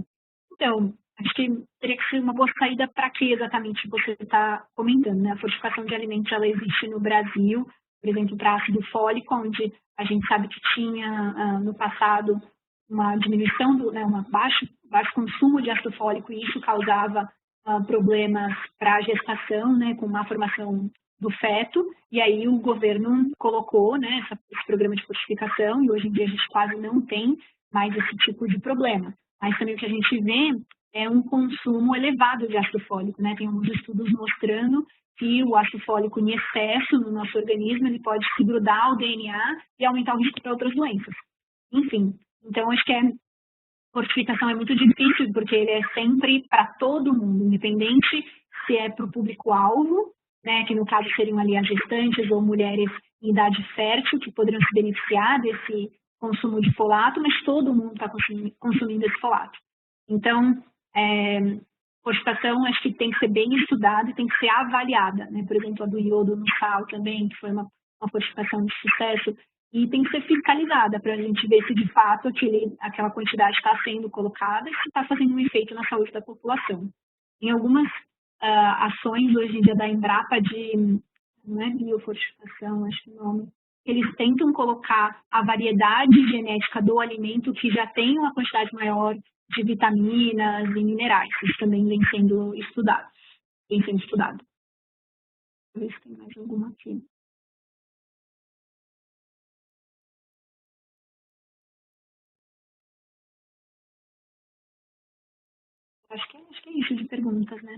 [SPEAKER 3] Então, acho que teria que ser uma boa saída para que exatamente você está comentando, né? A fortificação de alimentos, ela existe no Brasil, por exemplo, para ácido fólico, onde a gente sabe que tinha, no passado, uma diminuição, um baixo consumo de ácido fólico, e isso causava problemas para a gestação, né, com má formação do feto, e aí o governo colocou, né, esse programa de fortificação, e hoje em dia a gente quase não tem mais esse tipo de problema. Mas também o que a gente vê é um consumo elevado de ácido fólico, né? Tem alguns estudos mostrando que o ácido fólico em excesso no nosso organismo, ele pode se grudar ao DNA e aumentar o risco para outras doenças. Enfim, então acho que fortificação é muito difícil, porque ele é sempre para todo mundo, independente se é para o público-alvo, né, que no caso seriam ali as gestantes ou mulheres em idade fértil, que poderiam se beneficiar desse consumo de folato, mas todo mundo está consumindo esse folato. Então, fortificação acho que tem que ser bem estudada e tem que ser avaliada, né? Por exemplo, a do iodo no sal também, que foi uma fortificação de sucesso, e tem que ser fiscalizada para a gente ver se de fato aquela quantidade está sendo colocada e se está fazendo um efeito na saúde da população. Em algumas ações hoje em dia da Embrapa não é biofortificação, acho que o nome, eles tentam colocar a variedade genética do alimento que já tem uma quantidade maior de vitaminas e minerais. Isso também vem sendo estudado. Deixa eu ver se tem mais alguma aqui. Acho que é isso de perguntas, né?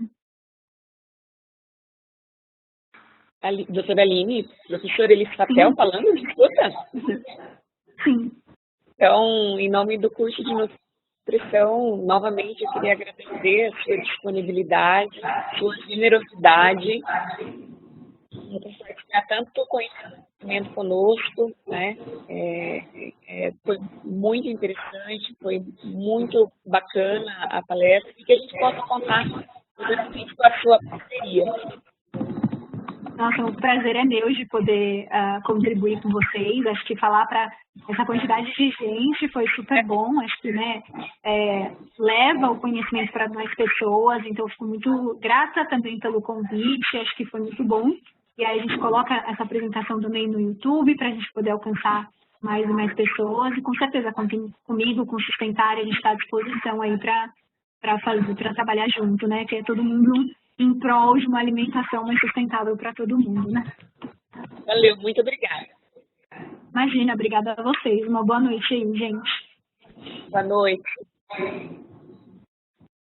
[SPEAKER 2] Doutora Aline, professor Elis Patel falando, me escuta?
[SPEAKER 3] Sim.
[SPEAKER 2] Então, em nome do curso de nutrição, novamente eu queria agradecer a sua disponibilidade, a sua generosidade em compartilhar tanto conhecimento conosco, né? Foi muito interessante, foi muito bacana a palestra, e que a gente possa contar muito feliz com a sua parceria.
[SPEAKER 3] Nossa, o prazer é meu de poder contribuir com vocês. Acho que falar para essa quantidade de gente foi super bom. Acho que leva o conhecimento para mais pessoas. Então, fico muito grata também pelo convite. Acho que foi muito bom. E aí a gente coloca essa apresentação também no YouTube para a gente poder alcançar mais e mais pessoas. E com certeza, comigo, com o Sustentária, a gente está à disposição aí para trabalhar junto, né? Que é todo mundo em prol de uma alimentação mais sustentável para todo mundo, né?
[SPEAKER 2] Valeu, muito obrigada.
[SPEAKER 3] Imagina, obrigada a vocês. Uma boa noite aí, gente.
[SPEAKER 2] Boa noite.